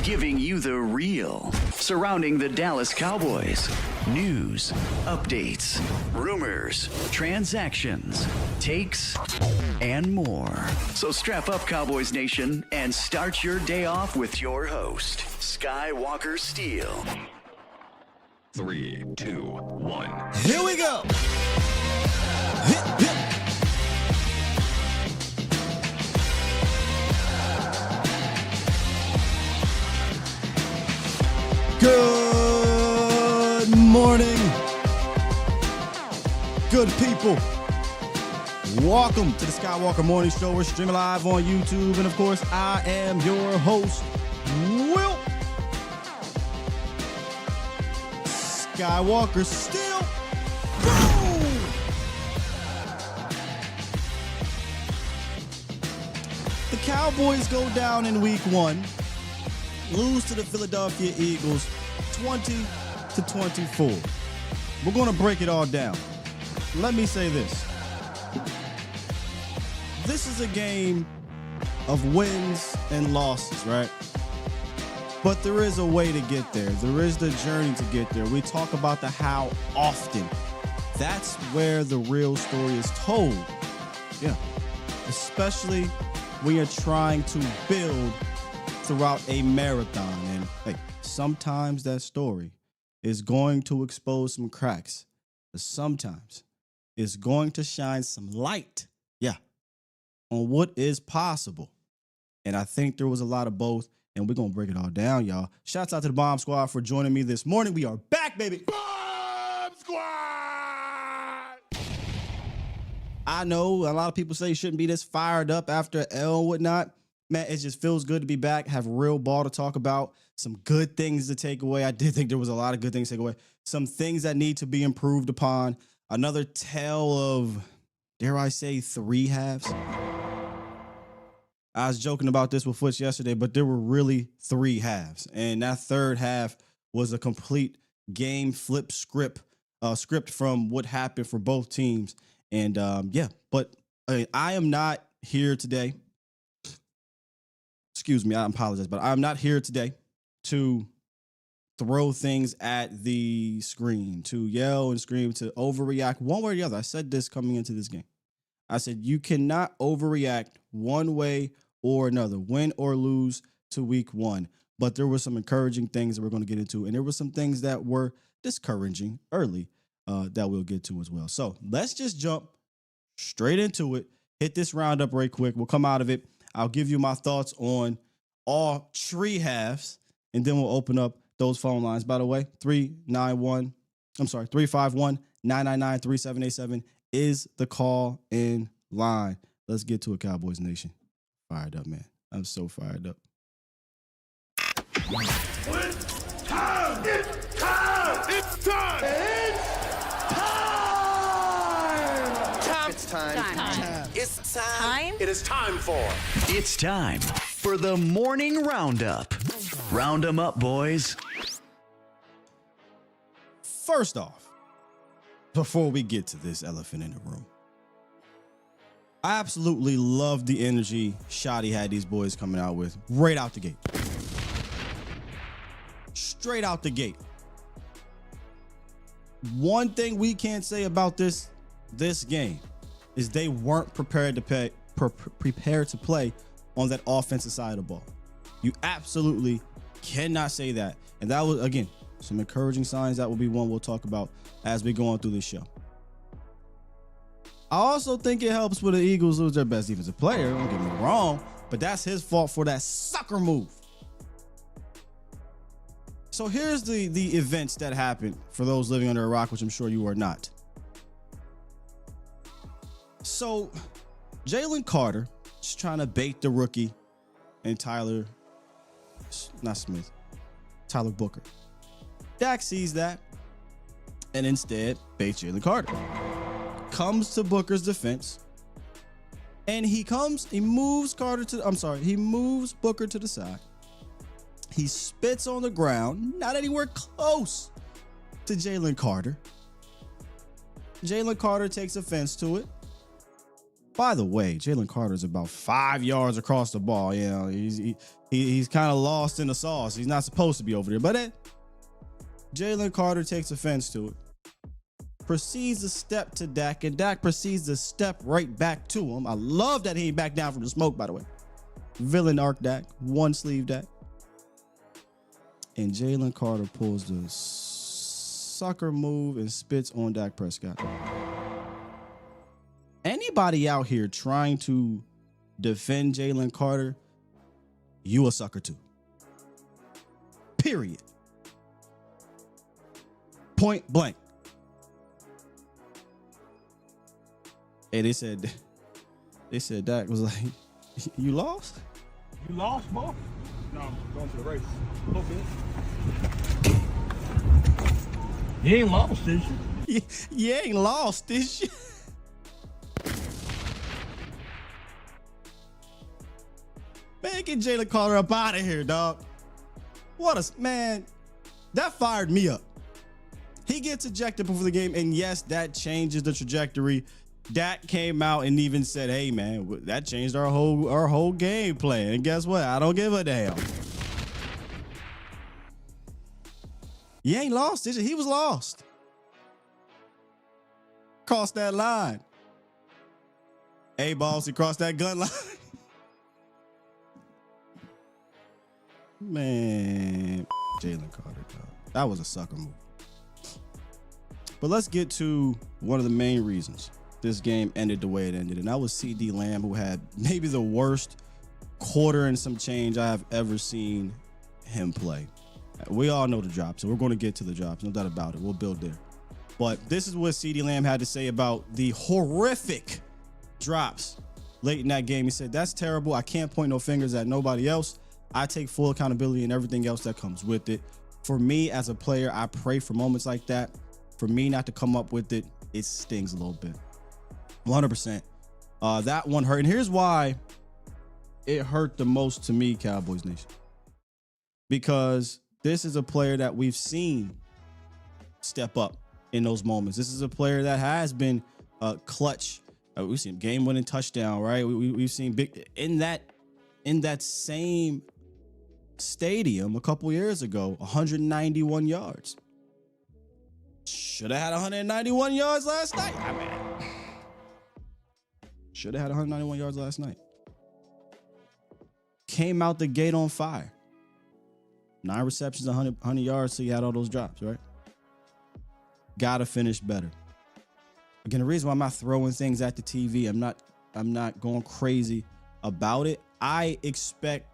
giving you the real surrounding the Dallas Cowboys. News, updates, rumors, transactions, takes, and more. So strap up, Cowboys Nation, and start your day off with your host, Skywalker Steele. 3, 2, 1. Here we go. Hit, hit. Good morning, good people. Welcome to the Skywalker Morning Show. We're streaming live on YouTube, and of course, I am your host, Will Skywalker Steele. Boom! The Cowboys go down in week 1. Lose to the Philadelphia Eagles 20-24. We're going to break it all down. Let me say this. This is a game of wins and losses, right? But there is a way to get there. There is the journey to get there. We talk about the how often. That's where the real story is told. Yeah. Especially when you're trying to build throughout a marathon. And hey, sometimes that story is going to expose some cracks. But sometimes it's going to shine some light, on what is possible. And I think there was a lot of both, and we're going to break it all down, y'all. Shouts out to the Bomb Squad for joining me this morning. We are back, baby. Bomb Squad! I know a lot of people say you shouldn't be this fired up after L and whatnot. Man, it just feels good to be back, have real ball to talk about, some good things to take away. I did think there was a lot of good things to take away. Some things that need to be improved upon. Another tale of, dare I say, 3 halves. I was joking about this with Foots yesterday, but there were really 3 halves. And that third half was a complete game flip script from what happened for both teams. And but I am not here today. Excuse me, I apologize, but I'm not here today to throw things at the screen, to yell and scream, to overreact one way or the other. I said this coming into this game. I said, you cannot overreact one way or another, win or lose to week 1. But there were some encouraging things that we're going to get into, and there were some things that were discouraging early that we'll get to as well. So let's just jump straight into it. Hit this roundup right quick. We'll come out of it. I'll give you my thoughts on all 3 halves, and then we'll open up those phone lines. By the way, 351-999-3787 is the call in line. Let's get to it, Cowboys Nation. Fired up, man. I'm so fired up. It's time! It's time! It's time! It's time! It's time! It is time for... It's time for the morning roundup. Round 'em up, boys. First off, before we get to this elephant in the room, I absolutely love the energy Shoddy had these boys coming out with right out the gate. Straight out the gate. One thing we can't say about this game is they weren't prepared to play on that offensive side of the ball. You absolutely cannot say that. And that was, again, some encouraging signs. That will be one we'll talk about as we go on through this show. I also think it helps when the Eagles lose their best defensive player. Don't get me wrong, but that's his fault for that sucker move. So here's the events that happened for those living under a rock, which I'm sure you are not. So Jalen Carter is trying to bait the rookie and Tyler Booker. Dak sees that and instead baits Jalen Carter. Comes to Booker's defense, and he moves Booker to the side. He spits on the ground, not anywhere close to Jalen Carter. Jalen Carter takes offense to it. By the way, Jalen Carter's about 5 yards across the ball. You know, he's kind of lost in the sauce. He's not supposed to be over there. But Jalen Carter takes offense to it. Proceeds to step to Dak, and Dak proceeds to step right back to him. I love that he ain't back down from the smoke, by the way. Villain arc Dak, one sleeve Dak. And Jalen Carter pulls the sucker move and spits on Dak Prescott. Anybody out here trying to defend Jalen Carter, you a sucker too. Period. Point blank. Hey, they said Dak was like, you lost? You lost, bro? No, I'm going to the race. Okay. You ain't lost, did you? You ain't lost, did you? Man, get Jalen Carter up out of here, dog. Man, that fired me up. He gets ejected before the game, and yes, that changes the trajectory. Dak came out and even said, hey, man, that changed our whole game plan. And guess what? I don't give a damn. You ain't lost, did you? He was lost. Crossed that line. Hey, boss, he crossed that gun line. Man, Jalen Carter, dog. That was a sucker move. But let's get to one of the main reasons this game ended the way it ended, and that was CD Lamb, who had maybe the worst quarter and some change I have ever seen him play. We all know the drops, and we're going to get to the drops, no doubt about it. We'll build there. But this is what CD Lamb had to say about the horrific drops late in that game. He said, that's terrible. I can't point no fingers at nobody else. I take full accountability and everything else that comes with it. For me as a player, I pray for moments like that. For me not to come up with it, it stings a little bit. 100%. That one hurt. And here's why it hurt the most to me, Cowboys Nation. Because this is a player that we've seen step up in those moments. This is a player that has been clutch. We've seen game-winning touchdown, right? We've seen big in that same stadium a couple years ago, 191 yards. Should have had 191 yards last night. I mean, should have had 191 yards last night. Came out the gate on fire. 9 receptions, 100 yards, so you had all those drops, right? Gotta finish better. Again, the reason why I'm not throwing things at the TV, I'm not going crazy about it. I expect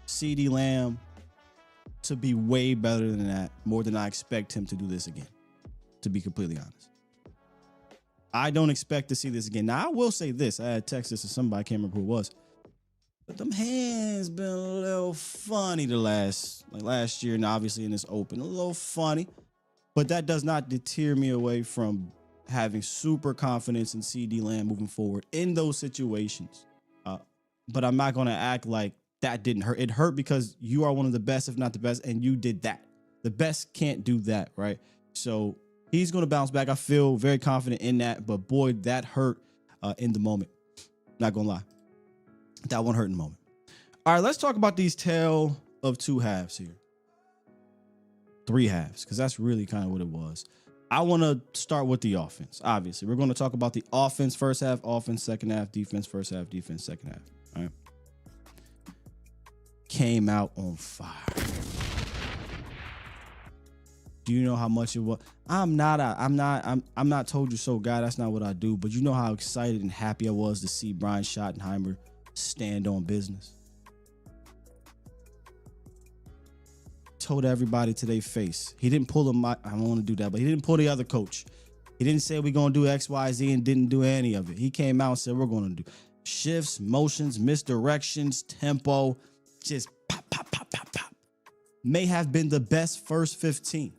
CD Lamb to be way better than that, more than I expect him to do this again, to be completely honest. I don't expect to see this again. Now, I will say this. I had texted this to somebody, I can't remember who it was. But them hands been a little funny last year, and obviously in this open, a little funny. But that does not deter me away from having super confidence in CD Lamb moving forward in those situations. But I'm not going to act like that didn't hurt. It hurt because you are one of the best, if not the best, and you did that. The best can't do that, right? So he's going to bounce back. I feel very confident in that. But boy, that hurt in the moment. Not going to lie. That one hurt in the moment. All right, let's talk about these tale of two halves here. 3 halves, because that's really kind of what it was. I want to start with the offense. Obviously, we're going to talk about the offense, first half, offense, second half, defense, first half, defense, second half. All right. Came out on fire. Do you know how much it was? I'm not told you so, guy. That's not what I do. But you know how excited and happy I was to see Brian Schottenheimer stand on business. Told everybody to their face. He didn't pull I don't want to do that, but he didn't pull the other coach. He didn't say we're going to do X, Y, Z and didn't do any of it. He came out and said we're going to do shifts, motions, misdirections, tempo, just pop, pop, pop, pop, pop. May have been the best first 15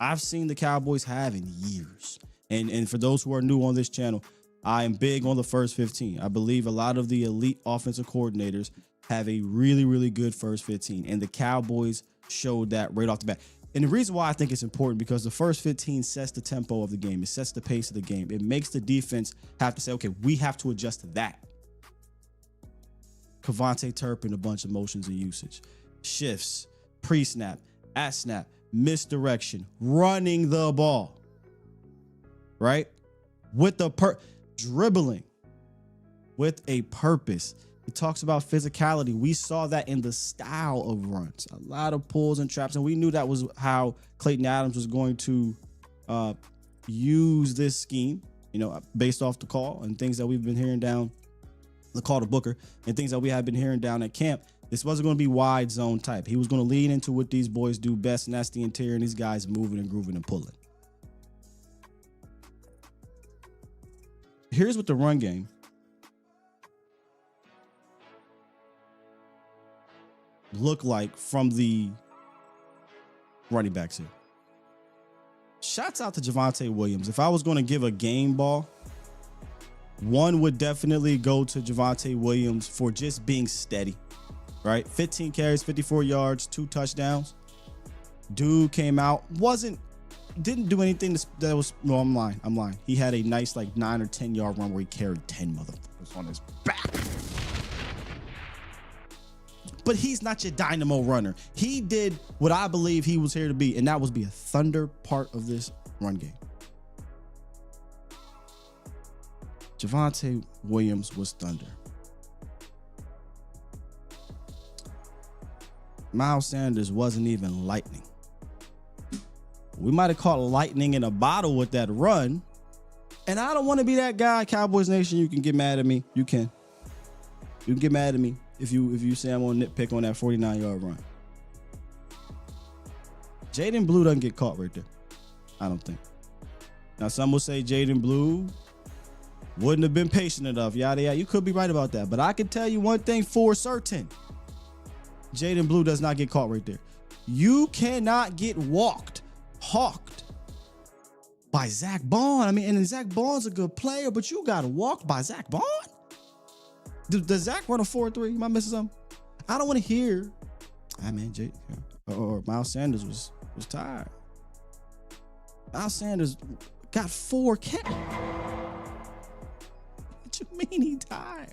I've seen the Cowboys have in years. And for those who are new on this channel, I am big on the first 15. I believe a lot of the elite offensive coordinators have a really, really good first 15. And the Cowboys showed that right off the bat. And the reason why I think it's important, because the first 15 sets the tempo of the game. It sets the pace of the game. It makes the defense have to say, okay, we have to adjust to that. Kevontae Turpin, a bunch of motions and usage. Shifts, pre-snap, at snap, misdirection, running the ball. Right? With the dribbling with a purpose. He talks about physicality. We saw that in the style of runs. A lot of pulls and traps, and we knew that was how Clayton Adams was going to use this scheme, based off the call and things that we've been hearing down the call to Booker and things that we have been hearing down at camp. This wasn't going to be wide zone type. He was going to lean into what these boys do best, and that's the interior, and these guys moving and grooving and pulling. Here's what the run game look like from the running backs here. Shouts out to Javonte Williams. If I was going to give a game ball, one would definitely go to Javonte Williams for just being steady, right? 15 carries, 54 yards, 2 touchdowns. Dude came out, didn't do anything that was, no, I'm lying. He had a nice 9 or 10 yard run where he carried 10 motherfuckers on his back. But he's not your dynamo runner. He did what I believe he was here to be, and that was be a thunder part of this run game. Javonte Williams was thunder. Miles Sanders wasn't even lightning. We might have caught lightning in a bottle with that run. And I don't want to be that guy. Cowboys Nation, you can get mad at me. You can get mad at me if you say I'm gonna nitpick on that 49-yard run. Jaden Blue doesn't get caught right there. I don't think. Now some will say Jaden Blue wouldn't have been patient enough. Yada yada. You could be right about that. But I can tell you one thing for certain. Jaden Blue does not get caught right there. You cannot get hawked by Zach Bond. And Zach Bond's a good player, but you got walked by Zach Bond? Does Zach run a 4.3? Am I missing something? I don't want to hear. Jay or Miles Sanders was tired. Miles Sanders got 4 catches. What you mean he tired?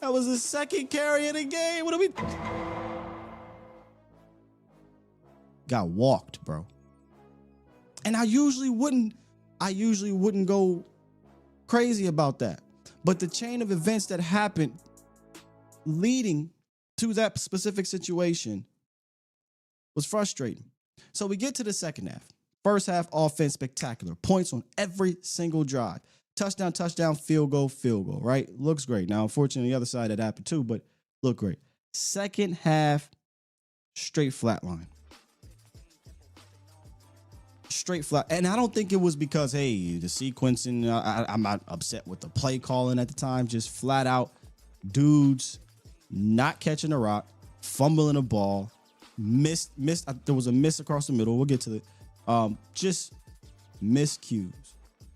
That was his second carry of the game. What are we? Got walked, bro. And I usually wouldn't go crazy about that. But the chain of events that happened leading to that specific situation was frustrating. So we get to the second half. First half offense spectacular. Points on every single drive. Touchdown, field goal, right? Looks great. Now, unfortunately, the other side that happened too, but look great. Second half, straight flat line. Straight flat. And I don't think it was because, hey, the sequencing, I'm not upset with the play calling at the time. Just flat out dudes not catching a rock, fumbling a ball, missed. There was a miss across the middle. We'll get to it. Just miscues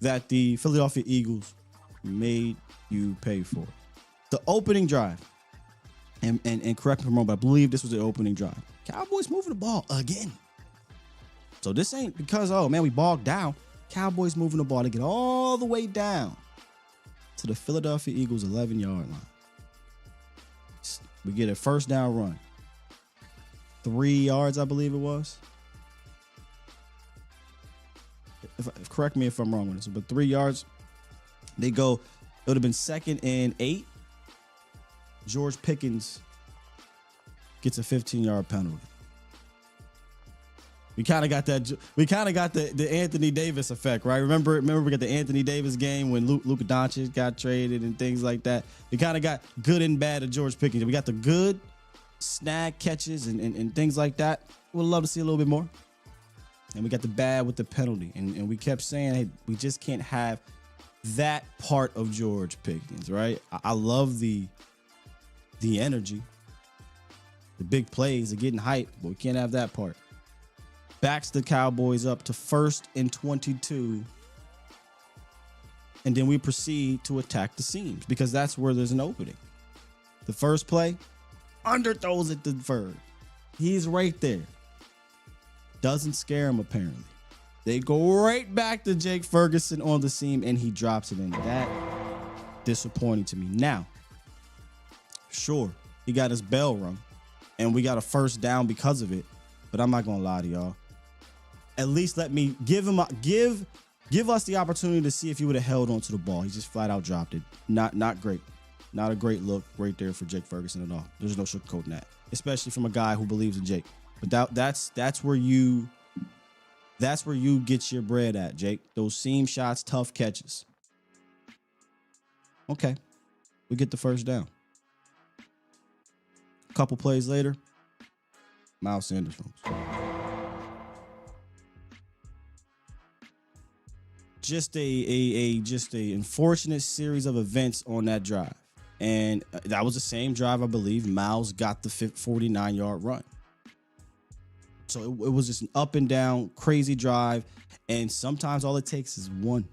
that the Philadelphia Eagles made you pay for. The opening drive, and correct me if I'm wrong, but I believe this was the opening drive. Cowboys moving the ball again. So this ain't because, oh man, we bogged down. Cowboys moving the ball to get all the way down to the Philadelphia Eagles 11-yard line. We get a first down run. 3 yards, I believe it was. Correct me if I'm wrong with this, but 3 yards. They go, it would have been 2nd and 8. George Pickens gets a 15-yard penalty. We kind of got that. We kind of got the Anthony Davis effect, right? Remember we got the Anthony Davis game when Luka Doncic got traded and things like that. We kind of got good and bad of George Pickens. We got the good snag catches and things like that. Would love to see a little bit more. And we got the bad with the penalty. And we kept saying, hey, we just can't have that part of George Pickens, right? I love the energy, the big plays, the getting hype, but we can't have that part. Backs the Cowboys up to 1st and 22. And then we proceed to attack the seams because that's where there's an opening. The first play, underthrows it to Bird. He's right there. Doesn't scare him, apparently. They go right back to Jake Ferguson on the seam, and he drops it in. That disappointing to me. Now, sure, he got his bell rung, and we got a first down because of it, but I'm not going to lie to y'all. At least let me give us the opportunity to see if he would have held on to the ball. He just flat out dropped it. Not great. Not a great look right there for Jake Ferguson at all. There's no sugarcoating that, especially from a guy who believes in Jake. But that's where you get your bread at, Jake. Those seam shots, tough catches. Okay, we get the first down. A couple plays later, Miles Sanders runs. Just a unfortunate series of events on that drive. And that was the same drive, I believe, Miles got the 49-yard run. So it was just an up and down, crazy drive. And sometimes all it takes is one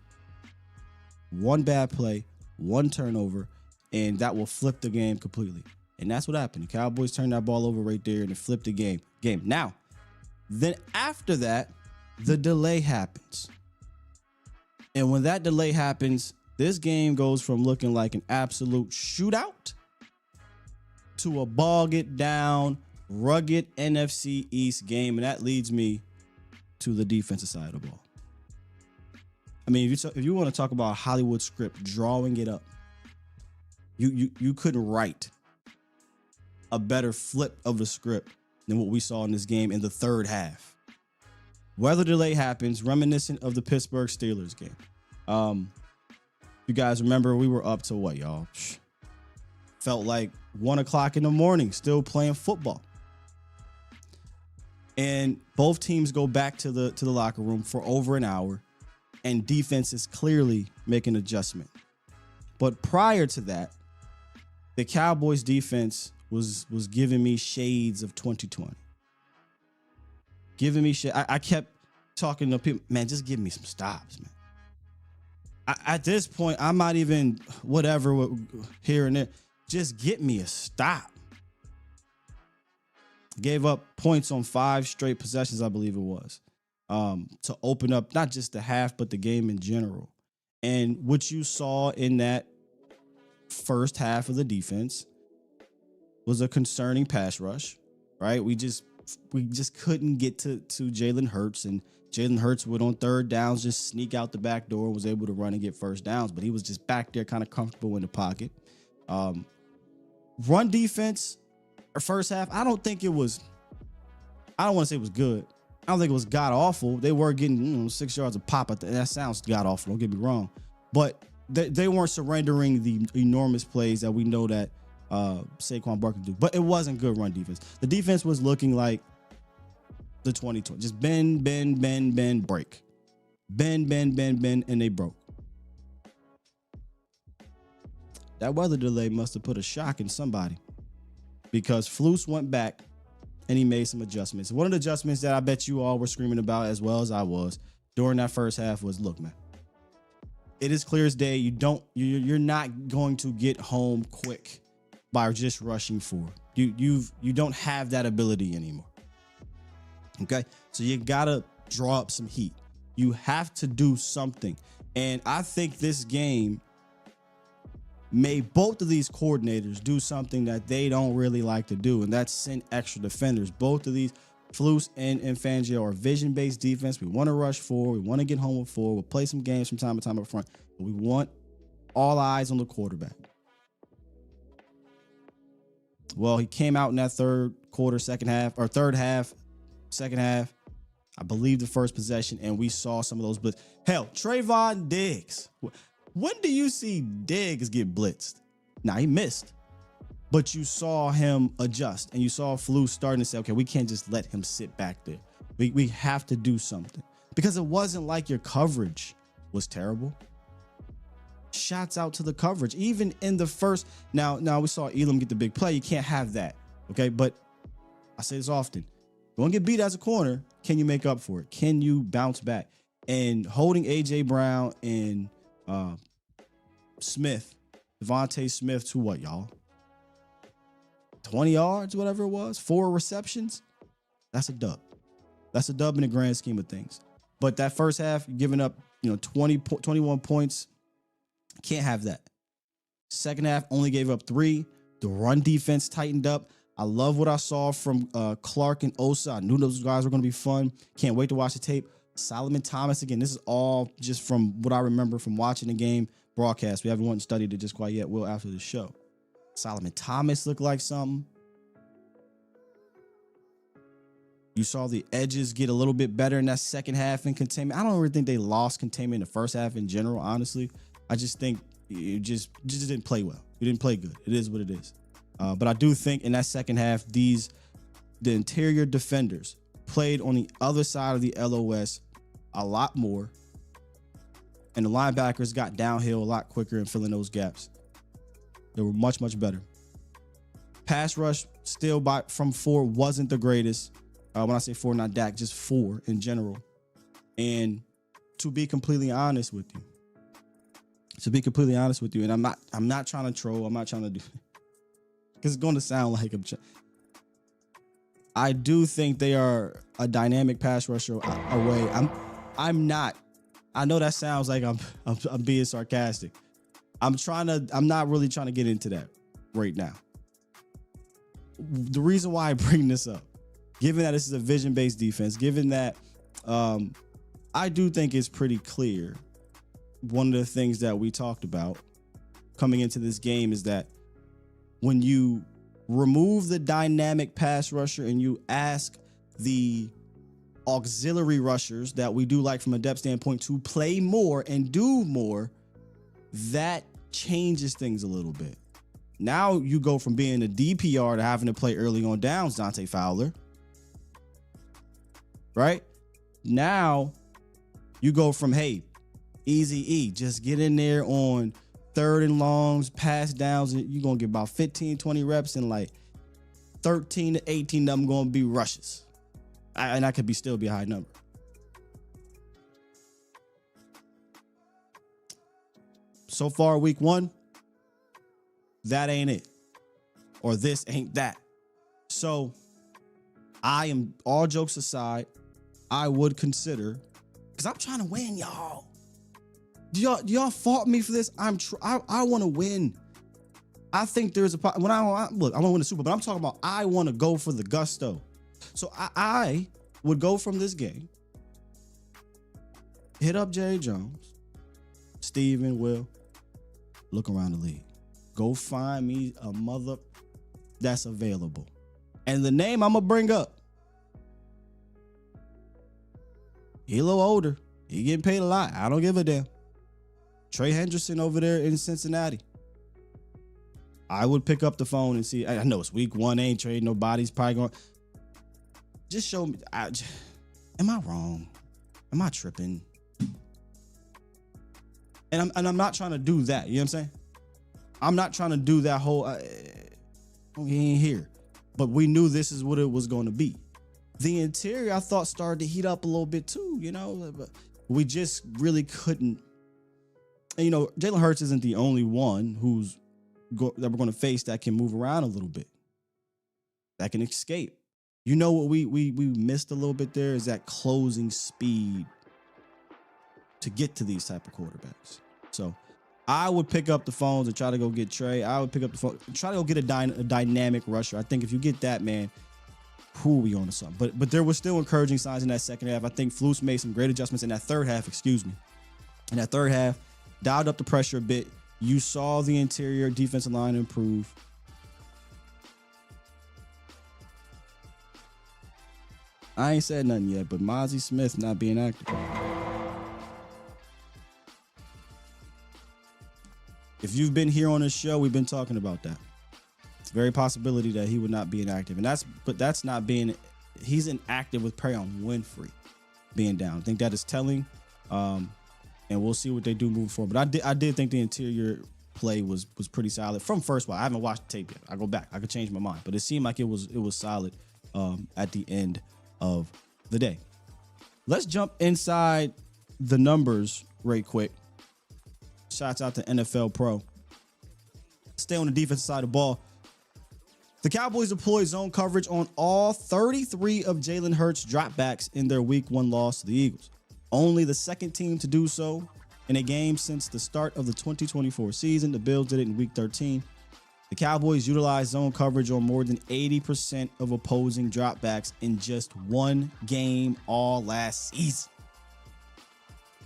bad play, one turnover, and that will flip the game completely. And that's what happened. The Cowboys turned that ball over right there and it flipped the game. Now, then after that, the delay happens. And when that delay happens, this game goes from looking like an absolute shootout to a bog down, rugged NFC East game. And that leads me to the defensive side of the ball. I mean, if you want to talk about a Hollywood script, drawing it up, you couldn't write a better flip of the script than what we saw in this game in the third half. Weather delay happens, reminiscent of the Pittsburgh Steelers game. You guys remember we were up to what, y'all? Felt like 1 o'clock in the morning, still playing football. And both teams go back to the locker room for over an hour, and defense is clearly making an adjustment. But prior to that, the Cowboys defense was giving me shades of 2020. Giving me shit. I kept talking to people, man, just give me some stops, man. At this point, I'm not even whatever here and there. Just get me a stop. Gave up points on 5 straight possessions, I believe it was, to open up not just the half, but the game in general. And what you saw in that first half of the defense was a concerning pass rush, right? We just couldn't get to Jalen Hurts, and Jalen Hurts would on third downs just sneak out the back door and was able to run and get first downs, but he was just back there kind of comfortable in the pocket. Run defense, or first half, I don't want to say it was good. I don't think it was god awful. They were getting 6 yards a pop. That sounds god awful. Don't get me wrong, but they weren't surrendering the enormous plays that we know that Saquon Barkley do. But it wasn't good run defense. The defense was looking like the 2020, just bend, break, bend, and they broke. That weather delay must have put a shock in somebody, because Flus went back and he made some adjustments. One of the adjustments that I bet you all were screaming about as well as I was during that first half was, look, man, it is clear as day. You're not going to get home quick by just rushing forward. You don't have that ability anymore. Okay, so you gotta draw up some heat. You have to do something, and I think this game made both of these coordinators do something that they don't really like to do, and that's send extra defenders. Both of these, Flus and Fangio, are vision-based defense. We want to rush forward. We want to get home with 4. We'll play some games from time to time up front, but we want all eyes on the quarterback. Well, he came out in that third half, second half, I believe the first possession, and we saw some of those blitz. Hell, Trayvon Diggs. When do you see Diggs get blitzed? Now, he missed, but you saw him adjust, and you saw Flus starting to say, okay, we can't just let him sit back there. We have to do something, because it wasn't like your coverage was terrible. Shots out to the coverage, even in the first. Now we saw Elam get the big play. You can't have that, okay? But I say this often. You want to get beat as a corner, can you make up for it? Can you bounce back? And holding A.J. Brown and Devontae Smith to what, y'all? 20 yards, whatever it was, 4 receptions. That's a dub. That's a dub in the grand scheme of things. But that first half, giving up, 21 points, can't have that. Second half, only gave up 3. The run defense tightened up. I love what I saw from Clark and Osa. I knew those guys were going to be fun. Can't wait to watch the tape. Solomon Thomas, again, this is all just from what I remember from watching the game broadcast. We haven't studied it just quite yet. We'll after the show. Solomon Thomas looked like something. You saw the edges get a little bit better in that second half in containment. I don't really think they lost containment in the first half in general, honestly. I just think it just didn't play well. You didn't play good. It is what it is. But I do think in that second half, the interior defenders played on the other side of the LOS a lot more. And the linebackers got downhill a lot quicker in filling those gaps. They were much, much better. Pass rush still from 4 wasn't the greatest. When I say 4, not Dak, just 4 in general. And to be completely honest with you, and I'm not trying to troll. I'm not trying to do, because it's going to sound like I do think they are a dynamic pass rusher away. I'm not. I know that sounds like I'm being sarcastic. I'm not really trying to get into that right now. The reason why I bring this up, given that this is a vision-based defense, given that I do think it's pretty clear, one of the things that we talked about coming into this game is that when you remove the dynamic pass rusher and you ask the auxiliary rushers that we do like from a depth standpoint to play more and do more, that changes things a little bit. Now you go from being a DPR to having to play early on downs, Dante Fowler. Right? Now you go from, hey, easy E, just get in there on 3rd and longs, pass downs, and you're going to get about 15, 20 reps, and like 13 to 18 of them going to be rushes. And that could still be a high number. So far, week 1, that ain't it. Or this ain't that. So I am, all jokes aside, I would consider, because I'm trying to win, y'all. Do y'all fault me for this? I want to win. I think there's a when I want to win the Super Bowl, but I'm talking about I want to go for the gusto. So I would go from this game, hit up Jerry Jones, Steven, Will, look around the league. Go find me a mother that's available. And the name I'm going to bring up, he a little older. He getting paid a lot. I don't give a damn. Trey Hendrickson over there in Cincinnati. I would pick up the phone and see. I know it's week 1, ain't trading nobody's probably going. Just show me. Am I wrong? Am I tripping? And I'm not trying to do that. You know what I'm saying? I'm not trying to do that whole. He ain't here, but we knew this is what it was going to be. The interior, I thought, started to heat up a little bit too. But we just really couldn't. And Jalen Hurts isn't the only one that we're going to face that can move around a little bit, that can escape. What we missed a little bit there is that closing speed to get to these type of quarterbacks. So I would pick up the phones and try to go get Trey. I would pick up the phone, try to go get a dynamic rusher. I think if you get that, man, who are we on to something? But there were still encouraging signs in that second half. I think Flus made some great adjustments in that third half, In that third half, dialed up the pressure a bit. You saw the interior defensive line improve. I ain't said nothing yet, but Mozzie Smith not being active. If you've been here on this show, we've been talking about that. It's a very possibility that he would not be inactive. That's not being, he's inactive with prey on Winfrey being down. I think that is telling. And we'll see what they do moving forward. But I did think the interior play was pretty solid from first while. I haven't watched the tape yet. I go back. I could change my mind. But it seemed like it was solid at the end of the day. Let's jump inside the numbers right quick. Shouts out to NFL Pro. Stay on the defensive side of the ball. The Cowboys deployed zone coverage on all 33 of Jalen Hurts' dropbacks in their Week 1 loss to the Eagles. Only the second team to do so in a game since the start of the 2024 season. The Bills did it in Week 13. The Cowboys utilized zone coverage on more than 80% of opposing dropbacks in just one game all last season.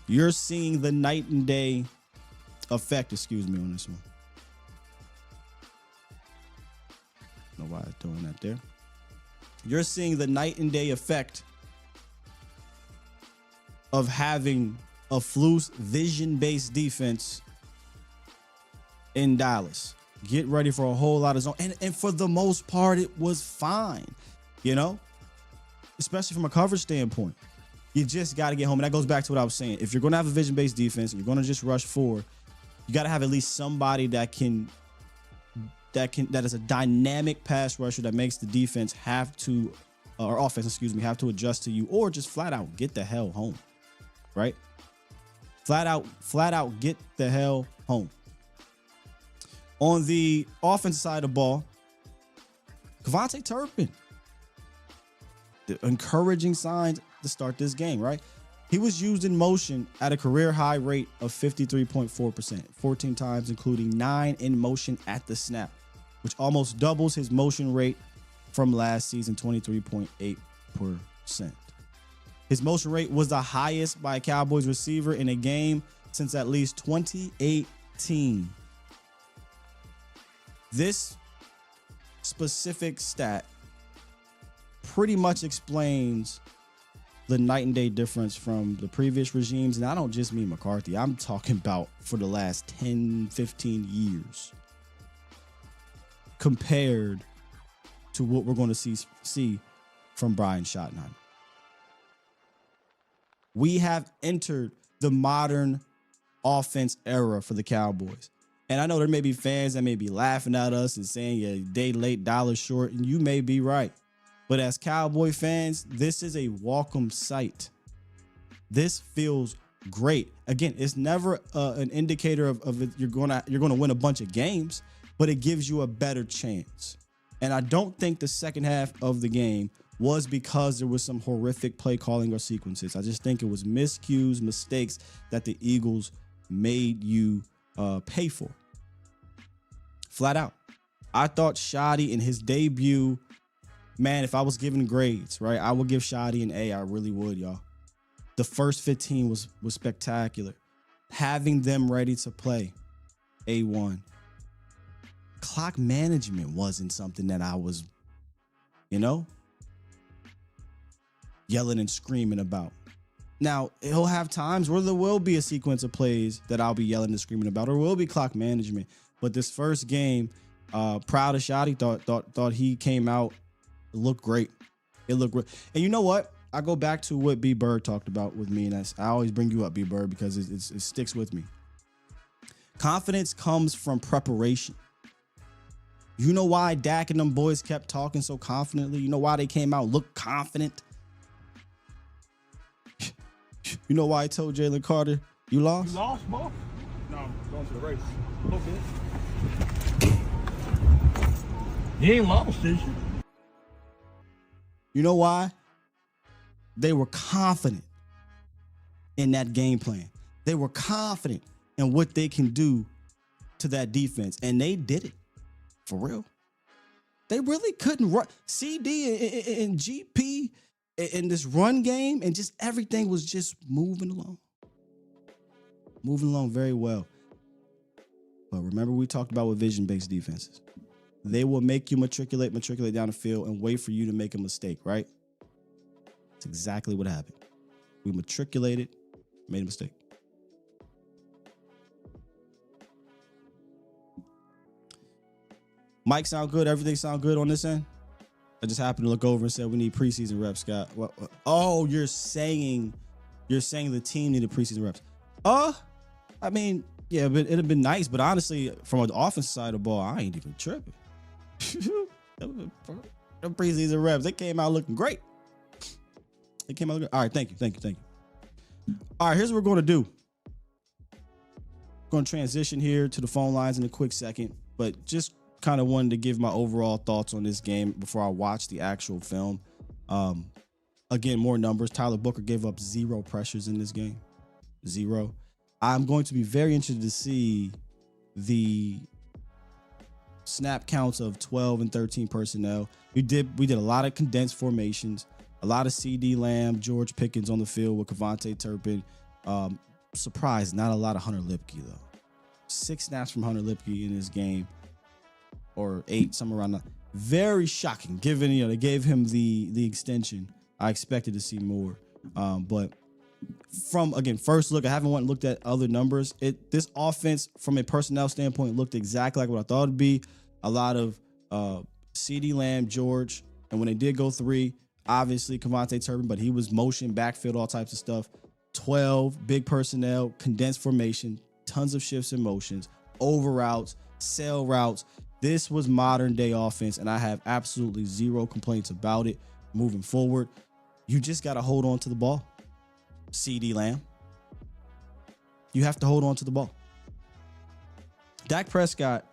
You're seeing the night and day effect, on this one. I don't know why I'm throwing that there. You're seeing the night and day effect of having a Flus vision-based defense in Dallas. Get ready for a whole lot of zone. And for the most part, it was fine, especially from a coverage standpoint. You just got to get home. And that goes back to what I was saying. If you're going to have a vision-based defense and you're going to just rush forward, you got to have at least somebody that is a dynamic pass rusher that makes the defense have to adjust to you, or just flat out get the hell home. Right? Flat out get the hell home. On the offensive side of the ball, Kevontae Turpin. The encouraging signs to start this game, right? He was used in motion at a career high rate of 53.4%, 14 times, including 9 in motion at the snap, which almost doubles his motion rate from last season, 23.8%. His motion rate was the highest by a Cowboys receiver in a game since at least 2018. This specific stat pretty much explains the night and day difference from the previous regimes. And I don't just mean McCarthy. I'm talking about for the last 10, 15 years compared to what we're going to see from Brian Schottenheimer. We have entered the modern offense era for the Cowboys. And I know there may be fans that may be laughing at us and saying you're a day late, dollar short, and you may be right. But as Cowboy fans, this is a welcome sight. This feels great. Again, it's never an indicator of it, you're gonna win a bunch of games, but it gives you a better chance. And I don't think the second half of the game was because there was some horrific play calling or sequences. I just think it was miscues, mistakes that the Eagles made you pay for. Flat out. I thought Shoddy in his debut, man, if I was giving grades, right, I would give Shoddy an A. I really would, y'all. The first 15 was spectacular. Having them ready to play, A1. Clock management wasn't something that I was, yelling and screaming about. Now, he'll have times where there will be a sequence of plays that I'll be yelling and screaming about, or will be clock management. But this first game, proud of Shoddy, thought he came out, looked great. It looked great. And you know what? I go back to what B. Bird talked about with me, and I always bring you up, B. Bird, because it sticks with me. Confidence comes from preparation. You know why Dak and them boys kept talking so confidently? You know why they came out looked confident? You know why I told Jalen Carter, you lost? You lost, bro? No, I'm going to the race. Okay. You ain't lost, did you? You know why? They were confident in that game plan. They were confident in what they can do to that defense. And they did it. For real. They really couldn't run. CD and GP in this run game, and just everything was just moving along. Moving along very well. But remember, we talked about with vision-based defenses. They will make you matriculate down the field and wait for you to make a mistake, right? That's exactly what happened. We matriculated, made a mistake. Mike sound good? Everything sound good on this end? I just happened to look over and said we need preseason reps, Scott. What? Oh, you're saying the team needed preseason reps. I mean, yeah, but it'd have been nice. But honestly, from the offensive side of the ball, I ain't even tripping. The preseason reps, they came out looking great. All right, thank you. All right, here's what we're going to do. We're going to transition here to the phone lines in a quick second, but just kind of wanted to give my overall thoughts on this game before I watch the actual film. Again, more numbers. Tyler Booker gave up 0 pressures in this game. 0. I'm going to be very interested to see the snap counts of 12 and 13 personnel. We did a lot of condensed formations, a lot of CD Lamb, George Pickens on the field with Kevontae Turpin. Surprised, not a lot of Hunter Lipke though. 6 snaps from Hunter Lipke in this game, or 8, somewhere around that. Very shocking, given they gave him the extension. I expected to see more, but from first look, I haven't went and looked at other numbers. This offense, from a personnel standpoint, looked exactly like what I thought it'd be. A lot of CD Lamb, George, and when they did go 3, obviously Kevontae Turpin, but he was motion, backfield, all types of stuff. 12 big personnel, condensed formation, tons of shifts and motions, over routes, sail routes. This was modern day offense, and I have absolutely 0 complaints about it moving forward. You just got to hold on to the ball. CD Lamb. You have to hold on to the ball. Dak Prescott,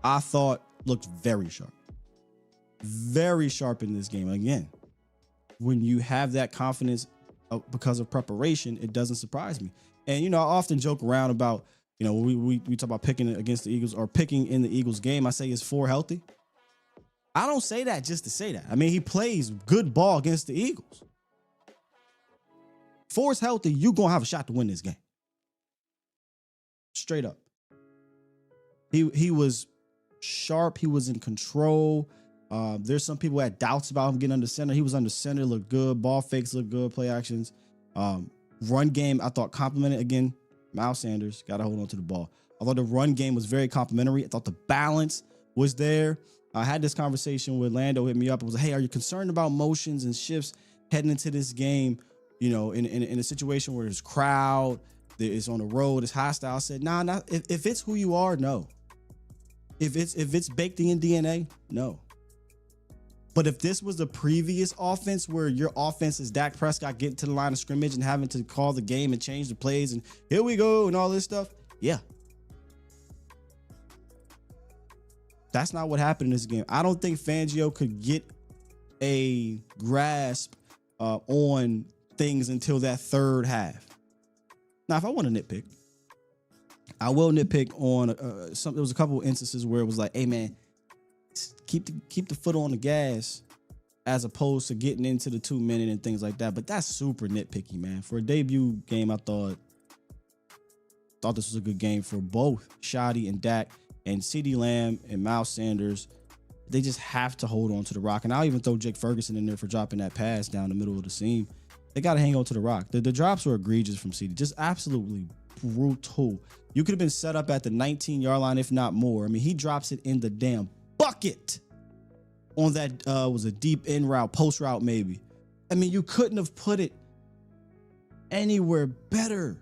I thought, looked very sharp. Very sharp in this game. Again, when you have that confidence because of preparation, it doesn't surprise me. And, I often joke around about, we talk about picking against the Eagles or picking in the Eagles game. I say, is 4 healthy? I don't say that just to say that. I mean, he plays good ball against the Eagles. 4's healthy, you're going to have a shot to win this game. Straight up. He was sharp. He was in control. There's some people who had doubts about him getting under center. He was under center, looked good. Ball fakes looked good. Play actions. Run game, I thought complimented. Again, Miles Sanders, got to hold on to the ball. Although the run game was very complimentary, I thought the balance was there. I had this conversation with Lando, hit me up. I was like, hey, are you concerned about motions and shifts heading into this game? In a situation where there's crowd, it's on the road, it's hostile. I said, nah, not if it's who you are, no. If it's baked in DNA, no. But if this was the previous offense where your offense is Dak Prescott getting to the line of scrimmage and having to call the game and change the plays and here we go and all this stuff, yeah. That's not what happened in this game. I don't think Fangio could get a grasp on things until that third half. Now, if I want to nitpick, I will nitpick on there was a couple of instances where it was like, hey man, keep the foot on the gas as opposed to getting into the 2-minute and things like that. But that's super nitpicky, man. For a debut game, I thought this was a good game for both Shoddy and Dak, and CeeDee Lamb and Miles Sanders. They just have to hold on to the rock. And I'll even throw Jake Ferguson in there for dropping that pass down the middle of the seam. They got to hang on to the rock. The drops were egregious from CeeDee, just absolutely brutal. You could have been set up at the 19-yard line, if not more. I mean, he drops it in the damn bucket on that was a deep in route, post route maybe. I mean, you couldn't have put it anywhere better.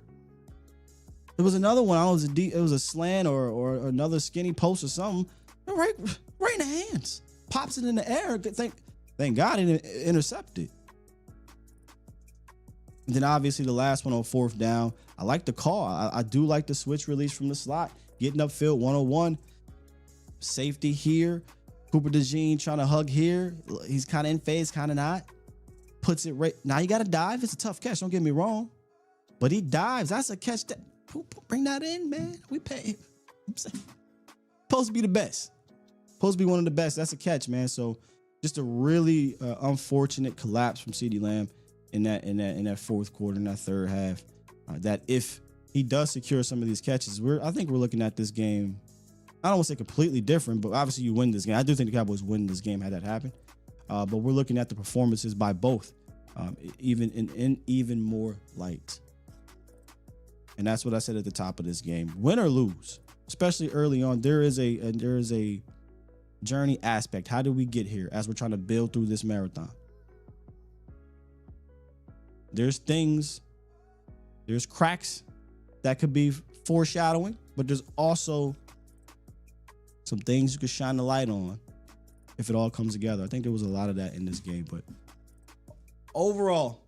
There was another one. I don't know, it was a slant or another skinny post or something. Right in the hands. Pops it in the air. Thank God it didn't intercept it. And then obviously the last one on 4th down. I like the call. I do like the switch release from the slot. Getting upfield 101. Safety here. Cooper DeJean trying to hug here. He's kind of in phase, kind of not. Puts it right. Now you got to dive. It's a tough catch. Don't get me wrong. But he dives. That's a catch. Bring that in, man. We pay. Supposed to be the best. Supposed to be one of the best. That's a catch, man. So just a really unfortunate collapse from CeeDee Lamb in that fourth quarter, in that third half. That if he does secure some of these catches, I think we're looking at this game. I don't want to say completely different, but obviously you win this game. I do think the Cowboys win this game had that happen. But we're looking at the performances by both, even in even more light. And that's what I said at the top of this game. Win or lose, especially early on, there is a journey aspect. How do we get here as we're trying to build through this marathon? There's cracks that could be foreshadowing, but there's also some things you could shine the light on if it all comes together. I think there was a lot of that in this game, but overall,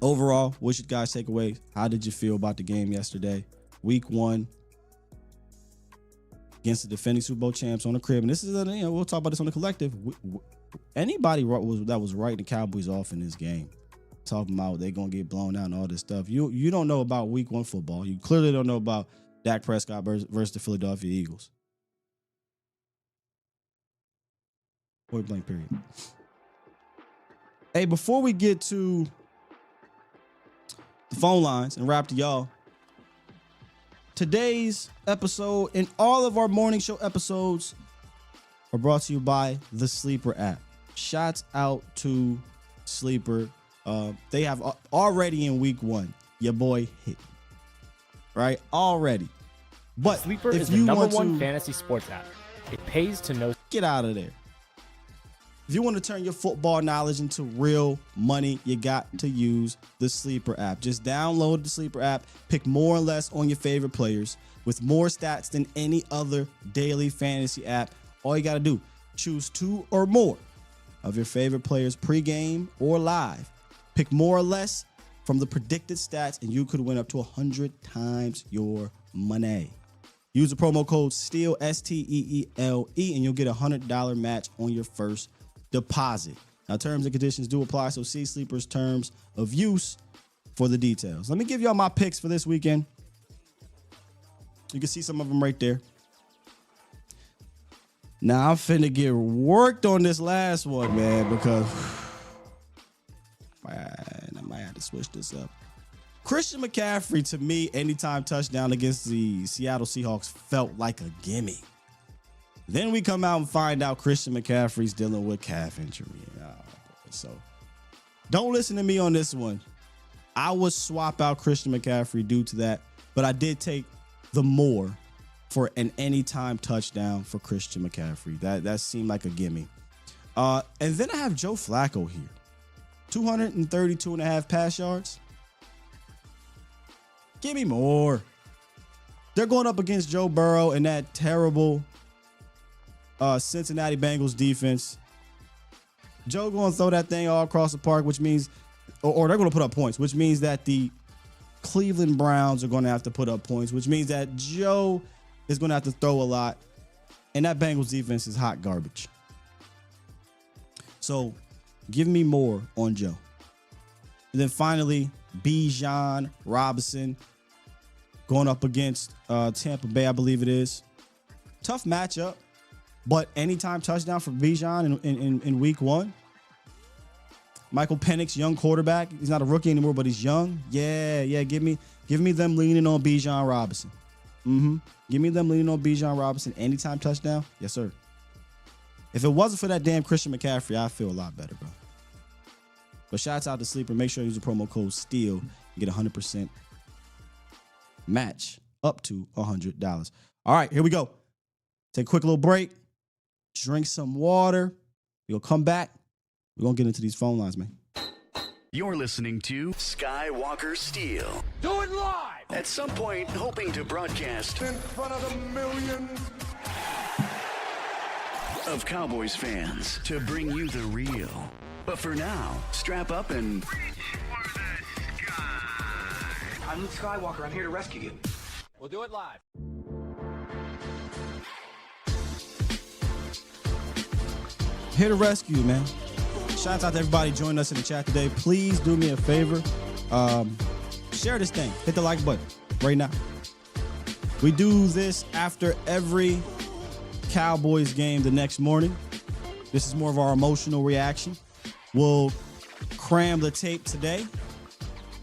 what should guys take away? How did you feel about the game yesterday? Week 1. against the defending Super Bowl champs on the crib. And this is, we'll talk about this on the collective. Anybody that was writing the Cowboys off in this game, talking about they're going to get blown out and all this stuff. You don't know about week 1 football. You clearly don't know about Dak Prescott versus the Philadelphia Eagles. Point blank, period. Hey, before we get to the phone lines and wrap to y'all, today's episode and all of our morning show episodes are brought to you by the Sleeper app. Shouts out to Sleeper. They have already in week 1, your boy hit, right? Already. But Sleeper is the number 1 fantasy sports app. It pays to know. Get out of there. If you want to turn your football knowledge into real money, you got to use the Sleeper app. Just download the Sleeper app, pick more or less on your favorite players with more stats than any other daily fantasy app. All you got to do, choose 2 or more of your favorite players pregame or live. Pick more or less from the predicted stats, and you could win up to 100 times your money. Use the promo code STEEL, STEELE, and you'll get a $100 match on your first deposit. Now, terms and conditions do apply, so see Sleeper's terms of use for the details. Let me give y'all my picks for this weekend. You can see some of them right there. Now, I'm finna get worked on this last one, man, because I might have to switch this up. Christian McCaffrey, to me, anytime touchdown against the Seattle Seahawks felt like a gimme. Then we come out and find out Christian McCaffrey's dealing with calf injury. So don't listen to me on this one. I would swap out Christian McCaffrey due to that, but I did take the more for an anytime touchdown for Christian McCaffrey. That seemed like a gimme. And then I have Joe Flacco here. 232.5 pass yards. Give me more. They're going up against Joe Burrow and that terrible Cincinnati Bengals defense. Joe going to throw that thing all across the park, which means, or they're going to put up points, which means that the Cleveland Browns are going to have to put up points, which means that Joe is going to have to throw a lot, and that Bengals defense is hot garbage. So give me more on Joe. And then finally, Bijan Robinson going up against Tampa Bay, I believe it is. Tough matchup. But anytime touchdown for Bijan in week 1. Michael Penix, young quarterback. He's not a rookie anymore, but he's young. Yeah. Give me them leaning on Bijan Robinson. Give me them leaning on Bijan Robinson. Anytime touchdown. Yes, sir. If it wasn't for that damn Christian McCaffrey, I'd feel a lot better, bro. But shouts out to Sleeper. Make sure you use the promo code STEEL and get 100% match up to $100. All right, here we go. Take a quick little break. Drink some water. We'll come back. We're going to get into these phone lines, man. You're listening to Skywalker Steel. Do it live! At some point, hoping to broadcast In front of the millions of Cowboys fans to bring you the real. But for now, strap up and I'm Luke Skywalker. I'm here to rescue you. We'll do it live. Here to rescue, man. Shout out to everybody joining us in the chat today. Please do me a favor. Share this thing. Hit the like button right now. We do this after every Cowboys game the next morning. This is more of our emotional reaction. We'll cram the tape today.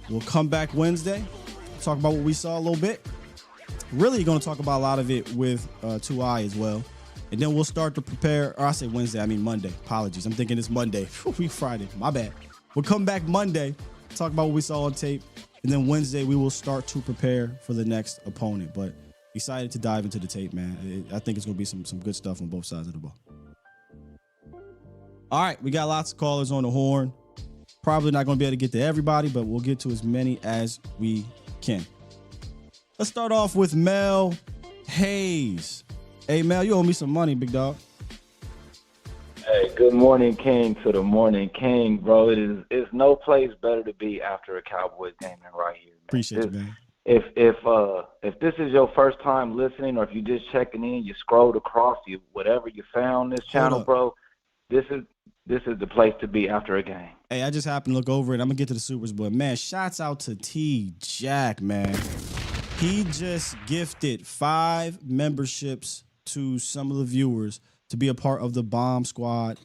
We'll come back Wednesday, talk about what we saw a little bit. Really going to talk about a lot of it with 2i as well. And then we'll start to prepare, or I say Wednesday, I mean Monday. Apologies. I'm thinking it's Monday. We Friday. My bad. We'll come back Monday, talk about what we saw on tape. And then Wednesday, we will start to prepare for the next opponent. But excited to dive into the tape, man. I think it's going to be some good stuff on both sides of the ball. All right. We got lots of callers on the horn. Probably not going to be able to get to everybody, but we'll get to as many as we can. Let's start off with Mel Hayes. Hey, Mel, you owe me some money, big dog. Hey, good morning, King, to the morning King, bro. It's no place better to be after a Cowboys game than right here, man. Appreciate you, man. If this is your first time listening, or if you just checking in, you scrolled across, whatever you found this channel, bro, this is the place to be after a game. Hey, I just happened to look over it. I'm gonna get to the supers, but man, shouts out to T Jack, man. He just gifted 5 memberships to some of the viewers to be a part of the Bomb Squad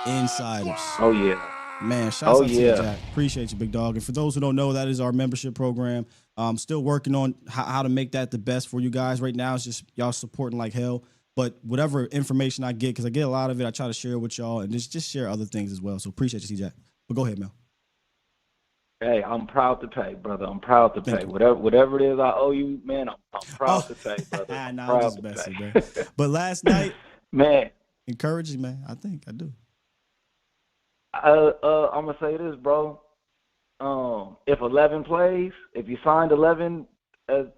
Insiders. Oh yeah. Man, shouts out to you, Jack. Appreciate you, big dog. And for those who don't know, that is our membership program. Still working on how to make that the best for you guys. Right now, it's just y'all supporting like hell. But whatever information I get, because I get a lot of it, I try to share it with y'all and just share other things as well. So appreciate you, T-Jack. But go ahead, Mel. Hey, I'm proud to pay, brother. I'm proud to pay. Whatever it is I owe you, man, I'm proud to pay, brother. I'm proud to pay. Man. But last night, man, encouraging, man. I think I do. I'm gonna say this, bro. If 11 plays, if you signed 11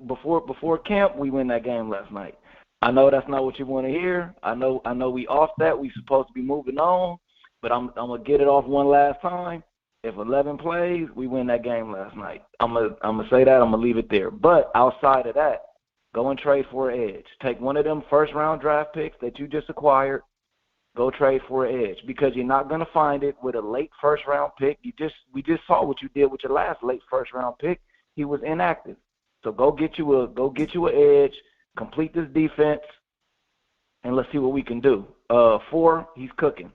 before camp, we win that game last night. I know that's not what you want to hear. I know we off that. We supposed to be moving on, but I'm gonna get it off one last time. If 11 plays, we win that game last night. I'm gonna say that. I'm gonna leave it there. But outside of that, go and trade for an edge. Take one of them first-round draft picks that you just acquired. Go trade for an edge, because you're not going to find it with a late first-round pick. We just saw what you did with your last late first-round pick. He was inactive. So go get you an edge, complete this defense, and let's see what we can do. 4, he's cooking.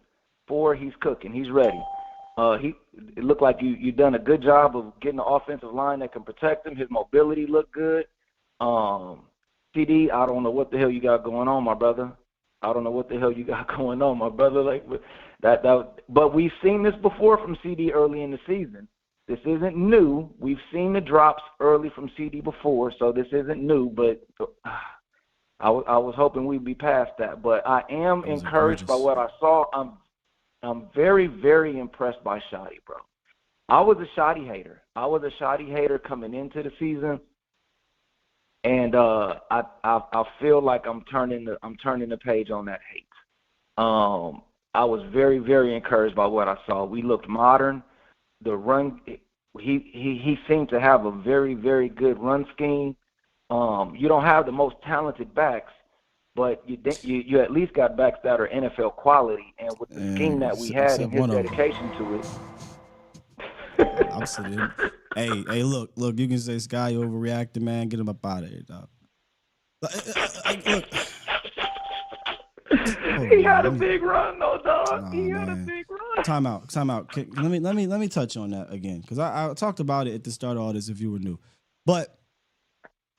4, he's cooking. He's ready. It looked like you done a good job of getting an offensive line that can protect him. His mobility looked good. CD, I don't know what the hell you got going on, my brother. I don't know what the hell you got going on, my brother. Like but we've seen this before from CD early in the season. This isn't new. We've seen the drops early from CD before, so this isn't new. But I was hoping we'd be past that. But I am encouraged by what I saw. I'm very, very impressed by Shotty, bro. I was a Shotty hater coming into the season. And I feel like I'm turning the page on that hate. I was very, very encouraged by what I saw. We looked modern. The run, he seemed to have a very, very good run scheme. You don't have the most talented backs, but you at least got backs that are NFL quality. And with the scheme that we had and his dedication to it. I'm sitting. Hey, look, you can say Sky overreacted, man. Get him up out of here, dog. Look. He had a big run, though, dog. He had a big run. Time out. Let me touch on that again, because I talked about it at the start of all this if you were new. But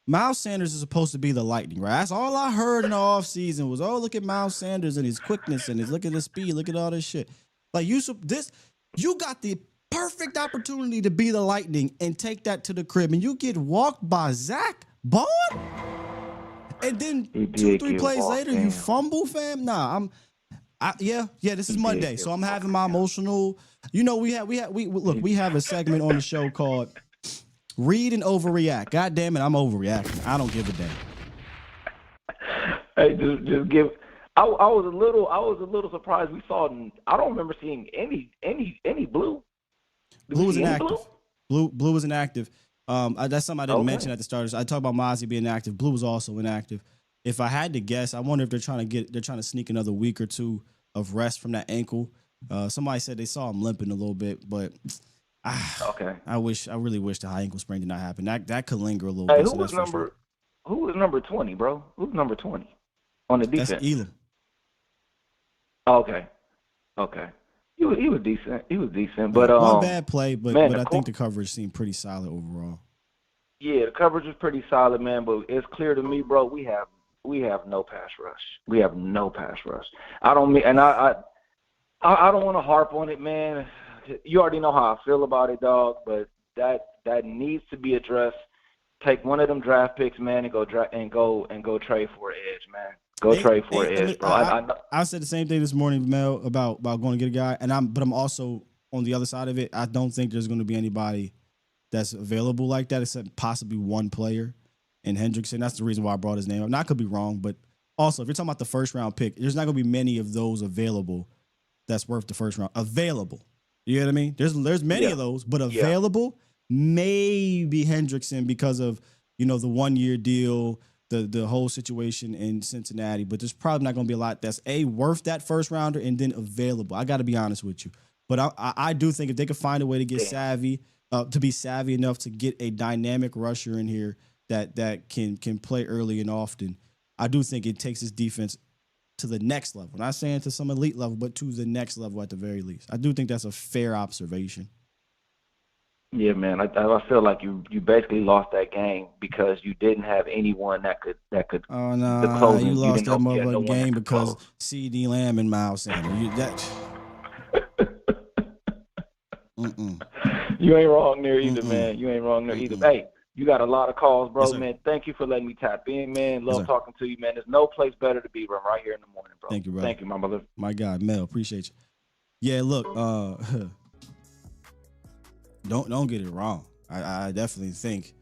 Miles Sanders is supposed to be the lightning, right? That's all I heard in the offseason was, oh, look at Miles Sanders and his quickness and look at his speed, look at all this shit. Like you got the perfect opportunity to be the lightning and take that to the crib, and you get walked by Zach Bond, and then 2-3 plays later you fumble, fam. Nah, this is Monday, so I'm having my emotional. You know, we have a segment on the show called Read and Overreact. God damn it, I'm overreacting. I don't give a damn. Hey, just give. I was a little surprised. We saw. I don't remember seeing any blue. Blue was inactive. Blue was inactive. That's something I didn't mention at the start. I talked about Mozzie being active. Blue was also inactive. If I had to guess, I wonder if they're trying to sneak another week or two of rest from that ankle. Somebody said they saw him limping a little bit, but I really wish the high ankle sprain did not happen. That could linger a little bit. Who was number 20, bro? Who's number 20 on the defense? That's Elam. Okay. He was decent. But one bad play, but I think the coverage seemed pretty solid overall. Yeah, the coverage was pretty solid, man. But it's clear to me, bro, we have no pass rush. We have no pass rush. I don't want to harp on it, man. You already know how I feel about it, dog. But that needs to be addressed. Take one of them draft picks, man, and go trade for an edge, man. Go trade for an edge, bro. I said the same thing this morning, Mel, about going to get a guy, but I'm also on the other side of it. I don't think there's going to be anybody that's available like that, except possibly one player in Hendrickson. That's the reason why I brought his name up. Now, I could be wrong, but also if you're talking about the first round pick, there's not going to be many of those available that's worth the first round. Available, you know what I mean? There's many of those, but available. maybe Hendrickson because of, the 1-year deal, the whole situation in Cincinnati. But there's probably not going to be a lot that's worth that first rounder and then available. I got to be honest with you. But I do think if they could find a way to get savvy, to be savvy enough to get a dynamic rusher in here that can play early and often, I do think it takes his defense to the next level. Not saying to some elite level, but to the next level at the very least. I do think that's a fair observation. Yeah, man. I feel like you basically lost that game because you didn't have anyone that could. Oh no, you lost that motherfucking game because C.D. Lamb and Miles Sanders. You ain't wrong there either, man. You ain't wrong there either. Hey, you got a lot of calls, bro, man. Thank you for letting me tap in, man. Love talking to you, man. There's no place better to be than right here in the morning, bro. Thank you, bro. Thank you, my brother. My God, Mel, appreciate you. Yeah, look, don't get it wrong. I definitely think,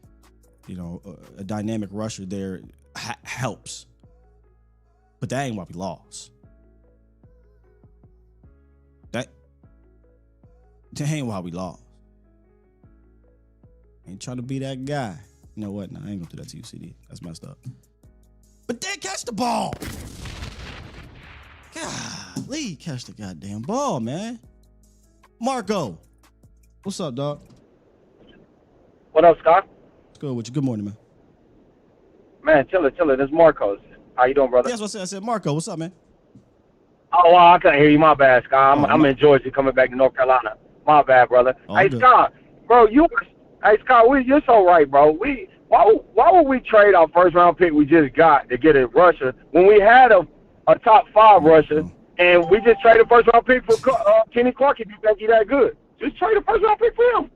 a dynamic rusher there helps. But that ain't why we lost. That ain't why we lost. Ain't trying to be that guy. You know what? No, I ain't gonna do that to you, CD. That's messed up. But then catch the ball. Golly, catch the goddamn ball, man. Marco, what's up, dog? What up, Scott? What's good with you? Good morning, man. Man, chill it. This is Marcos. How you doing, brother? Yes, what I said, Marco, what's up, man? Oh, wow, I couldn't hear you. My bad, Scott. I'm in Georgia coming back to North Carolina. My bad, brother. Hey, good. Scott, bro, you're so right, bro. Why would we trade our first round pick we just got to get a rusher when we had a top 5 rusher and we just traded first round pick for Kenny Clark if you think he's that good? Just trade a first round pick for him.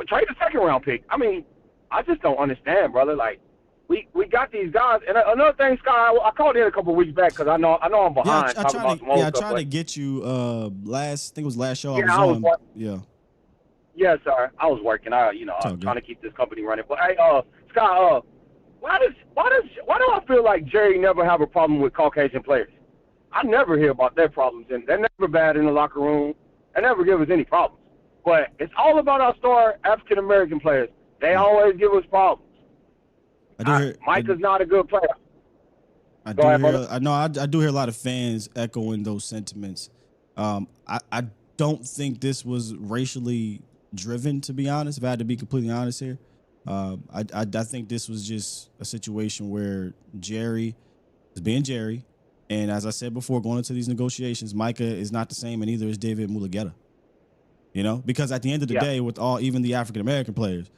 Trade a second round pick. I mean, I just don't understand, brother. Like, we got these guys. And another thing, Scott, I called in a couple of weeks back because I know I'm behind. I tried to get you I think it was last show I was on. Yes, sir. I was working. I'm trying to keep this company running. But hey, Scott, why do I feel like Jerry never have a problem with Caucasian players? I never hear about their problems, and they're never bad in the locker room. They never give us any problems. But it's all about our star African American players. They always give us problems. Mike is not a good player. I do hear a lot of fans echoing those sentiments. I don't think this was racially driven, to be honest, if I had to be completely honest here. I think this was just a situation where Jerry is being Jerry. And as I said before, going into these negotiations, Micah is not the same, and neither is David Mulugeta. Because at the end of the day, with even the African-American players,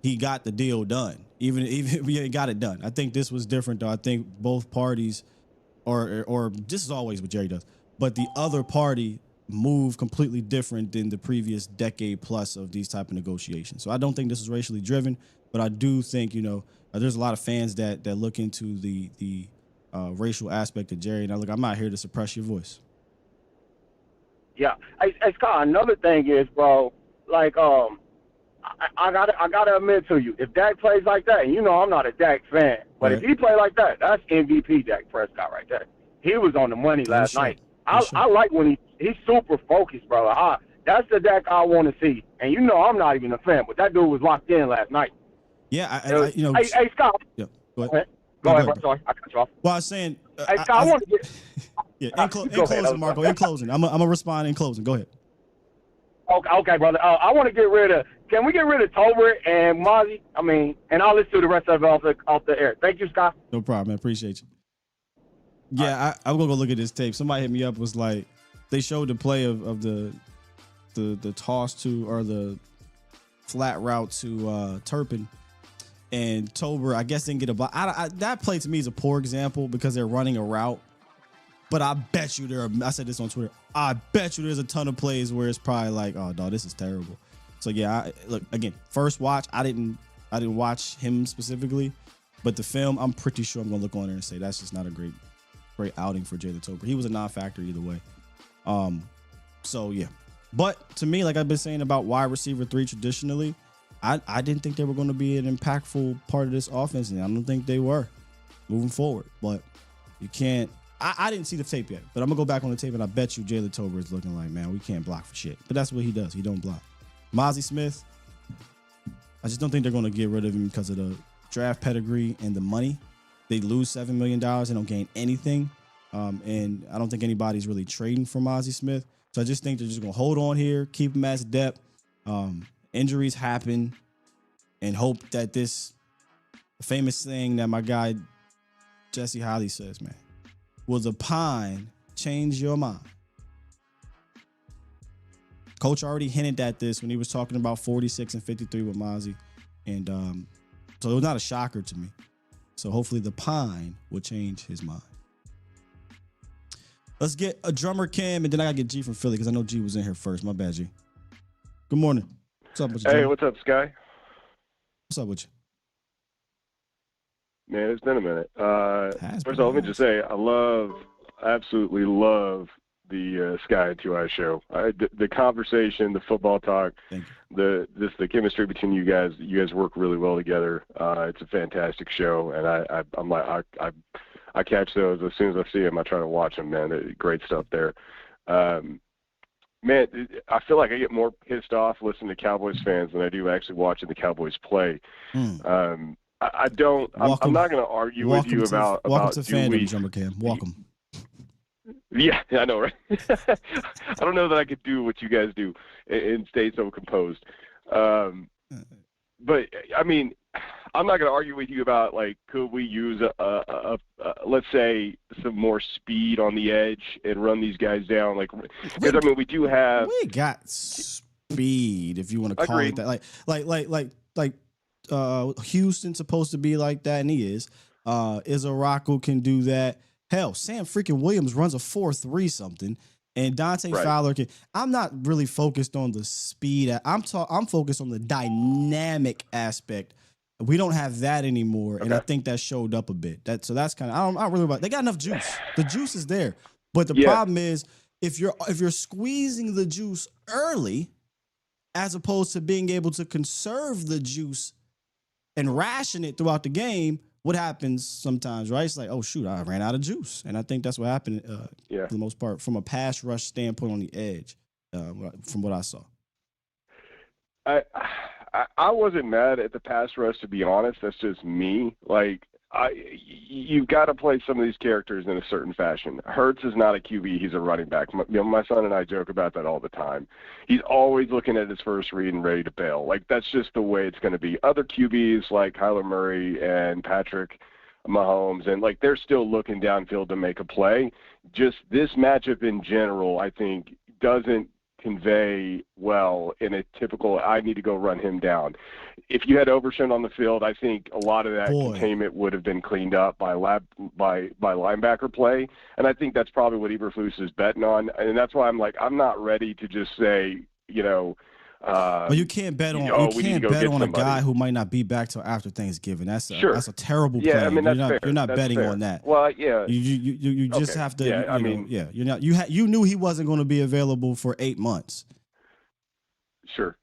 he got the deal done. Even he got it done. I think this was different, though. I think both parties, or this is always what Jerry does, but the other party moved completely different than the previous decade plus of these type of negotiations. So I don't think this is racially driven, but I do think, there's a lot of fans that look into the racial aspect of Jerry. And I'm not here to suppress your voice. Yeah. Hey, Scott, another thing is, bro, like, I gotta admit to you, if Dak plays like that, and I'm not a Dak fan, but if he play like that, that's MVP Dak Prescott right there. He was on the money last night. I like when he's super focused, brother. That's the Dak I want to see. And I'm not even a fan, but that dude was locked in last night. Yeah, Hey, Scott. Yeah, go ahead. Go ahead, bro. Sorry, I cut you off. Well, I was saying. Hey, Scott, I want to get. Yeah, in closing, Marco. In closing, I'm gonna respond in closing. Go ahead. Okay, brother. I want to get rid of. Can we get rid of Tober and Mozzie? And I'll listen to the rest of it off the air. Thank you, Scott. No problem, man. Appreciate you. Yeah, I'm gonna go look at this tape. Somebody hit me up, was like, they showed the play of the toss to, or the flat route to Turpin, and Tober, I guess, didn't get a block. That play to me is a poor example because they're running a route. But I bet you I said this on Twitter, I bet you there's a ton of plays where it's probably like, oh, no, this is terrible. So, yeah, look, again, first watch, I didn't watch him specifically, but the film, I'm pretty sure I'm going to look on there and say that's just not a great outing for Jalen Tober. He was a non-factor either way. So, yeah. But to me, like I've been saying about wide receiver 3 traditionally, I didn't think they were going to be an impactful part of this offense, and I don't think they were moving forward. But you can't. I didn't see the tape yet, but I'm going to go back on the tape, and I bet you Jalen Tober is looking like, man, we can't block for shit. But that's what he does. He don't block. Mozzie Smith, I just don't think they're going to get rid of him because of the draft pedigree and the money. They lose $7 million. They don't gain anything. And I don't think anybody's really trading for Mozzie Smith. So I just think they're just going to hold on here, keep him as depth. Injuries happen, and hope that this famous thing that my guy Jesse Holly says, man, will the pine change your mind? Coach already hinted at this when he was talking about 46 and 53 with Mozzie. And so it was not a shocker to me. So hopefully the pine will change his mind. Let's get a drummer Cam, and then I got to get G from Philly because I know G was in here first. My bad, G. Good morning. What's up with you? Hey, drummer? what's up, Sky? What's up with you? Man, it's been a minute. First of all, let me just say I absolutely love the Sky and 2i show. The conversation, the football talk, the chemistry between you guys. You guys work really well together. It's a fantastic show, and I'm like I catch those as soon as I see them. I try to watch them. Man, great stuff there. Man, I feel like I get more pissed off listening to Cowboys fans than I do actually watching the Cowboys play. I don't. I'm not going to argue with you about. Welcome to fandom, drummer Cam. Welcome. Yeah, I know, right? I don't know that I could do what you guys do and stay so composed. But I mean, I'm not going to argue with you about, like, could we use let's say some more speed on the edge and run these guys down? Like, because I mean, we do have. We got speed, if you want to call it that. Like Houston's supposed to be like that, and he is. Izaraku can do that. Hell, Sam freaking Williams runs a 4.3 something, and Dante Fowler can. I'm not really focused on the speed. I'm focused on the dynamic aspect. We don't have that anymore, and I think that showed up a bit. That's kind of. I don't really about. They got enough juice. The juice is there, but the problem is if you're squeezing the juice early, as opposed to being able to conserve the juice and ration it throughout the game. What happens sometimes, right? It's like, oh, shoot, I ran out of juice. And I think that's what happened for the most part from a pass rush standpoint on the edge, from what I saw. I wasn't mad at the pass rush, to be honest. That's just me. Like, you've got to play some of these characters in a certain fashion. Hurts is not a QB. He's a running back. My son and I joke about that all the time. He's always looking at his first read and ready to bail. Like, that's just the way it's going to be. Other QBs like Kyler Murray and Patrick Mahomes, and, like, they're still looking downfield to make a play. Just this matchup in general, I think, doesn't convey well in a typical I need to go run him down. If you had Overshown on the field, I think a lot of that containment would have been cleaned up by linebacker play, and I think that's probably what Eberflus is betting on, and that's why I'm not ready to just say, But you can't bet on a guy who might not be back till after Thanksgiving. That's a terrible play. Yeah, I mean, you're not betting on that. Well, yeah. You just have to. Yeah, you're not. You knew he wasn't going to be available for 8 months. Sure.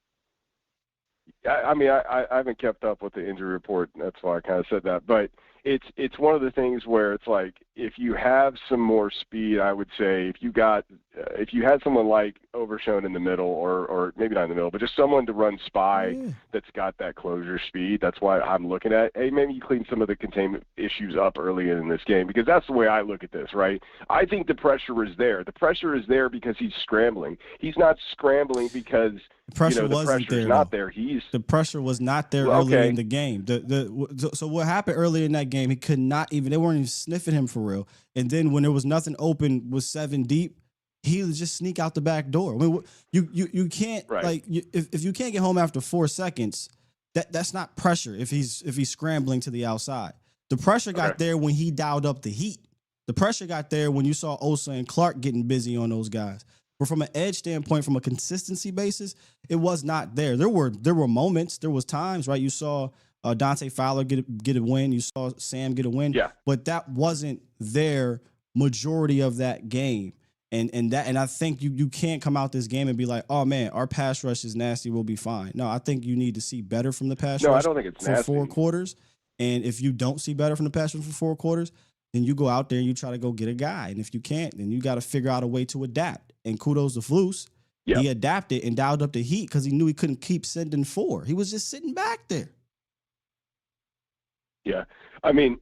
I mean, I haven't kept up with the injury report. That's why I kind of said that. But it's one of the things where it's like if you have some more speed, I would say if you had someone like Overshown in the middle, or maybe not in the middle, but just someone to run spy that's got that closure speed. That's why I'm looking at, hey, maybe you clean some of the containment issues up early in this game, because that's the way I look at this, right? I think the pressure is there. The pressure is there because he's scrambling. He's not scrambling because the pressure wasn't there. Not there. The pressure was not there early in the game. So what happened early in that game? He could not even. They weren't even sniffing him for real. And then when there was nothing open with 7 deep, he would just sneak out the back door. I mean, you can't if you can't get home after 4 seconds, that's not pressure. If he's scrambling to the outside, the pressure got there when he dialed up the heat. The pressure got there when you saw Osa and Clark getting busy on those guys. But from an edge standpoint, from a consistency basis, it was not there. There were moments, there was times, right? You saw Dante Fowler get a win. You saw Sam get a win. Yeah. But that wasn't their majority of that game. And I think you can't come out this game and be like, oh man, our pass rush is nasty, we'll be fine. No, I think you need to see better from the pass rush. No, I don't think it's for nasty. 4 quarters. And if you don't see better from the pass rush for 4 quarters, then you go out there and you try to go get a guy. And if you can't, then you got to figure out a way to adapt. And kudos to Flus. Yeah. He adapted and dialed up the heat because he knew he couldn't keep sending 4. He was just sitting back there. Yeah. I mean,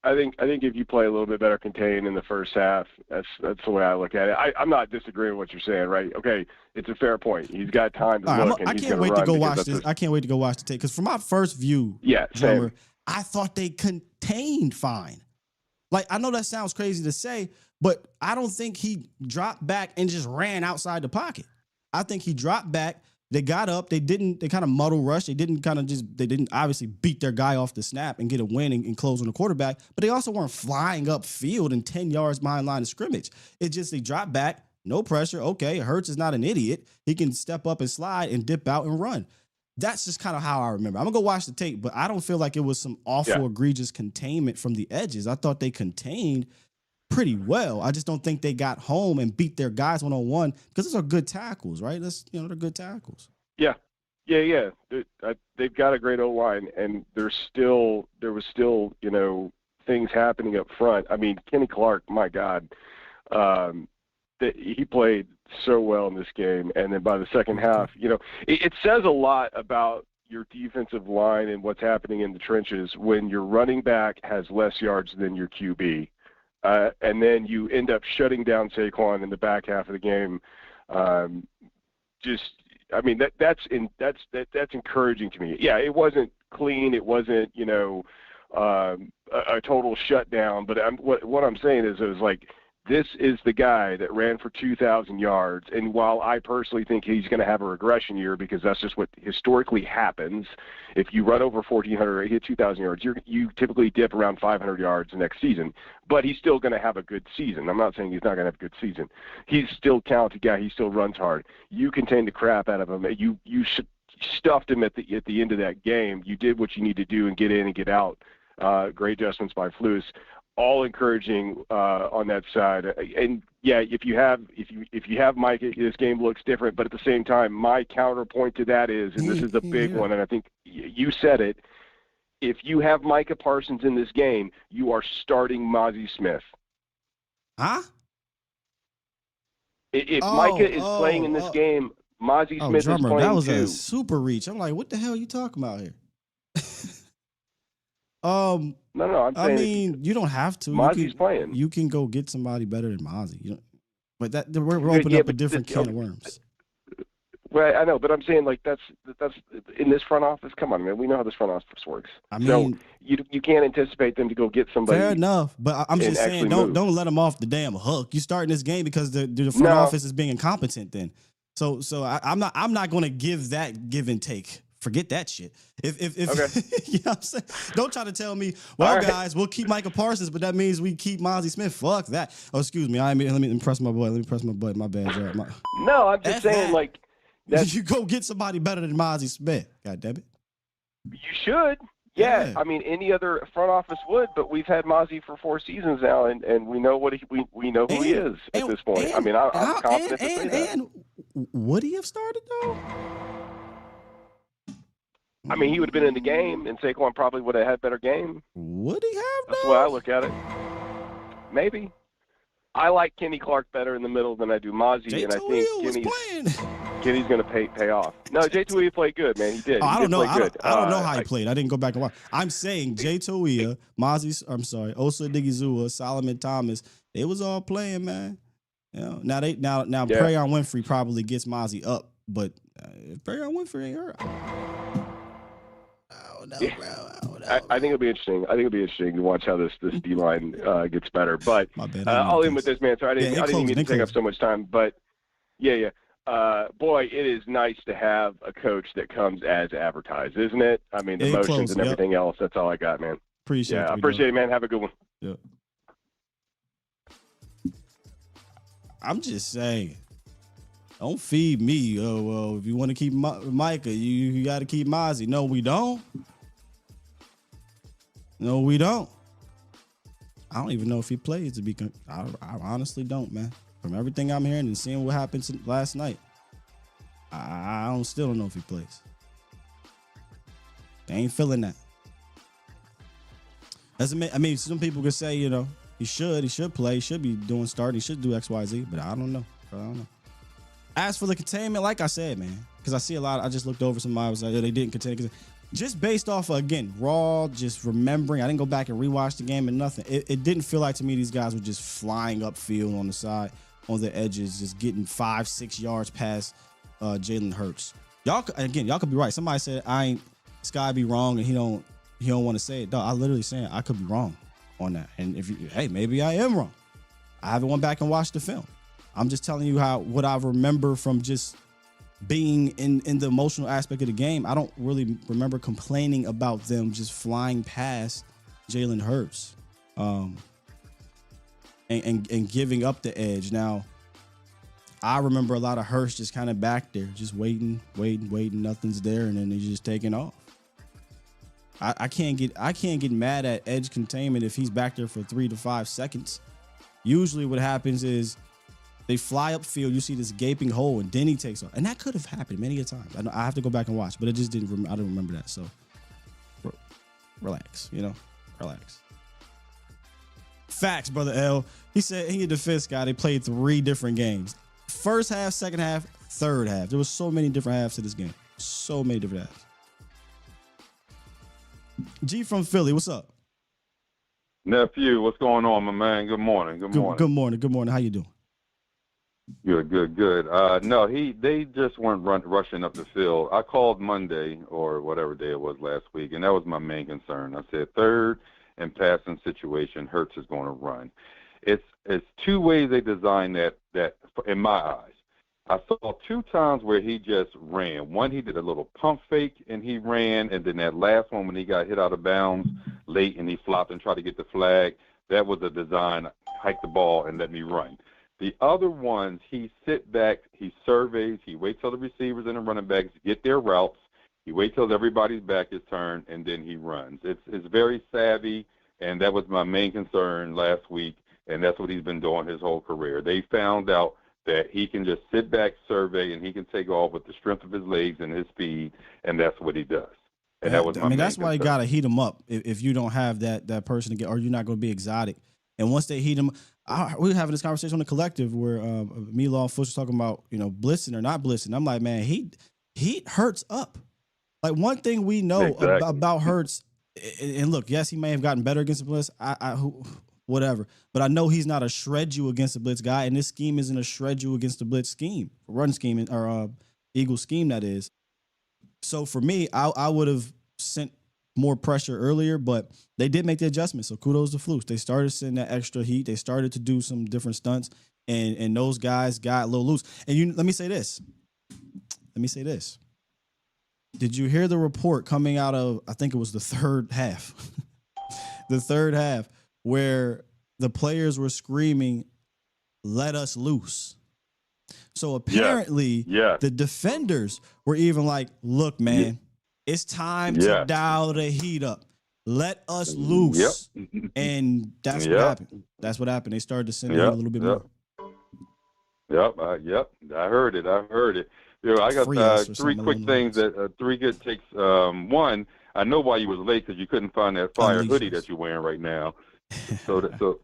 I think if you play a little bit better contained in the first half, that's the way I look at it. I'm not disagreeing with what you're saying, right? Okay, it's a fair point. He's got time to look, and he's going to run. I can't wait to go watch this. I can't wait to go watch the tape because from my first view, same. I thought they contained fine. Like, I know that sounds crazy to say, but I don't think he dropped back and just ran outside the pocket. I think he dropped back. They got up. They kind of muddle rush. They didn't obviously beat their guy off the snap and get a win and close on the quarterback, but they also weren't flying up field and 10 yards behind line of scrimmage. It's just they dropped back, no pressure. Okay, Hurts is not an idiot. He can step up and slide and dip out and run. That's just kind of how I remember. I'm going to go watch the tape, but I don't feel like it was some awful, egregious containment from the edges. I thought they contained pretty well. I just don't think they got home and beat their guys one-on-one because those are good tackles, right? They're good tackles. Yeah. They've got a great O-line, and there was still, things happening up front. I mean, Kenny Clark, my God, he played so well in this game. And then by the second half, it says a lot about your defensive line and what's happening in the trenches when your running back has less yards than your QB. And then you end up shutting down Saquon in the back half of the game. That's encouraging to me. Yeah, it wasn't clean. It wasn't, a total shutdown. But what I'm saying is, it was like, this is the guy that ran for 2,000 yards. And while I personally think he's going to have a regression year because that's just what historically happens, if you run over 1,400 or hit 2,000 yards, you typically dip around 500 yards next season. But he's still going to have a good season. I'm not saying he's not going to have a good season. He's still a talented guy. He still runs hard. You contained the crap out of him. You stuffed him at the end of that game. You did what you need to do and get in and get out. Great adjustments by Flus. All encouraging on that side, and if you have Mike, this game looks different. But at the same time, my counterpoint to that is, and this is a big one, and I think you said it: if you have Micah Parsons in this game, you are starting Mozzie Smith. Huh? If Micah is playing in this game, Mozzie Smith drummer, is playing that was too. a super reach. I'm like, what the hell are you talking about here? No, I'm saying you don't have to. Mozzie's playing. You can go get somebody better than Mozzie. But we're opening up a different can of worms. Right, I know, but I'm saying, like, that's in this front office. Come on, man, we know how this front office works. So you can't anticipate them to go get somebody. Fair enough, but I'm just saying, don't let them off the damn hook. You starting this game because the front office is being incompetent. Then, so I'm not going to give that give and take. Forget that shit. If okay. You know what I'm saying? Don't try to tell me, well, guys, we'll keep Micah Parsons, but that means we keep Mozzie Smith. Fuck that. Oh, excuse me. Let me press my button. My bad. No, I'm just saying, like, you go get somebody better than Mozzie Smith. God damn it. You should. Yeah. I mean, any other front office would, but we've had Mozzie for 4 seasons now, and we know we know who he is at this point. I'm confident to say that. And would he have started though? I mean, he would have been in the game, and Saquon probably would have had a better game. Would he have? That's the way I look at it. Maybe. I like Kenny Clark better in the middle than I do Mozzie, and I think Kenny's going to pay off. No, Jay Tuia played good, man. He did. I don't know. I don't know how he I played. I didn't go back and watch. I'm saying Jay Tuia, Osa Digizua, Solomon Thomas, they was all playing, man. Now Prayon Winfrey probably gets Mozzie up, but if Prayon Winfrey ain't hurt. I think it'll be interesting. To watch how this D-line gets better. But I'll end with this, man. Sorry, I didn't mean to take up so much time. But, boy, it is nice to have a coach that comes as advertised, isn't it? I mean, the motions and everything else, that's all I got, man. Appreciate it, man. Have a good one. Yeah. I'm just saying. Don't feed me. Oh, well, if you want to keep Micah, you got to keep Mozzie. No, we don't. I don't even know if he plays. I honestly don't, man. From everything I'm hearing and seeing what happened last night, I still don't know if he plays. They ain't feeling that. Some people could say, he should play, he should be doing starting, he should do X, Y, Z, but I don't know. As for the containment, like I said, man, because I see a lot. I just looked over somebody was like, they didn't contain. Just based off of, again, raw, just remembering. I didn't go back and rewatch the game and nothing. It didn't feel like to me these guys were just flying upfield on the side, on the edges, just getting 5-6 yards past Jalen Hurts. Y'all could be right. Somebody said Sky be wrong and he don't want to say it. Dog, I literally saying I could be wrong on that. And maybe I am wrong. I haven't went back and watched the film. I'm just telling you what I remember from just being in the emotional aspect of the game. I don't really remember complaining about them just flying past Jalen Hurts and giving up the edge. Now, I remember a lot of Hurts just kind of back there, just waiting, nothing's there, and then he's just taking off. I can't get mad at edge containment if he's back there for 3 to 5 seconds. Usually what happens is they fly upfield, you see this gaping hole, and then he takes off. And that could have happened many a times. I have to go back and watch, but it just didn't. I didn't remember that. So relax, relax. Facts, brother L. He said he a defense guy. They played 3 different games: first half, second half, third half. There was so many different halves to this game. So many different halves. G from Philly, what's up? Nephew, what's going on, my man? Good morning. Good morning. Good morning. How you doing? Good. No, they just weren't rushing up the field. I called Monday or whatever day it was last week, and that was my main concern. I said third and passing situation, Hurts is going to run. It's 2 ways they designed that in my eyes. I saw 2 times where he just ran. One, he did a little pump fake and he ran, and then that last one when he got hit out of bounds late and he flopped and tried to get the flag, that was a design, hike the ball and let me run. The other ones, he sit back, he surveys, he waits till the receivers and the running backs get their routes, he waits till everybody's back is turned, and then he runs. It's very savvy, and that was my main concern last week, and that's what he's been doing his whole career. They found out that he can just sit back, survey, and he can take off with the strength of his legs and his speed, and that's what he does. And that was my main that's why you concern. gotta heat him up if you don't have that person to get, or you're not going to be exotic. And once they heat him, we were having this conversation on the collective where me, Law, and Fush was talking about blitzing or not blitzing. I'm like, man, heat Hurts up. Like, one thing we know about Hurts, and look, yes, he may have gotten better against the blitz. Whatever. But I know he's not a shred you against the blitz guy, and this scheme isn't a shred you against the blitz scheme, run scheme, or Eagle scheme, that is. So for me, I would have sent more pressure earlier, but they did make the adjustment. So kudos to Flukes. They started sending that extra heat. They started to do some different stunts, and those guys got a little loose. And let me say this. Did you hear the report coming out of, I think it was the third half, where the players were screaming, "Let us loose"? So apparently the defenders were even like, "Look, man, it's time to dial the heat up. Let us loose." And that's what happened. That's what happened. They started to send it a little bit more. I heard it. I got 3 quick things, 3 good takes. One, I know why you was late, because you couldn't find that fire hoodie that you're wearing right now. So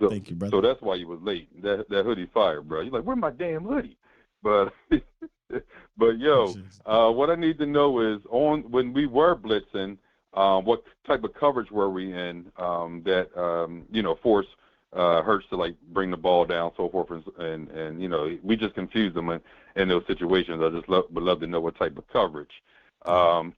thank you, brother. So that's why you was late. That hoodie fire, bro. You're like, where's my damn hoodie? But what I need to know is, when we were blitzing, what type of coverage were we in that forced Hurts to like bring the ball down, so forth, and we just confused them in those situations. I just would love to know what type of coverage. 2,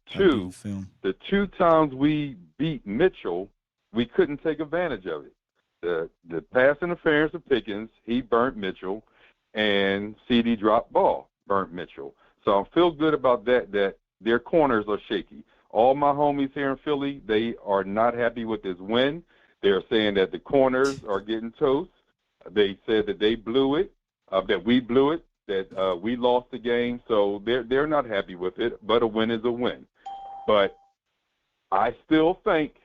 the 2 times we beat Mitchell, we couldn't take advantage of it. The pass interference of Pickens, he burnt Mitchell, and CD drop ball burnt Mitchell. So I feel good about that their corners are shaky. All my homies here in Philly, they are not happy with this win. They're saying that the corners are getting toast. They said that they blew it, that we blew it, that we lost the game. So they're not happy with it, but a win is a win. But I still think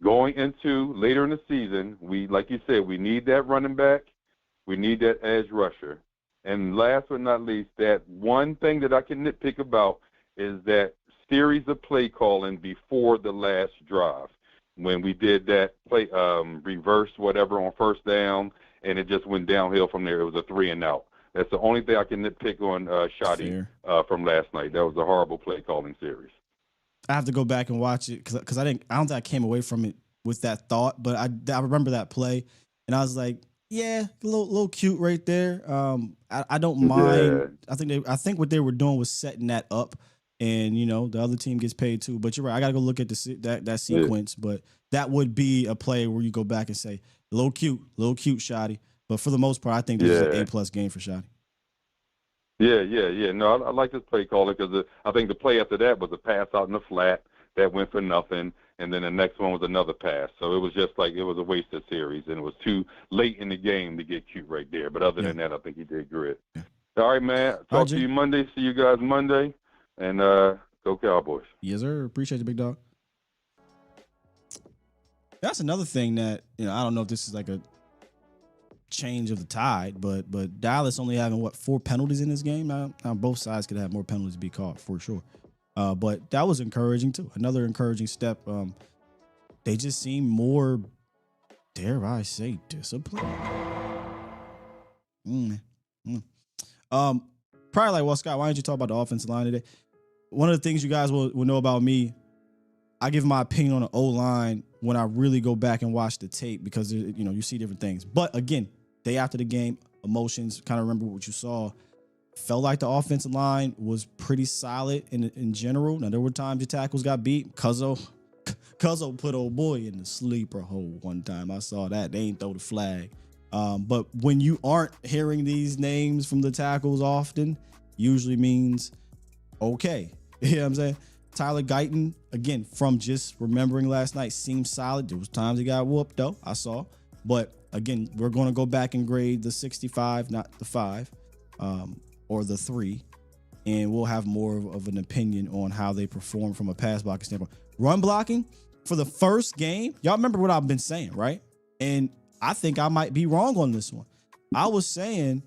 going into later in the season, like you said, we need that running back. We need that edge rusher. And last but not least, that one thing that I can nitpick about is that series of play calling before the last drive. When we did that play, reverse whatever on first down, and it just went downhill from there. It was a 3 and out. That's the only thing I can nitpick on Shoddy from last night. That was a horrible play calling series. I have to go back and watch it because I don't think I came away from it with that thought, but I remember that play and I was like, yeah, a little cute right there. I don't mind. Yeah. I think what they were doing was setting that up, and the other team gets paid too. But you're right. I got to go look at that sequence, but that would be a play where you go back and say, a little cute, Shoddy. But for the most part, I think this is an A+ game for Shoddy. Yeah. No, I like this play caller because I think the play after that was a pass out in the flat that went for nothing, and then the next one was another pass. So it was just like it was a wasted series, and it was too late in the game to get cute right there. But other than that, I think he did great. Yeah. All right, man. Talk to you Monday. See you guys Monday, and go Cowboys. Yes, sir. Appreciate you, big dog. That's another thing that I don't know if this is like a change of the tide, but Dallas only having 4 penalties in this game. Now both sides could have more penalties to be caught for sure. But that was encouraging too. Another encouraging step. They just seem more, dare I say, disciplined. Probably like, well, Scott, why don't you talk about the offensive line today? One of the things you guys will know about me, I give my opinion on the O-line when I really go back and watch the tape because you see different things. But again, day after the game, emotions, kind of remember what you saw. Felt like the offensive line was pretty solid in general. Now, there were times your tackles got beat. Cuzzo put old boy in the sleeper hole one time. I saw that. They ain't throw the flag. But when you aren't hearing these names from the tackles often, usually means okay. You know what I'm saying? Tyler Guyton, again, from just remembering last night, seemed solid. There was times he got whooped, though, I saw. But, again, we're going to go back and grade the 65, not the 5. Or the 3, and we'll have more of an opinion on how they perform from a pass blocking standpoint. Run blocking for the first game, y'all remember what I've been saying, right? And I think I might be wrong on this one. I was saying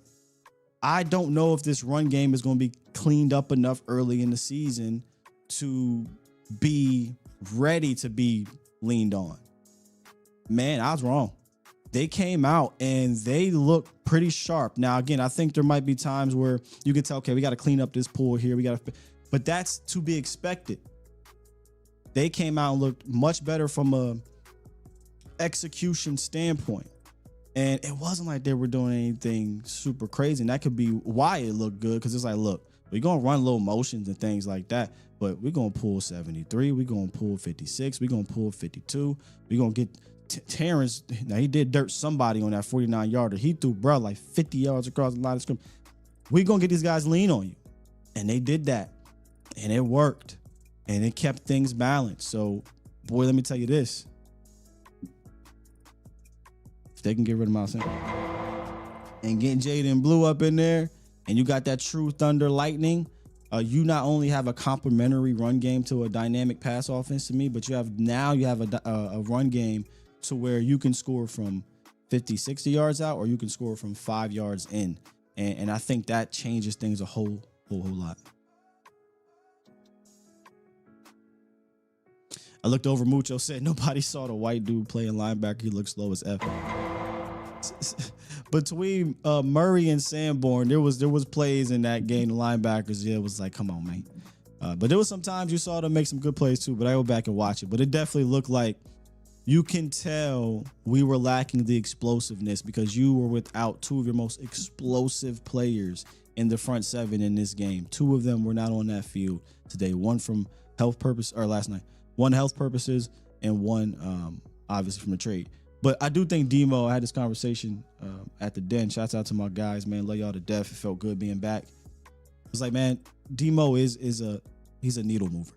I don't know if this run game is going to be cleaned up enough early in the season to be ready to be leaned on. Man, I was wrong. They came out and they look pretty sharp. Now, again, I think there might be times where you can tell, okay, we got to clean up this pool here. But that's to be expected. They came out and looked much better from a execution standpoint. And it wasn't like they were doing anything super crazy. And that could be why it looked good. Because it's like, look, we're going to run little motions and things like that. But we're going to pull 73. We're going to pull 56. We're going to pull 52. We're going to get Terrence. Now, he did dirt somebody on that 49-yarder. He threw, bro, like 50 yards across the line of scrimmage. We're going to get these guys lean on you. And they did that. And it worked. And it kept things balanced. So, boy, let me tell you this. If they can get rid of Miles Sanders and getting Jaden Blue up in there, and you got that true thunder lightning, you not only have a complementary run game to a dynamic pass offense to me, but you have a run game to where you can score from 50, 60 yards out, or you can score from 5 yards in. And I think that changes things a whole lot. I looked over, Mucho said, nobody saw the white dude playing linebacker. He looks slow as F. Between Murray and Sanborn, there was plays in that game, the linebackers, it was like, come on, man. But there was some times you saw them make some good plays too, but I go back and watch it. But it definitely looked like you can tell we were lacking the explosiveness because you were without two of your most explosive players in the front seven in this game. Two of them were not on that field today. One from last night. One health purposes and one obviously from the trade. But I do think Demo, I had this conversation at the den. Shouts out to my guys, man. Love y'all to death. It felt good being back. It's like, man, Demo he's a needle mover.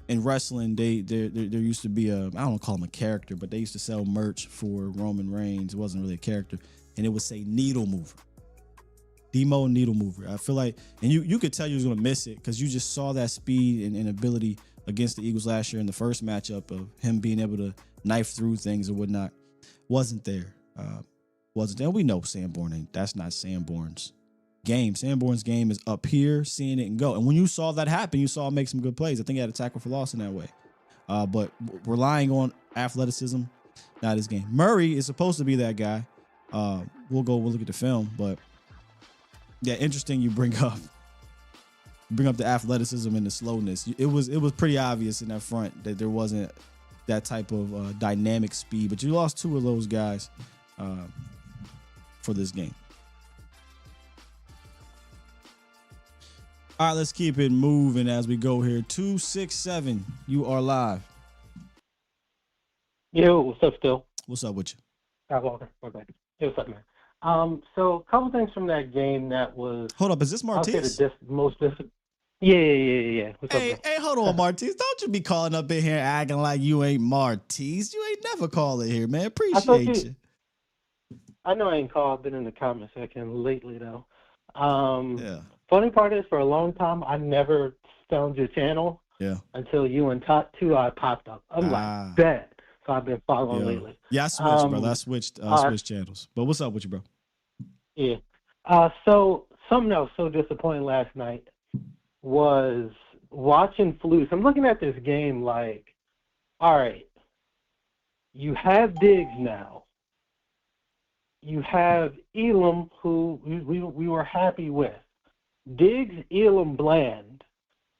In wrestling, there used to be I don't call him a character, but they used to sell merch for Roman Reigns. It wasn't really a character, and it would say needle mover. Demo needle mover. I feel like, and you could tell you was gonna miss it because you just saw that speed and ability against the Eagles last year in the first matchup of him being able to knife through things and whatnot. Wasn't there. We know that's not Sanborn's game. Sanborn's game is up here, seeing it and go. And when you saw that happen, you saw him make some good plays. I think he had a tackle for loss in that way. But relying on athleticism, not his game. Murray is supposed to be that guy. we'll look at the film. But yeah, interesting. You bring up the athleticism and the slowness. It was pretty obvious in that front that there wasn't that type of dynamic speed. But you lost two of those guys for this game. All right, let's keep it moving as we go here. 267, you are live. Yo, what's up, Still? What's up with you? Scott Walker. Okay. Hey, what's up, man? So a couple things from that game that was. Hold up, is this Martiz? Yeah. What's up, bro? Hey, hold on, Martiz. Don't you be calling up in here acting like you ain't Martiz. You ain't never calling here, man. Appreciate you. I know I ain't called. I've been in the comment section lately, though. Yeah. Funny part is, for a long time, I never found your channel. Yeah. Until you and Tot 2 popped up. I'm like, bet. So I've been following lately. Yeah, I switched, brother. I switched channels. But what's up with you, bro? Yeah. So something else so disappointing last night was watching Flus. I'm looking at this game like, all right, you have Diggs now. You have Elam, who we were happy with. Diggs, Elam, Bland.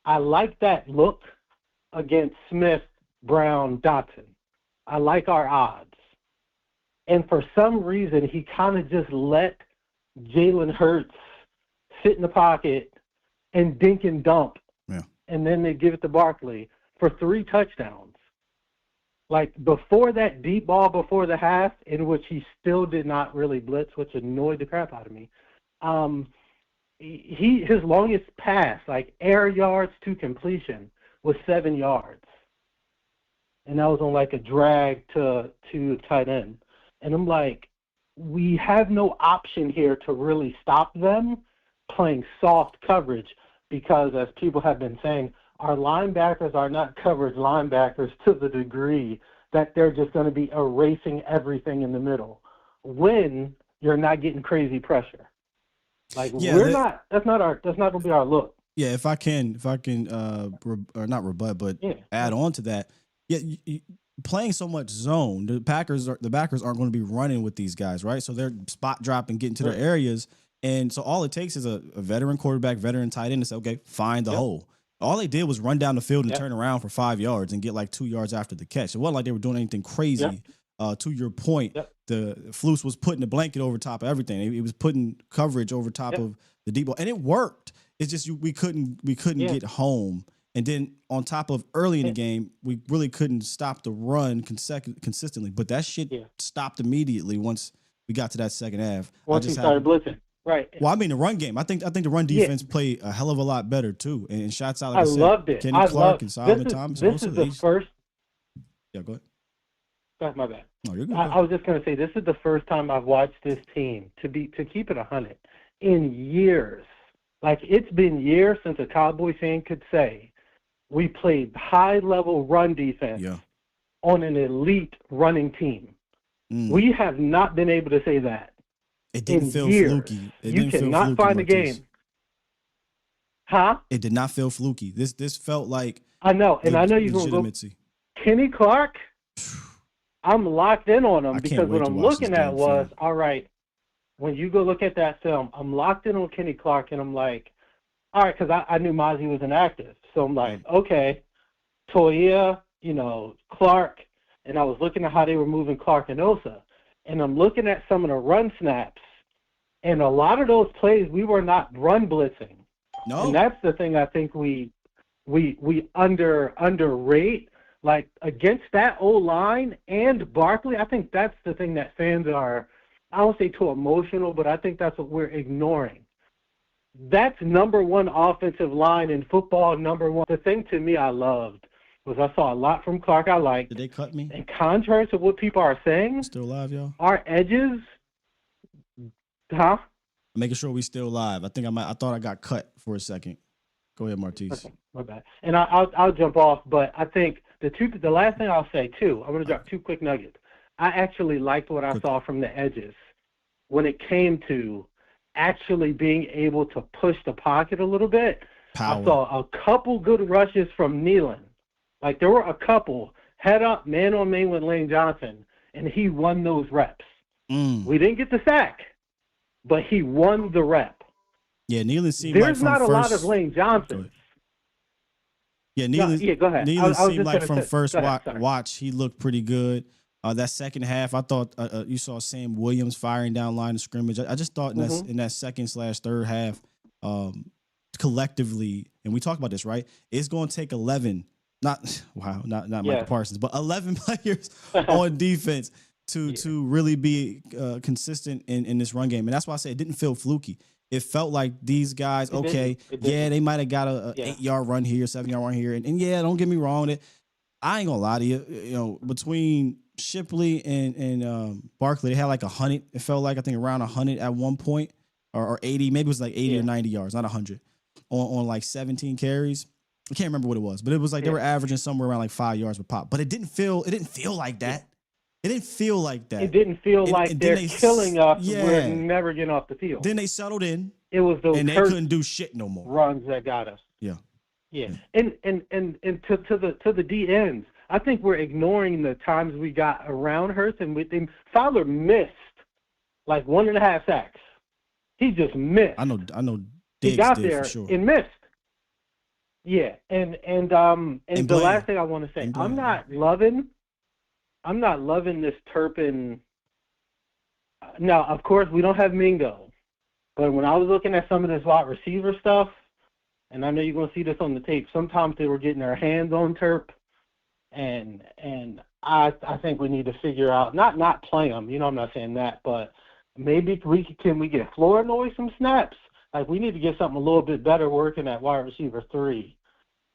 I like that look against Smith, Brown, Dotson. I like our odds. And for some reason, he kind of just let Jalen Hurts sit in the pocket and dink and dump. Yeah. And then they give it to Barkley for 3 touchdowns. Like, before that deep ball before the half, in which he still did not really blitz, which annoyed the crap out of me, his longest pass, like air yards to completion, was 7 yards. And that was on like a drag to tight end. And I'm like, we have no option here to really stop them playing soft coverage because, as people have been saying, our linebackers are not coverage linebackers to the degree that they're just going to be erasing everything in the middle when you're not getting crazy pressure. Like, that's not going to be our look. Yeah, if I can or not rebut, but add on to that. Yeah, playing so much zone, the backers aren't going to be running with these guys, right? So they're spot dropping, getting to their areas, and so all it takes is a veteran quarterback, veteran tight end to say, okay, find the hole. All they did was run down the field and turn around for 5 yards and get like 2 yards after the catch. It wasn't like they were doing anything crazy. To your point, the Flus was putting the blanket over top of everything. He was putting coverage over top of the deep ball, and it worked. It's just we couldn't get home. And then on top of early in the game, we really couldn't stop the run consistently. But that shit stopped immediately once we got to that second half. Once we started blitzing. Right. Well, I mean, the run game. I think the run defense played a hell of a lot better too. And shots out, like I said, loved it. Kenny Clark and Solomon Thomas. This is the first. Yeah, go ahead. That's my bad. No, you're good. I was just going to say, this is the first time I've watched this team to keep it 100 in years. Like, it's been years since a Cowboys fan could say we played high-level run defense on an elite running team. We have not been able to say that. It didn't feel fluky. You cannot find a game. Huh? It did not feel fluky. This felt like I know, and I know you're going to go. Kenny Clark, I'm locked in on him because what I'm looking at was, all right, when you go look at that film, I'm locked in on Kenny Clark, and I'm like, all right, because I knew Mozzie was inactive. So I'm like, okay, Toya, Clark, and I was looking at how they were moving Clark and Osa. And I'm looking at some of the run snaps, and a lot of those plays we were not run blitzing. No. And that's the thing I think we underrate. Like, against that O-line and Barkley, I think that's the thing that fans are, I don't say too emotional, but I think that's what we're ignoring. That's number one offensive line in football, number one. The thing to me I loved was I saw a lot from Clark I liked. Did they cut me? And contrary to what people are saying, still live, y'all? Our edges, huh? Making sure we still live. I thought I got cut for a second. Go ahead, Martiz. Okay, my bad. And I'll jump off, but I think the last thing I'll say too, I'm going to drop 2 quick nuggets. I actually liked what I saw from the edges when it came to actually being able to push the pocket a little bit. Power. I saw a couple good rushes from Nealon. Like, there were a couple head up, man on man with Lane Johnson, and he won those reps. We didn't get the sack, but he won the rep. Yeah, Nealon seemed There's like from not a lot of first. Lane Johnson. Yeah, Nealon. Go ahead. Nealon seemed like from go first ahead, sorry. watch, he looked pretty good. That second half, I thought you saw Sam Williams firing down line of scrimmage. I just thought in that second/third half, collectively, and we talked about this, right? It's going to take 11, not Michael Parsons, but 11 players on defense to really be consistent in this run game, and that's why I say it didn't feel fluky. It felt like these guys, they might have got a 8-yard run here, 7-yard run here, and yeah, don't get me wrong, I ain't gonna lie to you. You know, between Shipley and Barkley, they had like 100. It felt like I think around 100 at one point, or 80. Maybe it was like 80 or 90 yards, not 100, on like 17 carries. I can't remember what it was, but it was like they were averaging somewhere around like 5 yards per pop. But it didn't feel like that. It didn't feel like that. It didn't feel like they're killing us. We're never getting off the field. Then they settled in. It was those and they couldn't do shit no more. Runs that got us. Yeah. And to the D ends, I think we're ignoring the times we got around Hurts, and with him, Fowler missed like 1.5 sacks. He just missed. I know. Diggs he got did there for sure. and missed. Yeah, and the last thing I want to say, I'm not loving this Turpin. Now, of course, we don't have Mingo, but when I was looking at some of this wide receiver stuff, and I know you're going to see this on the tape, sometimes they were getting their hands on Turp, and I think we need to figure out, not play them, I'm not saying that, but maybe can we get Flournoy some snaps? Like, we need to get something a little bit better working at wide receiver 3.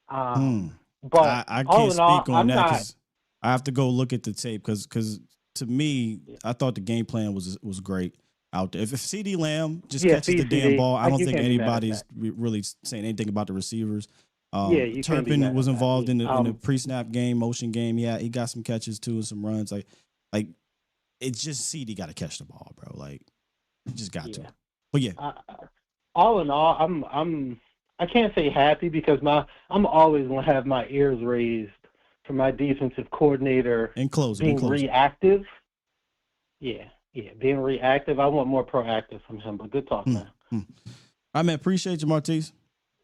But I can't speak on that because I have to go look at the tape because to me, I thought the game plan was great out there. If CeeDee Lamb just catches the damn ball, I don't think anybody's really saying anything about the receivers. Turpin was involved in the pre-snap game, motion game. Yeah, he got some catches too and some runs. Like it's just CeeDee got to catch the ball, bro. Like he just got to. But yeah, all in all, I can't say happy because I'm always gonna have my ears raised for my defensive coordinator being reactive. Yeah, being reactive. I want more proactive from him, but good talk, man. All right, man. Appreciate you, Martise.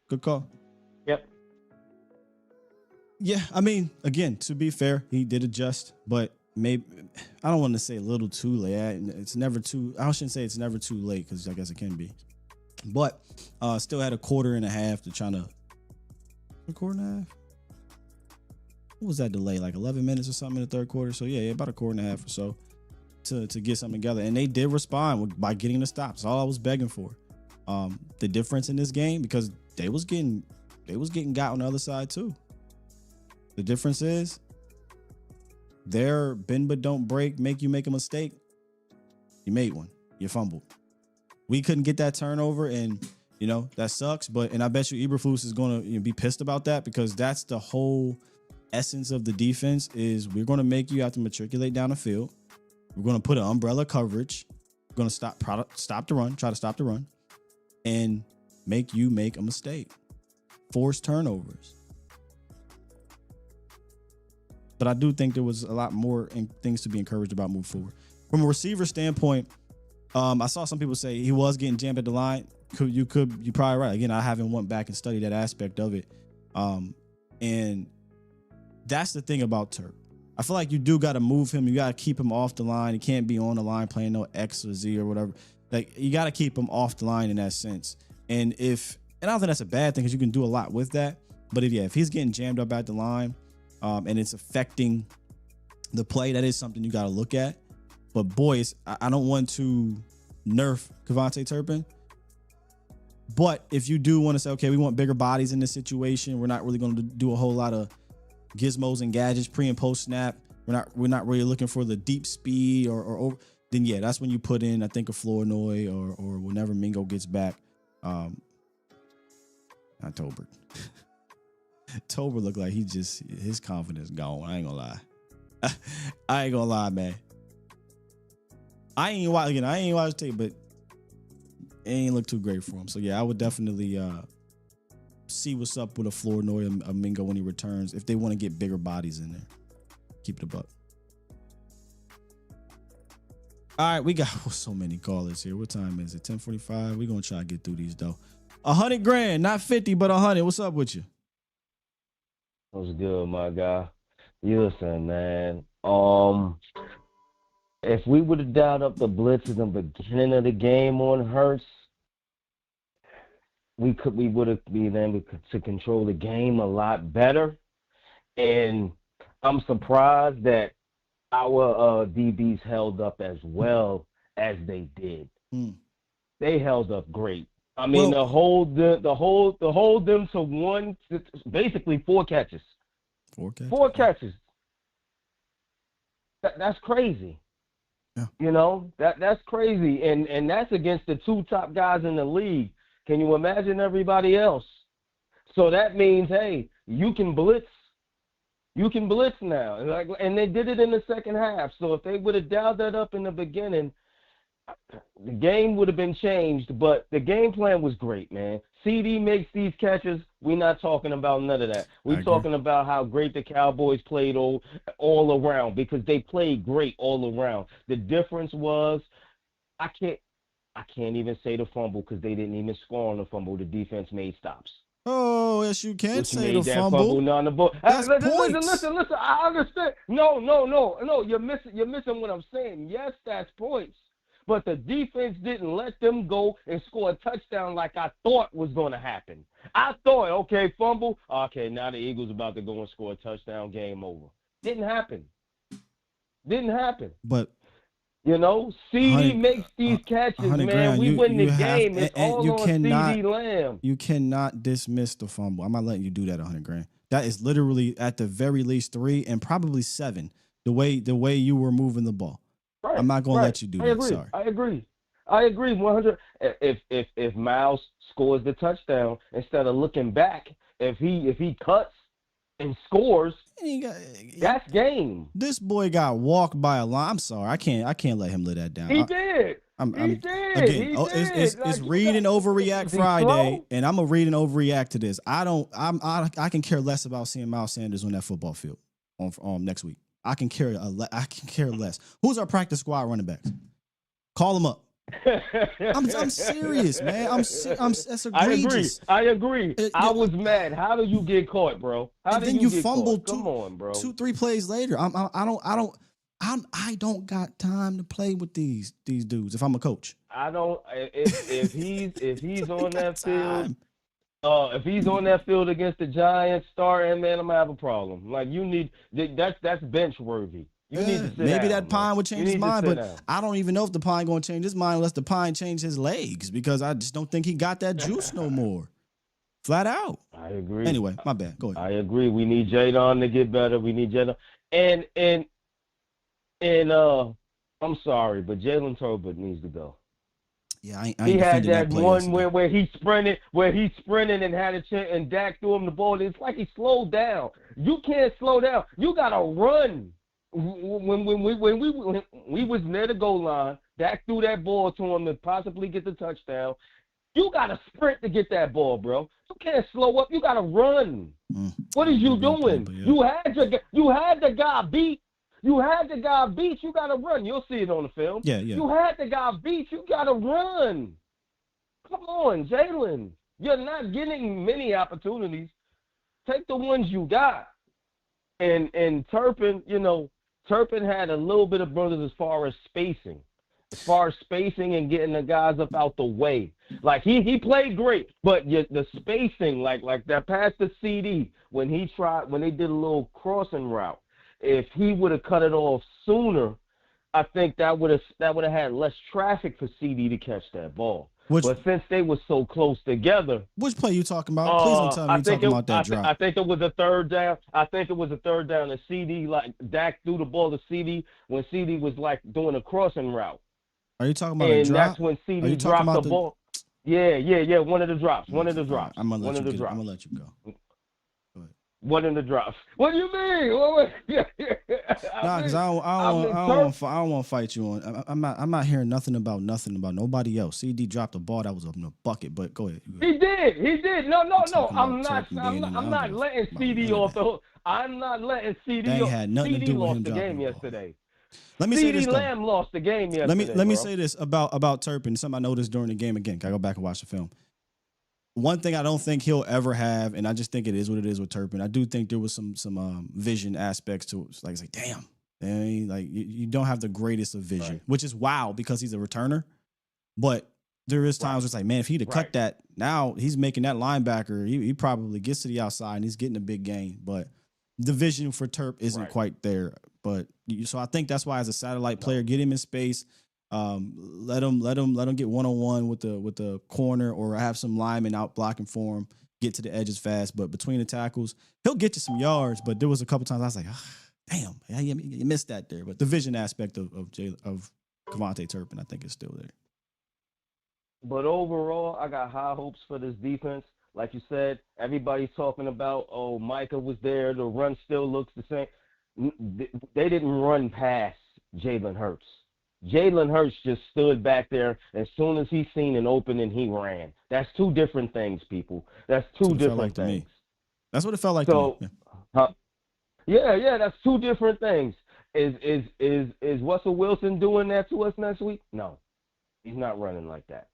Good call. Yep. Yeah, I mean, again, to be fair, he did adjust, but maybe I don't want to say a little too late. It's never too. I shouldn't say it's never too late because I guess it can be. But still had a quarter and a half to try to. A quarter and a half? What was that delay? Like 11 minutes or something in the third quarter? So, yeah, about a quarter and a half or so to get something together. And they did respond by getting the stops. That's all I was begging for. The difference in this game, because they was getting got on the other side too. The difference is their bend but don't break, make you make a mistake. You made one. You fumbled. We couldn't get that turnover, and that sucks. And I bet you Eberflus is going to be pissed about that because that's the whole essence of the defense is we're going to make you have to matriculate down the field. We're going to put an umbrella coverage. We're going to try to stop the run, and make you make a mistake. Force turnovers. But I do think there was a lot more things to be encouraged about moving forward. From a receiver standpoint, I saw some people say he was getting jammed at the line. You're probably right. Again, I haven't went back and studied that aspect of it. And that's the thing about Turp. I feel like you do got to move him. You got to keep him off the line. He can't be on the line playing no X or Z or whatever. Like you got to keep him off the line in that sense. And I don't think that's a bad thing because you can do a lot with that. But if he's getting jammed up at the line, and it's affecting the play, that is something you got to look at. But boys, I don't want to nerf Kevontae Turpin. But if you do want to say, okay, we want bigger bodies in this situation, we're not really going to do a whole lot of gizmos and gadgets pre and post snap. We're not really looking for the deep speed or then that's when you put in, I think, a Flournoy or whenever Mingo gets back. Not Tolbert. Tolbert looked like his confidence gone. I ain't gonna lie, man. I ain't watch the tape, but it ain't look too great for him. So I would definitely see what's up with a Flournoy or a Mingo when he returns if they want to get bigger bodies in there. Keep it a buck. All right, we got so many callers here. What time is it? 10:45. We're gonna try to get through these though. 100 grand, not 50, but 100. What's up with you? What's good, my guy? Listen, man. If we would have dialed up the blitz in the beginning of the game on Hurts, we would have been able to control the game a lot better. And I'm surprised that our DBs held up as well as they did. They held up great. I mean, the hold them to basically 4 catches. 4 catches. 4 catches. That's crazy. Yeah. You know, that's crazy. And that's against the 2 top guys in the league. Can you imagine everybody else? So that means, hey, you can blitz. You can blitz now. And they did it in the second half. So if they would have dialed that up in the beginning, the game would have been changed, but the game plan was great, man. CD makes these catches. We're not talking about none of that. We're talking about how great the Cowboys played all around, because they played great all around. The difference was I can't even say the fumble, because they didn't even score on the fumble. The defense made stops. Oh, yes, you can say the that fumble. On the ball. That's Listen. I understand. No. You're missing what I'm saying. Yes, that's points. But the defense didn't let them go and score a touchdown like I thought was going to happen. I thought, okay, fumble. Okay, now the Eagles about to go and score a touchdown, game over. Didn't happen. But, you know, CD makes these catches, man. Grand, we win the game. It's all you on cannot, CD Lamb. You cannot dismiss the fumble. I'm not letting you do that, 100 grand. That is literally at the very least 3 and probably 7, the way you were moving the ball. Right, I'm not gonna let you do that. Sorry. I agree 100. If Miles scores the touchdown, instead of looking back, if he cuts and scores, that's game. This boy got walked by a line. I'm sorry, I can't let him let that down. He did. It's read and overreact Friday, and I'm gonna read and overreact to this. I can care less about seeing Miles Sanders on that football field on next week. I can care less. Who's our practice squad running backs? Call them up. I'm serious, man. That's egregious. I agree. I was mad. How do you get caught, bro? Then you fumbled. Come on, bro. 2-3 plays later. I don't got time to play with these dudes. If I'm a coach, I don't. If he's on that field. If he's on that field against the Giants starting, man, I'm gonna have a problem. Like, you need that's bench worthy. You need to sit maybe down, that Pine would change his mind, but down. I don't even know if the Pine gonna change his mind unless the Pine change his legs, because I just don't think he got that juice no more. Flat out. I agree. Anyway, my bad. Go ahead. I agree. We need Jadon to get better. We need Jadon. And I'm sorry, but Jalen Tolbert needs to go. Yeah, he had that one where he sprinted and had a chance, and Dak threw him the ball. It's like he slowed down. You can't slow down. You gotta run. When we was near the goal line, Dak threw that ball to him to possibly get the touchdown. You gotta sprint to get that ball, bro. You can't slow up. You gotta run. What are you doing? You had the guy beat. You got to run. You'll see it on the film. Yeah. You had the guy beat. You got to run. Come on, Jalen. You're not getting many opportunities. Take the ones you got. And Turpin, Turpin had a little bit of brothers as far as spacing and getting the guys up out the way. Like, he played great, but the spacing, like that pass to CD, when they did a little crossing route, if he would have cut it off sooner, I think that would have had less traffic for CD to catch that ball. But since they were so close together, which play you talking about? Please don't tell me you're talking about that drop. I think it was a third down. And CD, like, Dak threw the ball to CD when CD was like doing a crossing route. Are you talking about a drop? And that's when CD dropped the ball. Yeah. One of the drops. I'm gonna let you go. One in the drops. What do you mean? Because I don't want to fight you on. I'm not hearing nothing about nobody else. CD dropped a ball that was in the bucket, but go ahead. He did. No. I'm not letting CD off the hook. I'm not letting CD off. Had nothing CD to do with lost him the game dropping yesterday. Let me say this, CeeDee Lamb lost the game yesterday. Let me say this about Turpin. Something I noticed during the game again. I go back and watch the film. One thing I don't think he'll ever have, and I just think it is what it is with Turpin. I do think there was some vision aspects to it. It's like damn, like you don't have the greatest of vision, Right. which is wow because he's a returner. But there is times where it's like, man, if he'd have cut that, now he's making that linebacker. He probably gets to the outside and he's getting a big gain. But the vision for Turp isn't quite there. But so I think that's why as a satellite player, get him in space. Let him get one-on-one with the corner or have some linemen out blocking for him, get to the edges fast. But between the tackles, he'll get you some yards. But there was a couple times I was like, damn, you missed that there. But the vision aspect of Kevontae Turpin, I think, is still there. But overall, I got high hopes for this defense. Like you said, everybody's talking about, Micah was there. The run still looks the same. They didn't run past Jalen Hurts. Jalen Hurts just stood back there. As soon as he seen an opening, he ran. That's two different things, people. That's two different things. That's what it felt like to me. Yeah, that's two different things. Is Russell Wilson doing that to us next week? No, he's not running like that.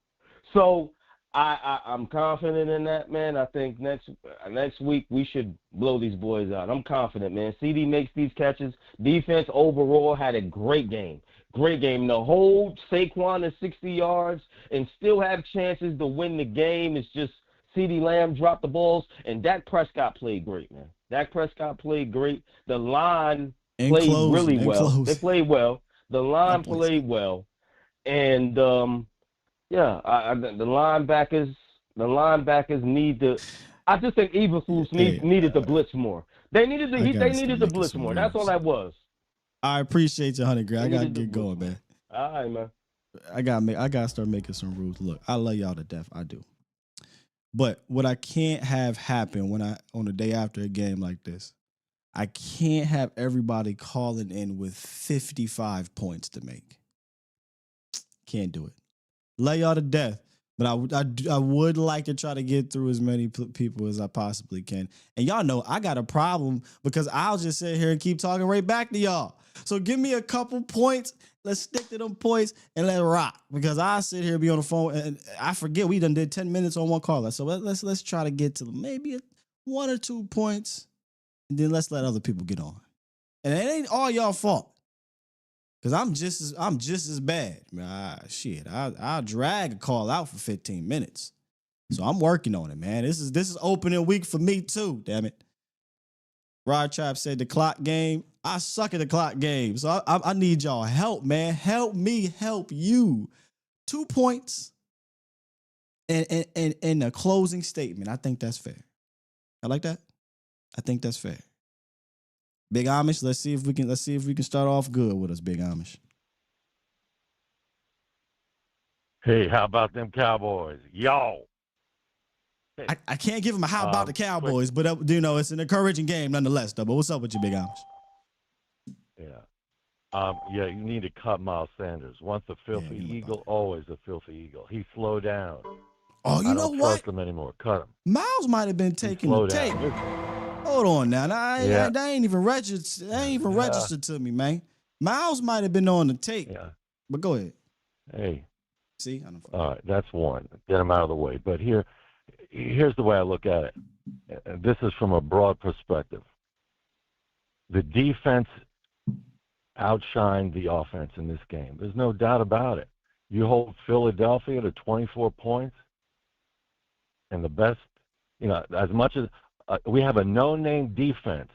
So I'm confident in that, man. I think next week we should blow these boys out. I'm confident, man. CD makes these catches. Defense overall had a great game. Great game. To hold Saquon to 60 yards and still have chances to win the game. It's just CeeDee Lamb dropped the balls, and Dak Prescott played great, man. Dak Prescott played great. The line played really well. They played well. The line played well. And, the linebackers need to – I just think Eberflus needed to blitz more. They needed to blitz more. That's all that was. I appreciate you, 100 grand. I gotta get going, man. All right, man. I gotta start making some rules. Look, I love y'all to death. I do. But what I can't have happen on the day after a game like this, I can't have everybody calling in with 55 points to make. Can't do it. Love y'all to death. But I would like to try to get through as many people as I possibly can. And y'all know I got a problem because I'll just sit here and keep talking right back to y'all. So give me a couple points. Let's stick to them points and let it rock. Because I sit here and be on the phone and I forget we done did 10 minutes on one caller. So let's try to get to maybe 1 or 2 points. And then let's let other people get on. And it ain't all y'all fault. Because I'm just as bad. I'll drag a call out for 15 minutes. So I'm working on it, man. This is opening week for me too, damn it. Rod Trap said the clock game. I suck at the clock game. So I need y'all help, man. Help me help you. 2 points and a closing statement. I think that's fair. I like that. I think that's fair. Big Amish, let's see if we can start off good with us, Big Amish. Hey, how about them Cowboys? Yo. Hey. I can't give them a how about the Cowboys, but it's an encouraging game nonetheless, though. But what's up with you, Big Amish? Yeah. You need to cut Miles Sanders. Once a filthy eagle, always a filthy eagle. He slowed down. Oh, you know what? I don't trust him anymore. Cut him. Miles might have been taking the tape. Hold on now. That ain't even registered. That ain't even registered to me, man. Miles might have been on the tape. Yeah. But go ahead. Hey. See? All right, that's one. Get him out of the way. But here's the way I look at it. This is from a broad perspective. The defense outshined the offense in this game. There's no doubt about it. You hold Philadelphia to 24 points, and the best, as much as we have a no-name defense,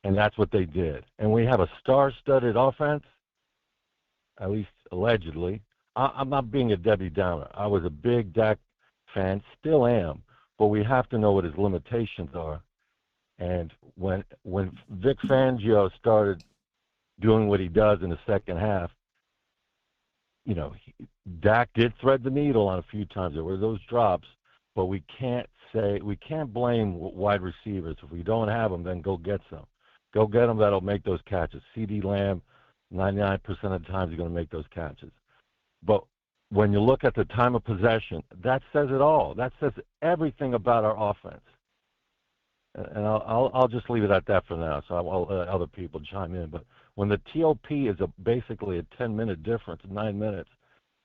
and that's what they did. And we have a star-studded offense, at least allegedly. I'm not being a Debbie Downer. I was a big Dak fan, still am, but we have to know what his limitations are. And when Vic Fangio started doing what he does in the second half, Dak did thread the needle on a few times. There were those drops, but we can't blame wide receivers. If we don't have them, then go get some. Go get them that'll make those catches. CeeDee Lamb, 99% of the times, he's going to make those catches. But when you look at the time of possession, that says it all. That says everything about our offense. and I'll just leave it at that for now. So I'll let other people chime in. But when the TOP is basically a 10-minute difference, 9 minutes,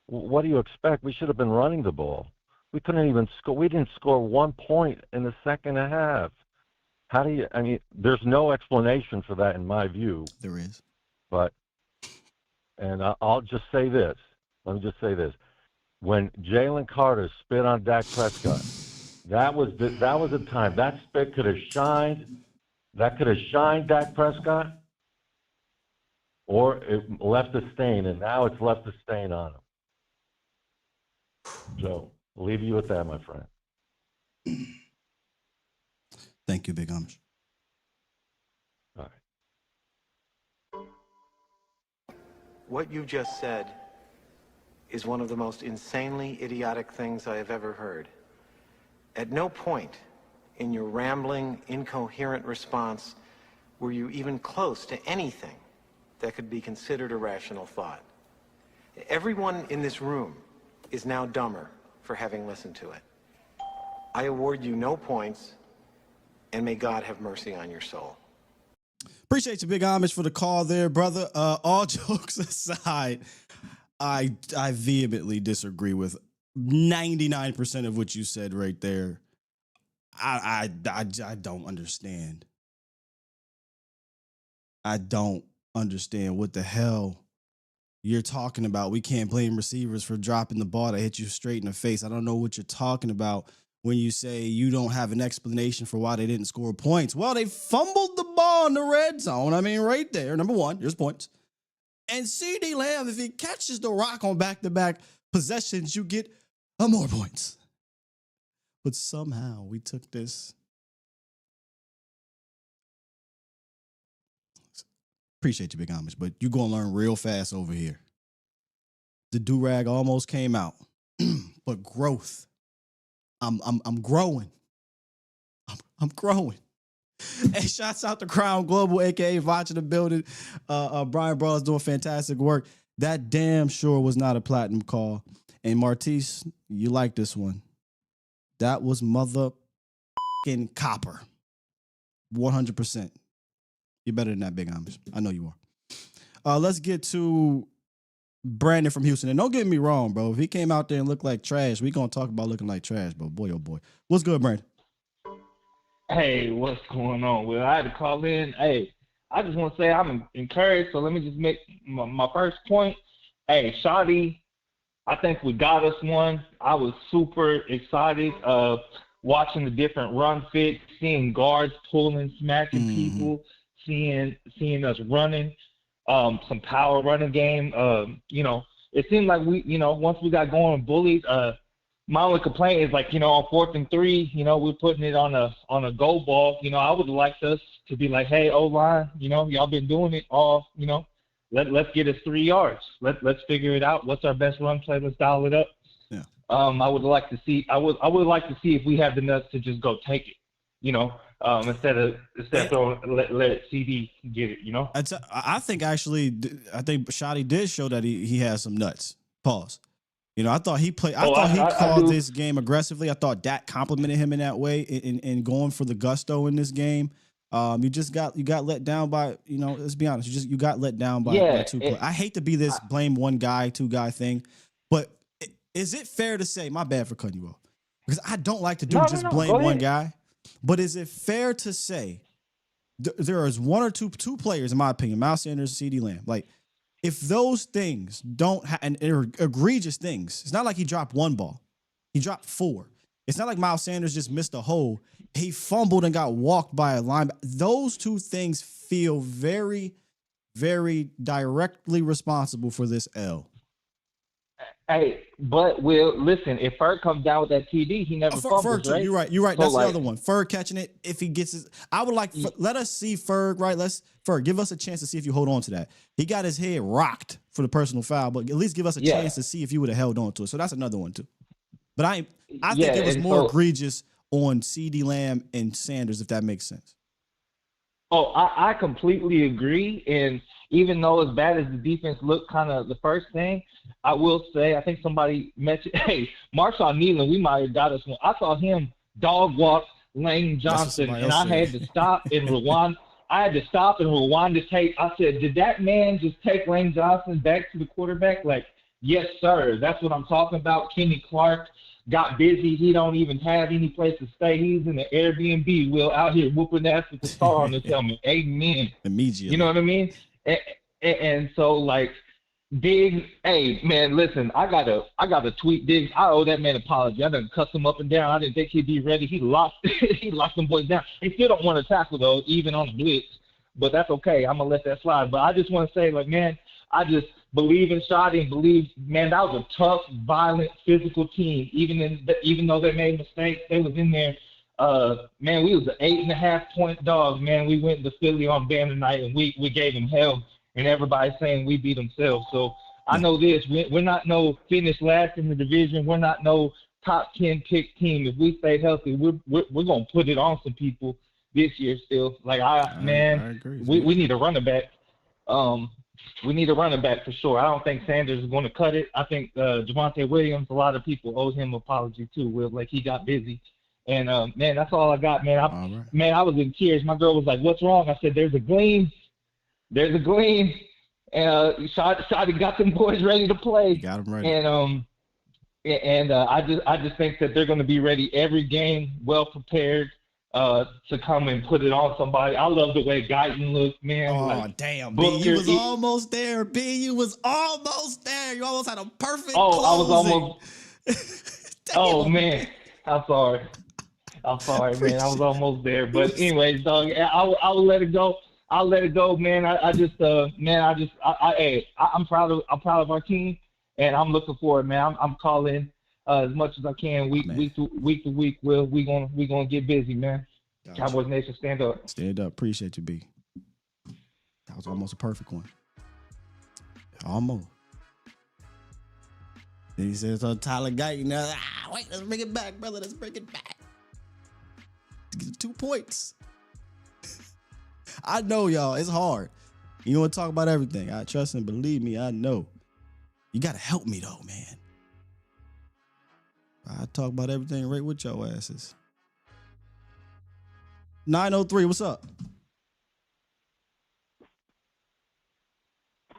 what do you expect? We should have been running the ball. We couldn't even score. We didn't score 1 point in the second half. How do you? I mean, there's no explanation for that in my view. There is. But, and I'll just say this. Let me just say this. When Jalen Carter spit on Dak Prescott, that was a time that spit could have shined. That could have shined Dak Prescott, or it left a stain, and now it's left a stain on him. So, I'll leave you with that, my friend. Thank you, Big Amish. All right. What you just said is one of the most insanely idiotic things I have ever heard. At no point in your rambling, incoherent response were you even close to anything that could be considered a rational thought. Everyone in this room is now dumber for having listened to it. I award you no points, and may God have mercy on your soul. Appreciate you, Big Amish, for the call there, brother. All jokes aside, I vehemently disagree with 99% of what you said right there. I don't understand. I don't understand what the hell you're talking about. We can't blame receivers for dropping the ball that hit you straight in the face. I don't know what you're talking about when you say you don't have an explanation for why they didn't score points. Well, they fumbled the ball in the red zone. I mean, right there. Number one, there's points. And CD Lamb, if he catches the rock on back-to-back possessions, you get more points. But somehow we took this. Appreciate you, Big Amish, but you're going to learn real fast over here. The do-rag almost came out, but growth. I'm growing. I'm growing. Hey, shouts out to Crown Global, a.k.a. Watch in the building. Brian Brawler's doing fantastic work. That damn sure was not a platinum call. And Martise, you like this one. That was mother f***ing copper. 100%. You're better than that, Big Amish. I know you are. Let's get to Brandon from Houston. And don't get me wrong, bro. If he came out there and looked like trash, we're going to talk about looking like trash, bro. Boy, oh boy. What's good, Brandon? Hey, what's going on? Well, I had to call in. Hey, I just want to say I'm encouraged, so let me just make my first point. Hey, Shotty, I think we got us one. I was super excited watching the different run fits, seeing guards pulling, smacking people, seeing us running, some power running game. It seemed like we, once we got going bullied, my only complaint is like, on 4th and 3, we're putting it on a go ball. I would like us to be like, hey, O-line, y'all been doing it all, let's get us 3 yards. Let's figure it out. What's our best run play? Let's dial it up. Yeah. I would like to see if we have the nuts to just go take it, instead of let it CD get it, I think Shotty did show that he has some nuts. Pause. I thought he played. I thought he called this game aggressively. I thought Dak complimented him in that way in going for the gusto in this game. You got let down by, let's be honest. You got let down by two players. I hate to be this blame one guy, two guy thing, but is it fair to say, my bad for cutting you off, because I don't like to blame one guy, but is it fair to say there is one or two players, in my opinion, Miles Sanders, CD Lamb, like, if those things don't and they're egregious things, it's not like he dropped one ball. He dropped 4. It's not like Miles Sanders just missed a hole. He fumbled and got walked by a linebacker. Those two things feel very, very directly responsible for this L. Hey, but listen, if Ferg comes down with that TD, he never fumbles, Ferg too. right? You're right. So That's the other one. Ferg catching it. If he gets his, I would like, let us see Ferg, right? Ferg, give us a chance to see if you hold on to that. He got his head rocked for the personal foul, but at least give us a chance to see if you would have held on to it. So that's another one too. But I think it was more egregious on CD Lamb and Sanders, if that makes sense. Oh, I completely agree. And even though as bad as the defense looked kind of the first thing, I will say, I think somebody mentioned, hey, Marshawn Nealon, we might have got us one. I saw him dog walk Lane Johnson, and I had to stop and rewind. I had to stop and rewind the tape. I said, did that man just take Lane Johnson back to the quarterback? Like, yes, sir. That's what I'm talking about. Kenny Clark got busy. He don't even have any place to stay. He's in the Airbnb. Will out here whooping ass with the star on his helmet. Amen. Immediately. You know what I mean? And so, like, Diggs, hey man, listen, I gotta tweet Diggs. I owe that man an apology. I done cuss him up and down. I didn't think he'd be ready. He locked them boys down. He still don't want to tackle though, even on the blitz. But that's okay. I'm gonna let that slide. But I just want to say, like, man, I just believe in Shoddy and believe, man, that was a tough, violent, physical team. Even though they made mistakes, they was in there. Man, we was an 8.5 point dog. Man, we went to Philly on banner night and we gave them hell. And everybody's saying we beat themselves. So I know this. We're not no finish last in the division. We're not no top 10 pick team. If we stay healthy, we're gonna put it on some people this year still. Like I agree. We need a running back. We need a running back for sure. I don't think Sanders is going to cut it. I think Javonte Williams. A lot of people owe him an apology too. Will, like, he got busy. And man, that's all I got, man. Man, I was in tears. My girl was like, "What's wrong?" I said, "There's a gleam." There's a gleam, and Shotty got them boys ready to play. Got them ready. And I just think that they're going to be ready every game, well prepared to come and put it on somebody. I love the way Guyton looked, man. Oh, like, damn, B, you was almost there. B, you was almost there. You almost had a perfect closing. I was almost. Oh man, I'm sorry, man. I was almost there. But anyways, dog, I will let it go. I'll let it go, man. I'm proud of our team, and I'm looking forward, man. I'm calling as much as I can week to week. We gonna get busy, man. Gotcha. Cowboys Nation, stand up. Stand up. Appreciate you, B. That was almost a perfect one. Almost. Then he says, Tyler Guyton. Wait, let's bring it back, brother. Let's bring it back. Let's get 2 points. I know, y'all. It's hard. You want to talk about everything. I trust and believe me. I know. You got to help me, though, man. I talk about everything right with your asses. 903, what's up?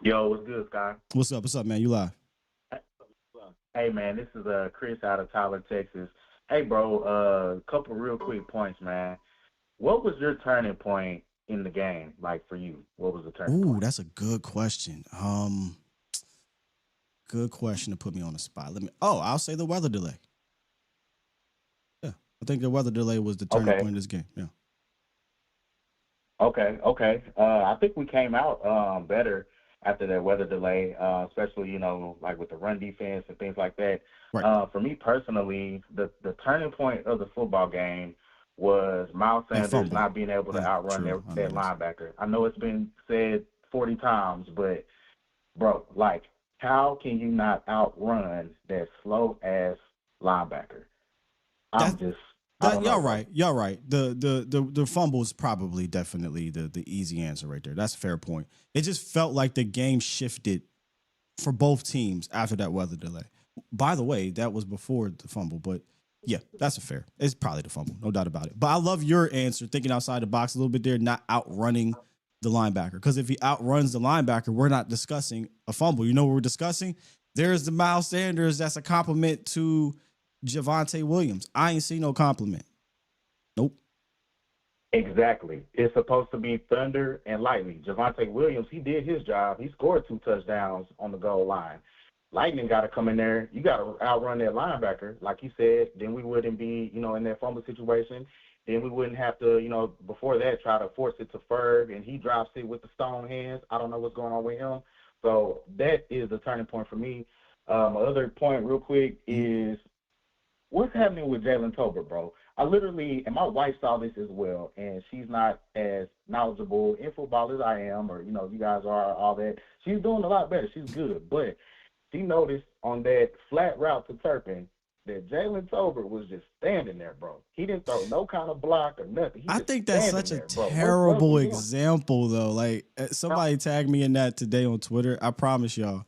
Yo, what's good, Sky? What's up, man? You live. Hey, man, this is Chris out of Tyler, Texas. Hey, bro, a couple real quick points, man. What was your turning point in the game, like, for you? What was the turning point? Ooh, that's a good question. Good question to put me on the spot. I'll say the weather delay. Yeah, I think the weather delay was the turning point in this game. Yeah. Okay. I think we came out better after that weather delay, especially, like with the run defense and things like that. Right. For me personally, the turning point of the football game was Miles Sanders not being able to outrun that linebacker. I know it's been said 40 times, but, bro, like, how can you not outrun that slow-ass linebacker? Y'all right. The fumble is probably definitely the easy answer right there. That's a fair point. It just felt like the game shifted for both teams after that weather delay. By the way, that was before the fumble, but yeah, that's it's probably the fumble, no doubt about it. But I love your answer, thinking outside the box a little bit there, not outrunning the linebacker. Because if he outruns the linebacker, we're not discussing a fumble. You know what we're discussing? There's the Miles Sanders. That's a compliment to Javonte Williams. I ain't seen no compliment. Nope. Exactly. It's supposed to be thunder and lightning. Javonte Williams, he did his job. He scored 2 touchdowns on the goal line. Lightning got to come in there. You got to outrun that linebacker, like you said. Then we wouldn't be, in that fumble situation. Then we wouldn't have to, before that, try to force it to Ferg, and he drops it with the stone hands. I don't know what's going on with him. So that is the turning point for me. My other point real quick is what's happening with Jalen Tolbert, bro? I literally, and my wife saw this as well, and she's not as knowledgeable in football as I am, or, you guys are, all that. She's doing a lot better. She's good. But she noticed on that flat route to Turpin that Jalen Tolbert was just standing there, bro. He didn't throw no kind of block or nothing. I think that's such a terrible example, though. Like, somebody tagged me in that today on Twitter. I promise y'all,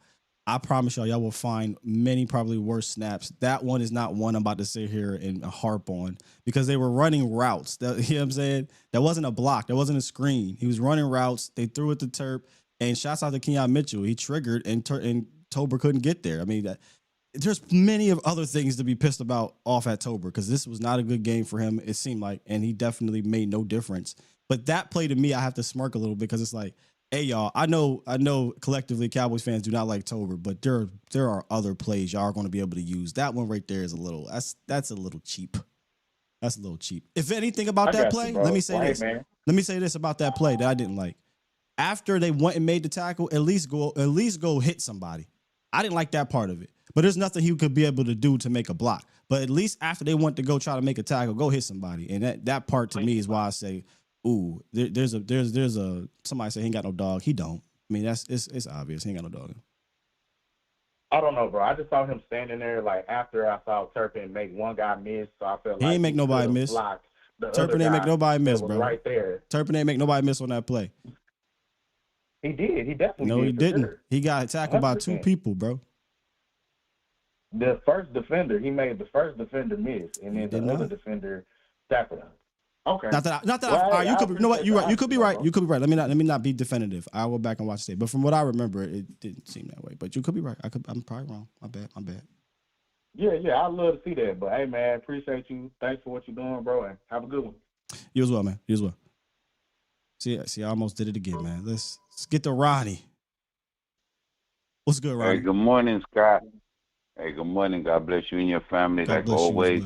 I promise y'all will find many probably worse snaps. That one is not one I'm about to sit here and harp on because they were running routes. You know what I'm saying? That wasn't a block. That wasn't a screen. He was running routes. They threw it to Terp. And shouts out to Kenyon Mitchell. He triggered and Tober couldn't get there. I mean, there's many of other things to be pissed about off at Tober because this was not a good game for him, it seemed like, and he definitely made no difference. But that play to me, I have to smirk a little because it's like, hey, y'all, I know collectively Cowboys fans do not like Tober, but there are other plays y'all are going to be able to use. That one right there is that's a little cheap. That's a little cheap. If anything about that play, let me say this. Man. Let me say this about that play that I didn't like. After they went and made the tackle, at least go hit somebody. I didn't like that part of it. But there's nothing he could be able to do to make a block. But at least after they went to go try to make a tackle, go hit somebody. And that part to me is why I say, ooh, there's a somebody say he ain't got no dog. He don't. I mean, it's obvious. He ain't got no dog. I don't know, bro. I just saw him standing there like after I saw Turpin make one guy miss, so I felt like he ain't make nobody miss. Turpin ain't make nobody miss, bro. Right there. Turpin ain't make nobody miss on that play. He did. He definitely did. No, he didn't. Sure. He got tackled 100%. By 2 people, bro. The first defender, he made the first defender miss, and then the other defender tackled him. Okay. Not that. All right, you could be. You know what? You're right. You could be right. You could be right. Let me not be definitive. I'll go back and watch it. But from what I remember, it didn't seem that way. But you could be right. I'm probably wrong. My bad. Yeah. I'd love to see that. But hey, man, appreciate you. Thanks for what you're doing, bro, and have a good one. You as well, man. You as well. See, I almost did it again, man. Let's get to Ronnie. What's good, Ronnie? Hey, good morning, Scott. Hey, good morning. God bless you and your family, God like always.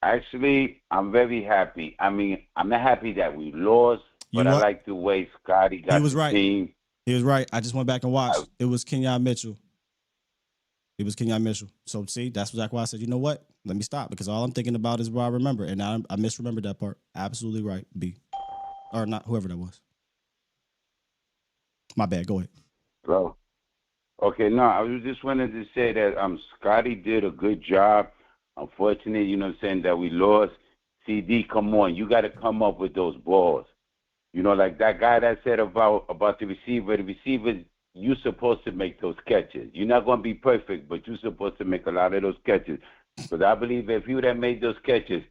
Actually, I'm very happy. I mean, I'm not happy that we lost, but I like the way Scotty got he was the right. team. He was right. I just went back and watched. It was Kenyon Mitchell. It was Kenyon Mitchell. So, see, that's exactly why I said, you know what? Let me stop because all I'm thinking about is what I remember. And I misremembered that part. Absolutely right, B. Or not, whoever that was. My bad. Go ahead. Bro. Okay, no, I was just wanted to say that Scotty did a good job. Unfortunately, you know what I'm saying, that we lost. CD, come on. You got to come up with those balls. You know, like that guy that said about the receiver. The receiver, you're supposed to make those catches. You're not going to be perfect, but you're supposed to make a lot of those catches. Because I believe if you would have made those catches,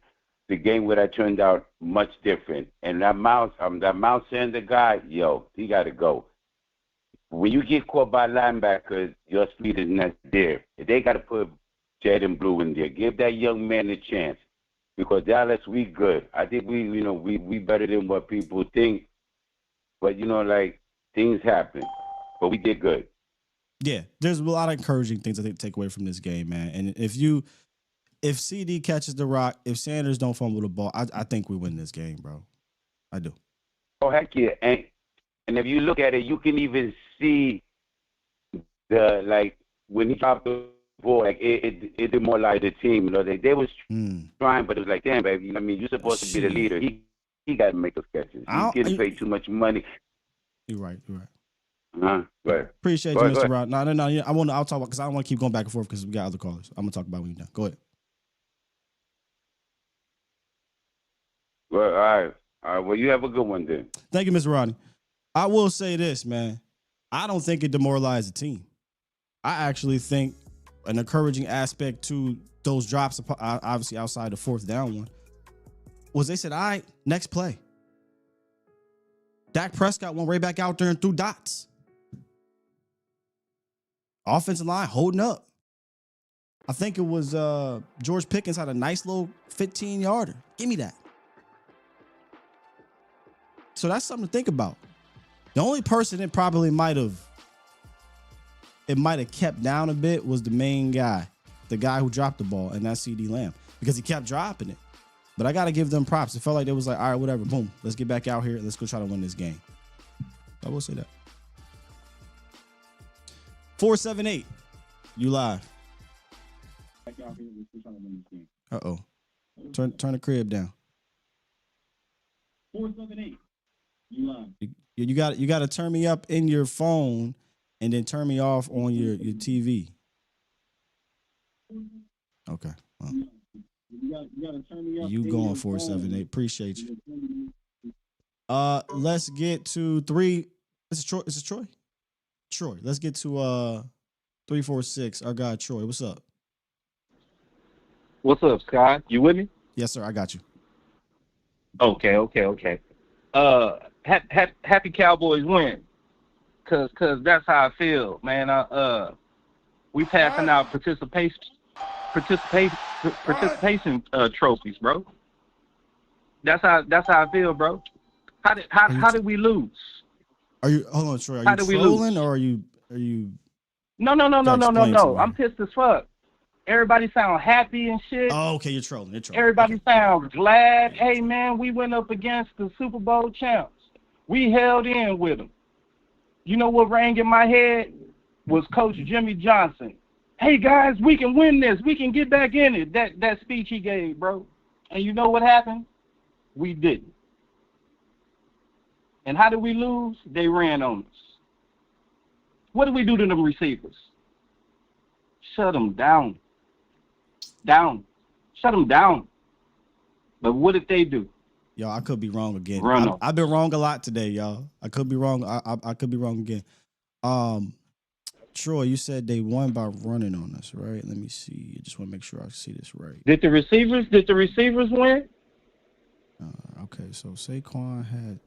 the game would have turned out much different. And that Mount Sander guy, yo, he got to go. When you get caught by linebackers, your speed is not there. They got to put Jed and Blue in there. Give that young man a chance. Because Dallas, we good. I think we better than what people think. But, like, things happen. But we did good. Yeah, there's a lot of encouraging things I think to take away from this game, man. And if CD catches the rock, if Sanders don't fumble the ball, I think we win this game, bro. I do. Oh, heck yeah. And if you look at it, you can even see when he dropped the ball, like it demoralized the team. You know, they was trying, but it was like, damn, baby, you know what I mean? You're supposed to be the leader. He got to make those catches. He's getting paid too much money. You're right. Right. Appreciate you, Mr. Rod. No. I'll talk about because I don't want to keep going back and forth because we got other callers. I'm gonna talk about when you're done. Go ahead. Well, all right. Well, you have a good one then. Thank you, Mr. Rodney. I will say this, man. I don't think it demoralized the team. I actually think an encouraging aspect to those drops, obviously outside the fourth down one, was they said, all right, next play. Dak Prescott went right back out there and threw dots. Offensive line holding up. I think it was George Pickens had a nice little 15-yarder. Give me that. So that's something to think about. The only person it probably might have kept down a bit was the main guy, the guy who dropped the ball, and that's CD Lamb, because he kept dropping it. But I got to give them props. It felt like they was like, all right, whatever, boom, let's get back out here. Let's go try to win this game. I will say that. 478, you live. Uh-oh. Turn the crib down. 478. You live. You got to turn me up in your phone and then turn me off on your TV. Okay. Well. You going 478. Appreciate you. Let's get to 3. This is Troy. Troy. Let's get to 346. Our guy Troy. What's up? What's up, Scott? You with me? Yes, sir. I got you. Okay. Happy Cowboys win, cause that's how I feel, man. We passing out participation trophies, bro. That's how I feel, bro. How did we lose? Are you hold on, Troy? Are How you did we trolling lose? or are you? No. Explain to me. I'm pissed as fuck. Everybody sound happy and shit. Oh, okay, you're trolling. Everybody sounds glad. Hey, man, we went up against the Super Bowl champs. We held in with them. You know what rang in my head was Coach Jimmy Johnson. Hey, guys, we can win this. We can get back in it. That speech he gave, bro. And you know what happened? We didn't. And how did we lose? They ran on us. What did we do to them receivers? Shut them down. Shut them down. But what did they do? Y'all, I could be wrong again. Run off. I've been wrong a lot today, y'all. I could be wrong. I could be wrong again. Troy, you said they won by running on us, right? Let me see. I just want to make sure I see this right. Did the receivers win? Okay, so Saquon had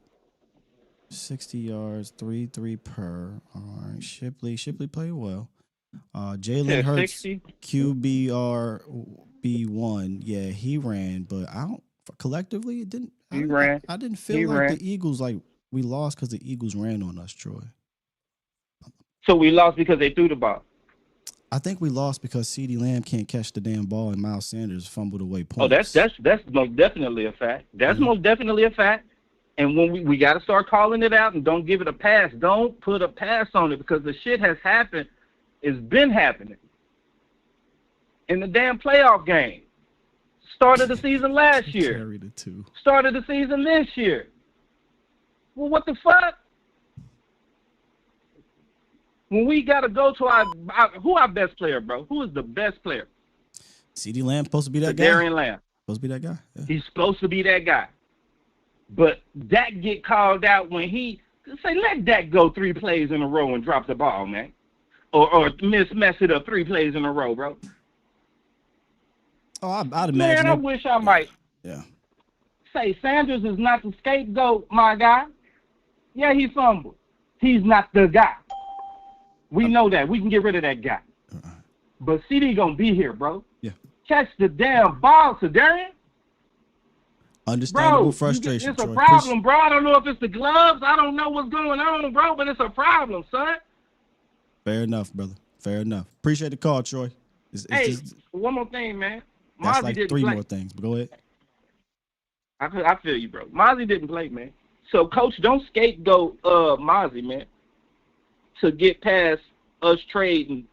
60 yards, 3 per. All right, Shipley played well. Jalen Hurts, 60. QBRB1. Yeah, he ran, but I don't. Collectively, it didn't. He ran. I didn't feel like the Eagles we lost because the Eagles ran on us, Troy. So we lost because they threw the ball. I think we lost because CeeDee Lamb can't catch the damn ball and Miles Sanders fumbled away points. Oh, that's most definitely a fact. That's most definitely a fact. And when we got to start calling it out and don't give it a pass. Don't put a pass on it because the shit has happened. It's been happening. In the damn playoff game. Started the season last year. Carried it too. Started the season this year. Well, what the fuck? When we got to go to who our best player, bro? Who is the best player? CeeDee Lamb supposed to be that guy? Darian Lamb. Supposed to be that guy? Yeah. He's supposed to be that guy. But Dak get called out when he say, let Dak go 3 plays in a row and drop the ball, man. Or mess it up 3 plays in a row, bro. Oh, I'd imagine. Man, I wish I might. Yeah. Say Sanders is not the scapegoat, my guy. Yeah, he fumbled. He's not the guy. We know that. We can get rid of that guy. But CD gonna be here, bro. Yeah. Catch the damn ball, Darian. Understandable Bro, frustration. It's a Troy. problem, bro. I don't know if it's the gloves. I don't know what's going on, bro, but it's a problem, son. Fair enough, brother. Fair enough. Appreciate the call, Troy. It's Hey, just, one more thing, man. that's Mozzie like didn't 3 play. more things. But go ahead. I feel you, bro. Mozzie didn't play, man. So, Coach, don't scapegoat Mozzie, man, to get past us trading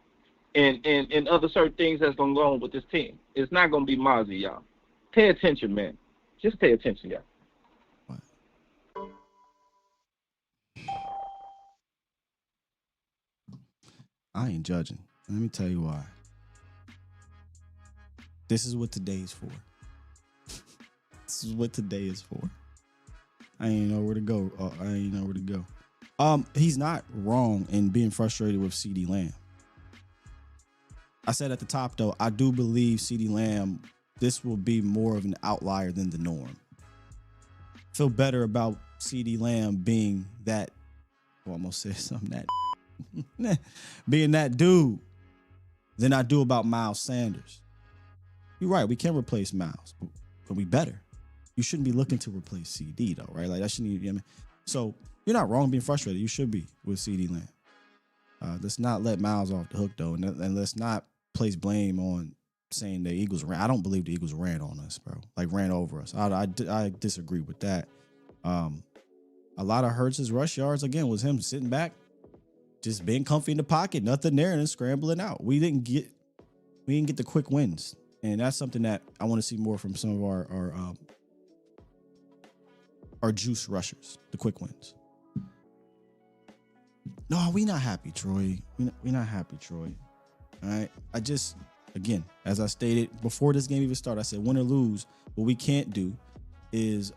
and other certain things that's going to go on with this team. It's not going to be Mozzie, y'all. Pay attention, man. Just pay attention, y'all. I ain't judging. Let me tell you why. This is what today is for. This is what today is for. I ain't know where to go. He's not wrong in being frustrated with CeeDee Lamb. I said at the top, though, I do believe CeeDee Lamb, this will be more of an outlier than the norm. Feel better about CeeDee Lamb being that, I almost said something, that being that dude than I do about Miles Sanders. You're right, we can replace Miles, but we better. You shouldn't be looking to replace CD though, right? Like that shouldn't. You know what I mean? So you're not wrong being frustrated. You should be with CD Lamb. Let's not let Miles off the hook though, and let's not place blame on saying the Eagles ran. I don't believe the Eagles ran on us, bro. Like ran over us. I disagree with that. A lot of Hurts' rush yards again was him sitting back, just being comfy in the pocket, nothing there, and then scrambling out. We didn't get the quick wins, and that's something that I want to see more from some of our juice rushers, the quick wins. No, we not happy, Troy. We not happy, Troy. All right. I just, again, as I stated before this game even started, I said win or lose. What we can't do is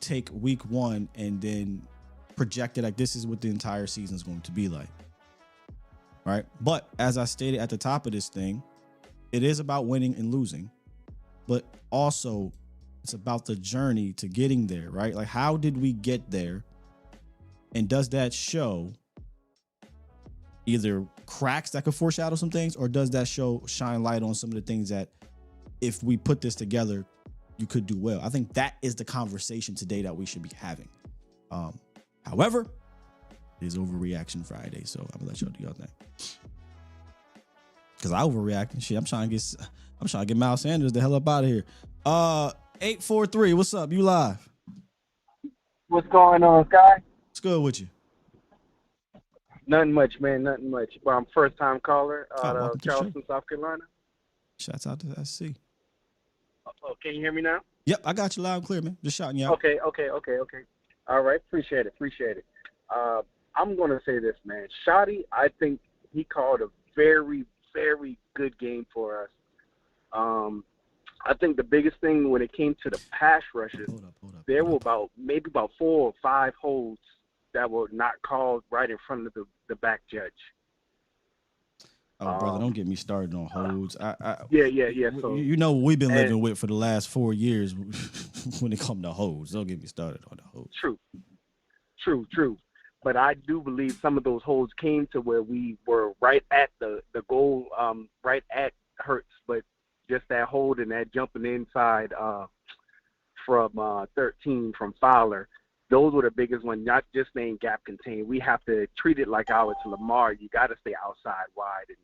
take week 1 and then project it like this is what the entire season is going to be like. right? But as I stated at the top of this thing, it is about winning and losing, but also it's about the journey to getting there, right? Like, how did we get there? And does that show either cracks that could foreshadow some things, or does that show shine light on some of the things that if we put this together, you could do well? I think that is the conversation today that we should be having. However, it is Overreaction Friday, so I'm gonna let y'all do your thing. Cause I overreact and shit. I'm trying to get Miles Sanders the hell up out of here. 843, what's up? You live? What's going on, Sky? What's good with you? Nothing much, man. Nothing much. Well, I'm first time caller out of Charleston, South Carolina. Shouts out to SC. Oh, can you hear me now? Yep, I got you loud and clear, man. Just shouting you out. Okay. All right, appreciate it. I'm gonna say this, man. Shotty, I think he called a very, very good game for us. I think the biggest thing when it came to the pass rushes, there were about 4 or 5 holds that were not called right in front of the back judge. Oh, brother, don't get me started on holds. Yeah. So, you know what we've been living with for the last 4 years when it comes to holds. Don't get me started on the holds. True. But I do believe some of those holds came to where we were right at the goal, right at Hurts, but just that hold and that jumping inside from 13 from Fowler, those were the biggest ones, not just saying gap contained. We have to treat it like ours to Lamar. You got to stay outside wide and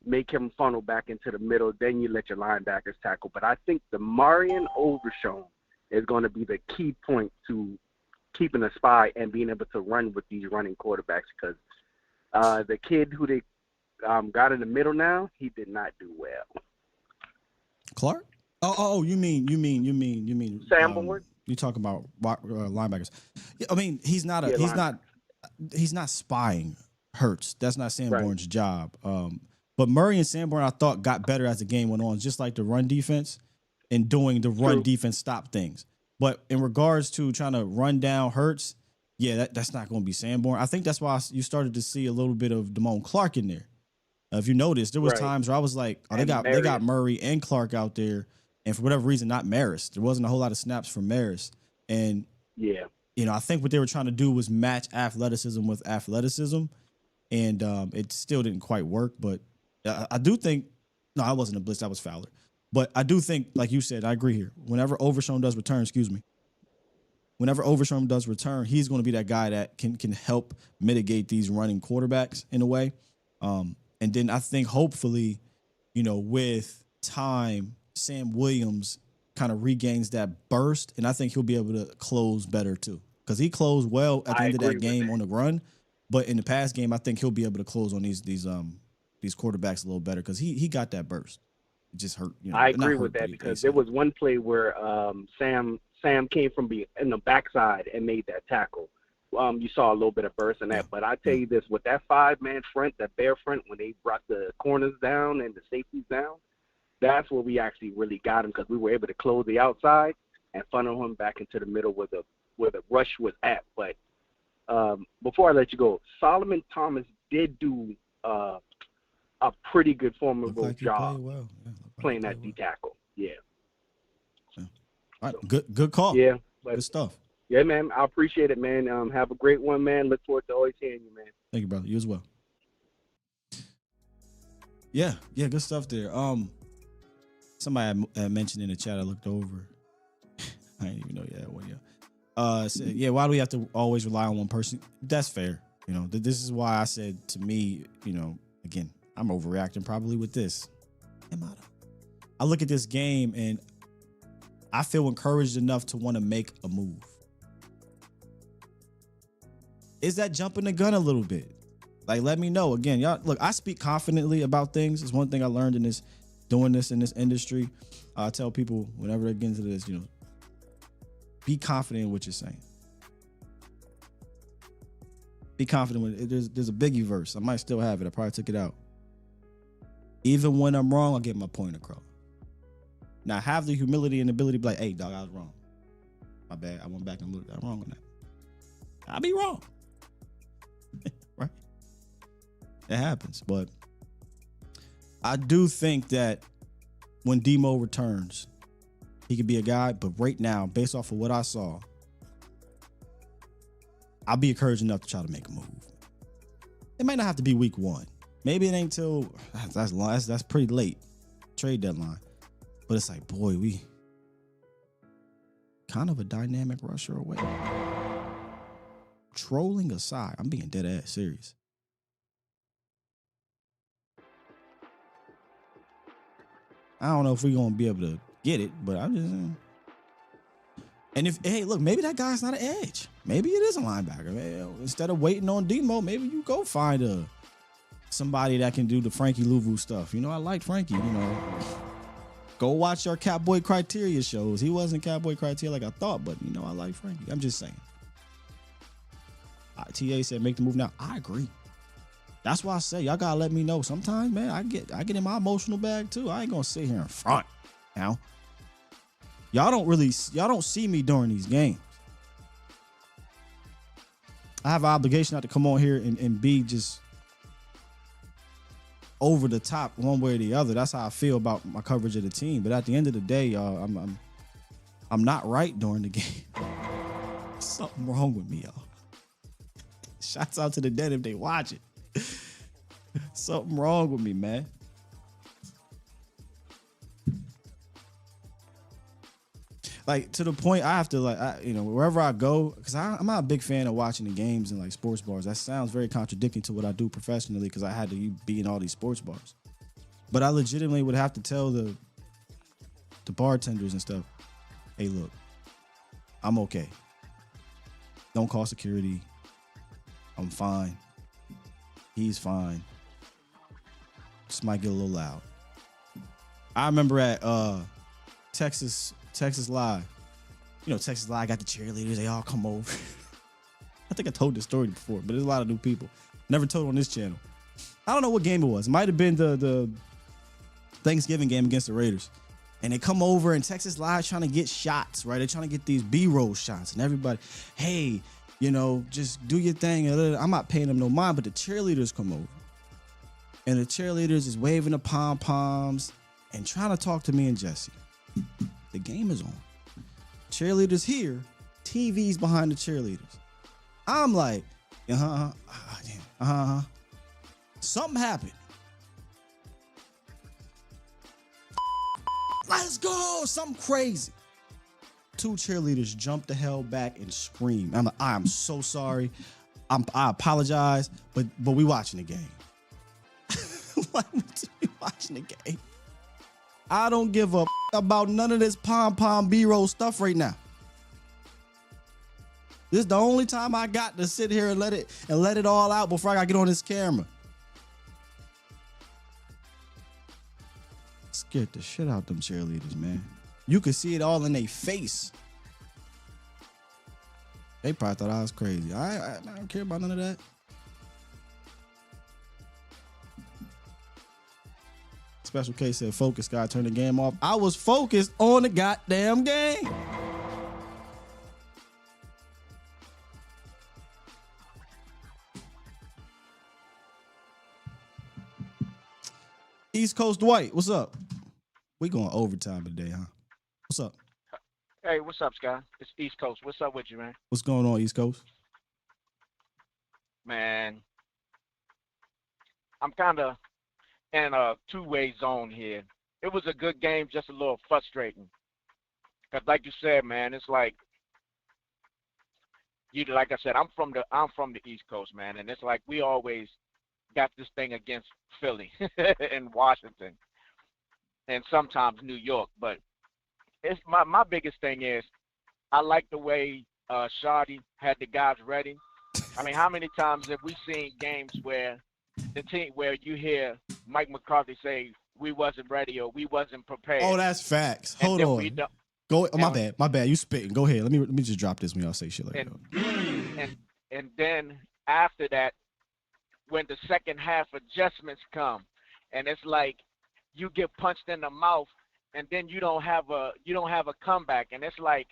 make him funnel back into the middle. Then you let your linebackers tackle. But I think the Marion Overshown is going to be the key point to keeping a spy and being able to run with these running quarterbacks, because the kid who they got in the middle now, he did not do well. Clark? Oh, you mean Sanborn? You talking about linebackers? Yeah, I mean, he's not spying Hurts. That's not Sanborn's job. But Murray and Sanborn, I thought, got better as the game went on, just like the run defense and doing the run defense stop things. But in regards to trying to run down Hurts, yeah, that's not going to be Sanborn. I think that's why you started to see a little bit of Damone Clark in there. If you noticed, there was times where I was like, they got Murray and Clark out there, and for whatever reason, not Maris. There wasn't a whole lot of snaps for Maris. And, I think what they were trying to do was match athleticism with athleticism, and it still didn't quite work. But I do think, no, I wasn't a blitz. That was Fowler. But I do think, like you said, I agree here. Whenever Overshown does return, he's going to be that guy that can help mitigate these running quarterbacks in a way. And then I think hopefully, with time, Sam Williams kind of regains that burst, and I think he'll be able to close better too, because he closed well at the end of that game on the run. But in the past game, I think he'll be able to close on these quarterbacks a little better because he got that burst. It just hurt. I agree with that because there was one play where Sam came from in the backside and made that tackle. You saw a little bit of burst in that, but I tell you this, with that 5-man front, that bear front, when they brought the corners down and the safeties down, that's where we actually really got him, because we were able to close the outside and funnel him back into the middle where the rush was at. But before I let you go, Solomon Thomas did do a pretty good formidable job playing that D tackle. Yeah. All right, good call. Yeah, good stuff. Yeah, man, I appreciate it, man. Have a great one, man. Look forward to always hearing you, man. Thank you, brother. You as well. Yeah, good stuff there. Somebody had mentioned in the chat, I looked over. I didn't even know you had one. Said, why do we have to always rely on one person? That's fair. This is why I said, to me, again, I'm overreacting probably with this. I look at this game and I feel encouraged enough to want to make a move. Is that jumping the gun a little bit? Like, let me know. Again, y'all, look, I speak confidently about things. It's one thing I learned doing this in this industry. I tell people whenever they get into this, be confident in what you're saying. Be confident with it. There's a Biggie verse. I might still have it. I probably took it out. Even when I'm wrong, I'll get my point across. Now, have the humility and ability to be like, hey, dog, I was wrong. My bad. I went back and looked. I'm wrong on that. I'll be wrong. Right? It happens. But I do think that when Demo returns, he could be a guy. But right now, based off of what I saw, I'll be encouraged enough to try to make a move. It might not have to be week 1. Maybe it ain't till that's pretty late trade deadline. But it's like, boy, we kind of a dynamic rusher away. Trolling aside, I'm being dead ass serious. I don't know if we're gonna be able to get it, but I'm just saying. And hey, look, maybe that guy's not an edge. Maybe it is a linebacker. Man, instead of waiting on Demo, maybe you go find somebody that can do the Frankie Louvu stuff. You know, I like Frankie. You know, go watch our Cowboy Criteria shows. He wasn't Cowboy Criteria like I thought, but you know, I like Frankie. I'm just saying. TA said make the move now. I agree. That's why I say y'all gotta let me know. Sometimes, man, I get in my emotional bag too. I ain't gonna sit here in front now. Y'all don't see me during these games. I have an obligation not to come on here and be just over the top one way or the other. That's how I feel about my coverage of the team. But at the end of the day, y'all, I'm not right during the game. Something wrong with me, y'all. Shouts out to the dead if they watch it. Something wrong with me, man. Like, to the point I have to, wherever I go, because I'm not a big fan of watching the games in like sports bars. That sounds very contradicting to what I do professionally, because I had to be in all these sports bars. But I legitimately would have to tell the bartenders and stuff, hey, look, I'm okay. Don't call security. I'm fine. He's fine. Just might get a little loud. I remember at Texas Live. You know, Texas Live got the cheerleaders. They all come over. I think I told this story before, but there's a lot of new people. Never told on this channel. I don't know what game it was. It might have been the Thanksgiving game against the Raiders. And they come over, and Texas Live trying to get shots, right? They're trying to get these B-roll shots. And everybody, hey, you know, just do your thing. I'm not paying them no mind, but the cheerleaders come over. And the cheerleaders is waving the pom-poms and trying to talk to me and Jesse. The game is on. Cheerleaders here, TV's behind the cheerleaders. I'm like, something happened. Let's go, something crazy. 2 cheerleaders jumped the hell back and screamed. I'm like, I'm so sorry. I apologize, but we watching the game. Why would you be watching the game? I don't give a about none of this pom-pom B-roll stuff right now. This is the only time I got to sit here and let it all out before I gotta get on this camera. Scared the shit out them cheerleaders, man. You could see it all in their face. They probably thought I was crazy. I don't care about none of that. Special K said, focus, guy, turn the game off. I was focused on the goddamn game. East Coast Dwight, what's up? We going overtime today, huh? What's up? Hey, what's up, Sky? It's East Coast. What's up with you, man? What's going on, East Coast? Man, I'm kind of in a two-way zone here. It was a good game, just a little frustrating. Cause like you said, man, it's like like I said, I'm from the East Coast, man, and it's like we always got this thing against Philly and Washington, and sometimes New York. But it's my biggest thing is I like the way Shardy had the guys ready. I mean, how many times have we seen games where the team where you hear Mike McCarthy say we wasn't ready or we wasn't prepared? Oh, that's facts. Hold on. Go. Oh, my bad. You spitting. Go ahead. Let me just drop this when y'all say shit like that. And then after that, when the second half adjustments come, and it's like you get punched in the mouth, and then you don't have a comeback, and it's like,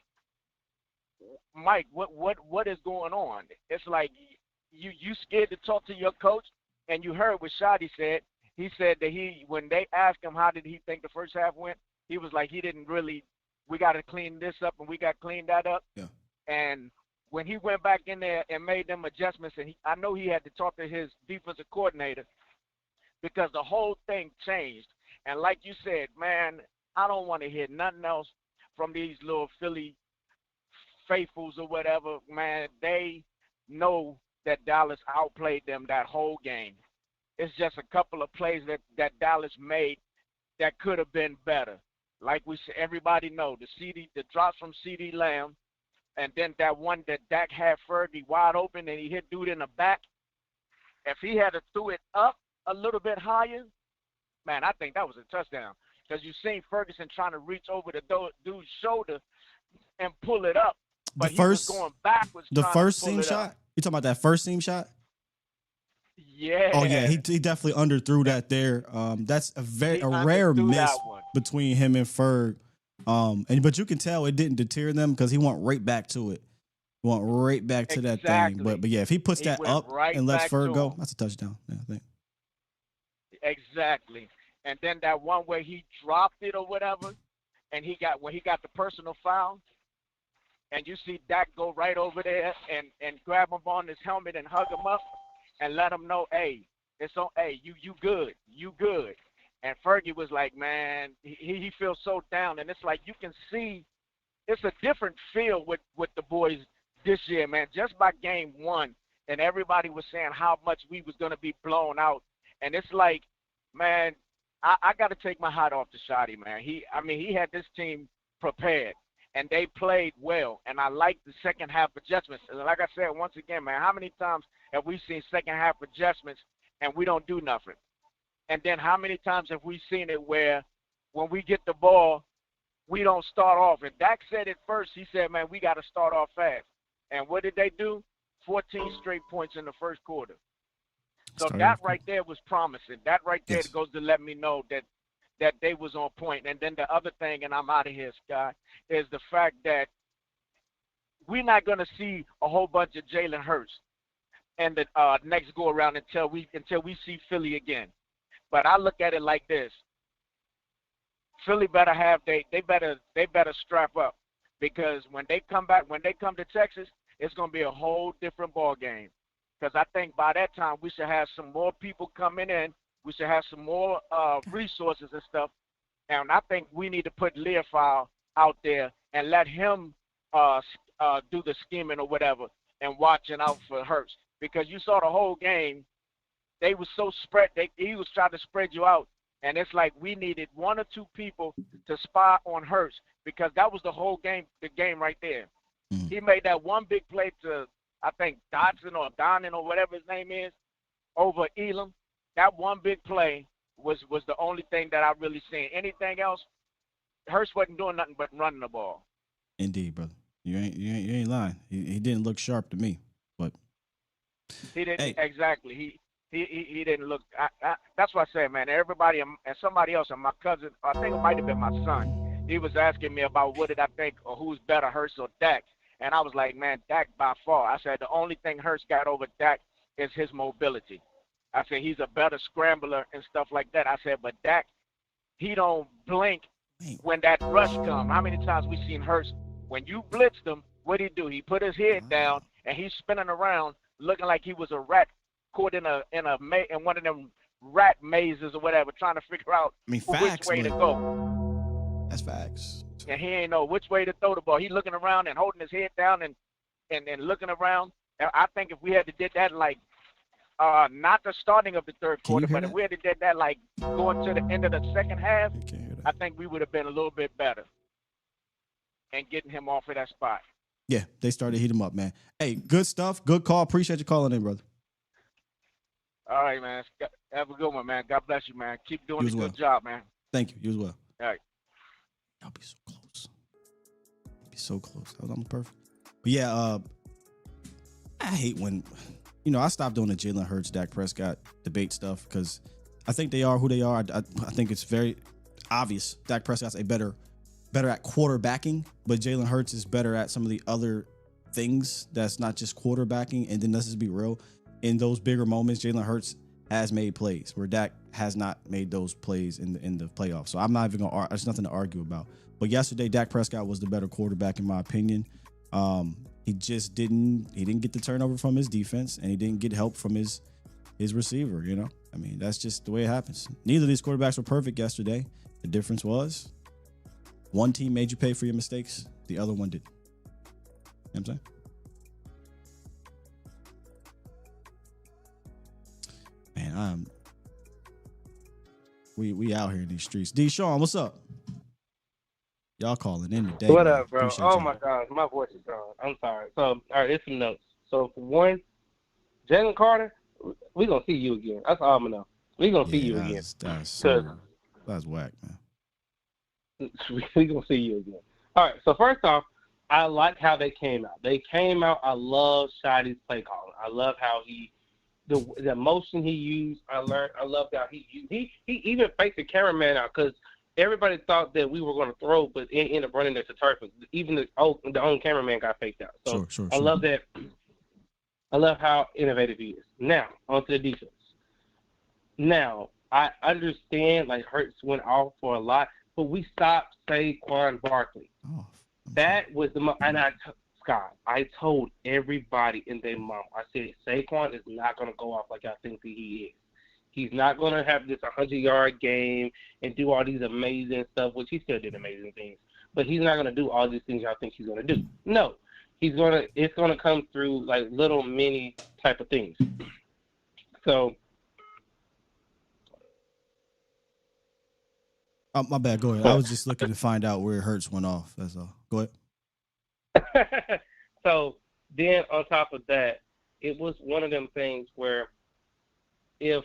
Mike, what is going on? It's like you scared to talk to your coach. And you heard what Shadi said. He said that when they asked him how did he think the first half went, he was like, he didn't really, we got to clean this up and we got to clean that up. Yeah. And when he went back in there and made them adjustments, and I know he had to talk to his defensive coordinator because the whole thing changed. And like you said, man, I don't want to hear nothing else from these little Philly faithfuls or whatever. Man, they know that Dallas outplayed them that whole game. It's just a couple of plays that Dallas made that could have been better. Like we said, everybody know the drops from CD Lamb, and then that one that Dak had Fergie wide open and he hit dude in the back. If he had to threw it up a little bit higher, man, I think that was a touchdown. Because you seen Ferguson trying to reach over the dude's shoulder and pull it up, but he was going backwards. The first seam shot. You talking about that first seam shot? Yeah. Oh yeah, he definitely underthrew that there. That's a rare miss between him and Ferg. But you can tell it didn't deter them because he went right back to it. He went right back to that thing. But yeah, if he puts that up and lets Ferg go, that's a touchdown. Yeah, I think. Exactly. And then that one where he dropped it or whatever, and he got the personal foul, and you see Dak go right over there and grab him on his helmet and hug him up and let him know, hey, it's on, hey, you good. And Fergie was like, man, he feels so down, and it's like you can see it's a different feel with the boys this year, man. Just by game one, and everybody was saying how much we was gonna be blown out, and it's like, man, I got to take my hat off to Shotty, man. He had this team prepared, and they played well, and I like the second half adjustments. And like I said, once again, man, how many times have we seen second half adjustments and we don't do nothing? And then how many times have we seen it where when we get the ball, we don't start off? And Dak said it first. He said, man, we got to start off fast. And what did they do? 14 straight points in the first quarter. So that right there was promising. That right there goes to let me know that they was on point. And then the other thing, and I'm out of here, Scott, is the fact that we're not going to see a whole bunch of Jalen Hurts and the next go around until we see Philly again. But I look at it like this: Philly better have they better strap up, because when they come to Texas, it's going to be a whole different ball game. Because I think by that time we should have some more people coming in. We should have some more resources and stuff. And I think we need to put Learfowl out there and let him do the scheming or whatever and watching out for Hurts. Because you saw the whole game, they were so spread. He was trying to spread you out. And it's like we needed one or two people to spy on Hurts, because that was the whole game, the game right there. Mm. He made that one big play to, I think, Dodson or Donnan or whatever his name is, over Elam. That one big play was the only thing that I really seen. Anything else, Hurts wasn't doing nothing but running the ball. Indeed, brother. You ain't lying. He didn't look sharp to me, but he didn't exactly. He didn't look. That's what I say, man. Everybody and somebody else, and my cousin, I think it might have been my son. He was asking me about what did I think, or who's better, Hurts or Dak. And I was like, man, Dak by far. I said the only thing Hurts got over Dak is his mobility. I said he's a better scrambler and stuff like that. I said, but Dak, he don't blink when that rush comes. How many times we seen Hurts, when you blitzed him, what'd he do? He put his head down and he's spinning around looking like he was a rat caught in one of them rat mazes or whatever, trying to figure out which way to go. That's facts. And he ain't know which way to throw the ball. He looking around and holding his head down and looking around. And I think if we had to did that like not the starting of the third quarter, but if we had to did that like going to the end of the second half, I think we would have been a little bit better and getting him off of that spot. Yeah, they started to heat him up, man. Hey, good stuff. Good call. Appreciate you calling in, brother. All right, man. Have a good one, man. God bless you, man. Keep doing a good job, man. Thank you. You as well. All right. Y'all be so close. Be so close. That was almost perfect. But yeah, I hate when, I stopped doing the Jalen Hurts, Dak Prescott debate stuff because I think they are who they are. I think it's very obvious. Dak Prescott's better at quarterbacking, but Jalen Hurts is better at some of the other things that's not just quarterbacking. And then let's just be real. In those bigger moments, Jalen Hurts has made plays where Dak has not made those plays in the playoffs. So I'm not even gonna. There's nothing to argue about. But yesterday, Dak Prescott was the better quarterback in my opinion. He just didn't get the turnover from his defense, and he didn't get help from his receiver. You know, I mean, that's just the way it happens. Neither of these quarterbacks were perfect yesterday. The difference was one team made you pay for your mistakes, the other one didn't. You know what I'm saying? Man, we out here in these streets. D. Sean, what's up? Y'all calling in today. What man. up, bro? Appreciate Oh y'all. my gosh, my voice is gone. I'm sorry. So, all right, here's some notes. So, for one, Jalen Carter, we gonna see you again. That's all I'm gonna know. We gonna see you again. That's whack, man. We gonna see you again. All right. So first off, I like how they came out. I love Shotty's play calling. I love how the motion he used. I love how he even faked the cameraman out because everybody thought that we were going to throw, but it ended up running there to turf. Even the own cameraman got faked out. So sure. I love that. I love how innovative he is. Now onto the defense. Now I understand like Hurts went off for a lot, but we stopped Saquon Barkley. That was Scott, I told everybody in their mouth, I said, Saquon is not going to go off like I think that he is. He's not going to have this 100-yard game and do all these amazing stuff, which he still did amazing things. But he's not going to do all these things I think he's going to do. No, it's going to come through like little mini type of things. So. My bad. Go ahead. I was just looking to find out where Hurts went off. That's all. Go ahead. So then on top of that, it was one of them things where if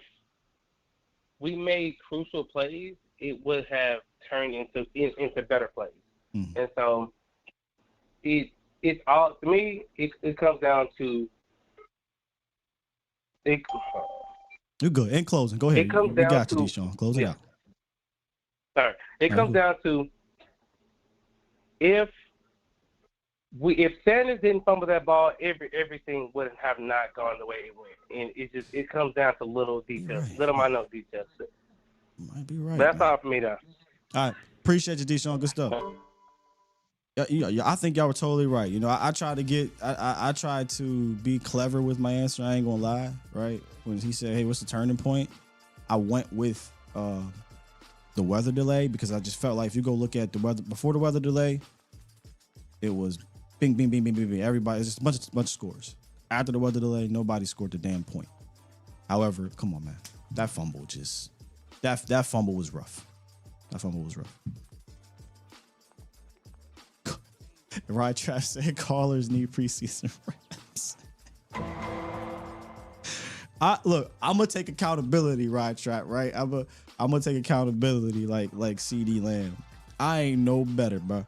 we made crucial plays, it would have turned into better plays. Mm-hmm. And so it's all to me. It comes down to it. You're good. In closing, go ahead. We got you, Deshaun. Close it out. All right. It comes down to if Sanders didn't fumble that ball, everything would have not gone the way it went. And it comes down to little details, little minor details. Might be right. That's all for me, though. All right. Appreciate you, Deshaun. Good stuff. Yeah, I think y'all were totally right. You know, I tried to be clever with my answer. I ain't gonna lie, right? When he said, "Hey, what's the turning point?" I went with the weather delay because I just felt like if you go look at the weather before the weather delay, it was bing, bing, bing, bing, bing, bing. Everybody, it's just a bunch of scores. After the weather delay, nobody scored the damn point. However, come on, man, that fumble was rough. That fumble was rough. Right, Trash said callers need preseason reps. I'm gonna take accountability, Rod Trap, right? I'm gonna take accountability like CD Lamb. I ain't no better, bro.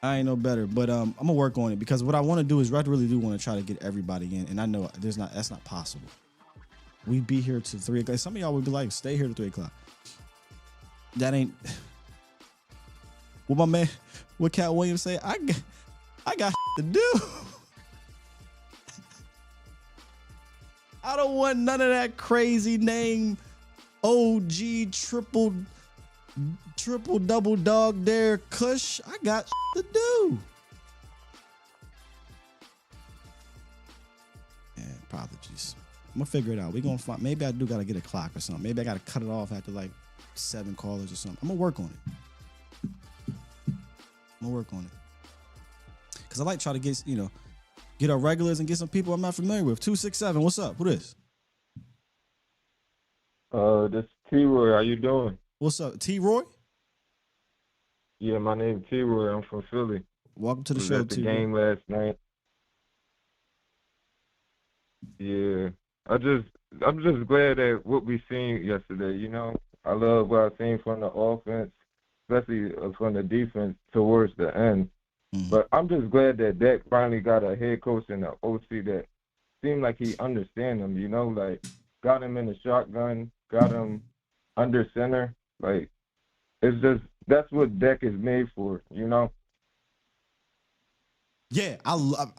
But I'm gonna work on it because what I want to do is I really do want to try to get everybody in, and I know that's not possible. We be here till 3 o'clock. Some of y'all would be like, stay here till 3 o'clock. That ain't what my man, what Cat Williams say. I got to do. I don't want none of that crazy name OG triple double dog dare Kush. I got to do. Yeah, apologies. I'm gonna figure it out. We're gonna find, maybe I do gotta get a clock or something. Maybe I gotta cut it off after like 7 callers or something. I'm gonna work on it. Cause I like try to get our regulars and get some people I'm not familiar with. 267, what's up? Who this? This is T-Roy. How you doing? What's up, T-Roy? Yeah, my name is T-Roy. I'm from Philly. Welcome to the show, at the T-Roy. game last night. Yeah, I'm just glad at what we seen yesterday. You know, I love what I seen from the offense, especially from the defense towards the end. Mm-hmm. But I'm just glad that Dak finally got a head coach and an OC that seemed like he understand him. You know, like got him in the shotgun, got him under center. Like it's just that's what Dak is made for. You know. Yeah, I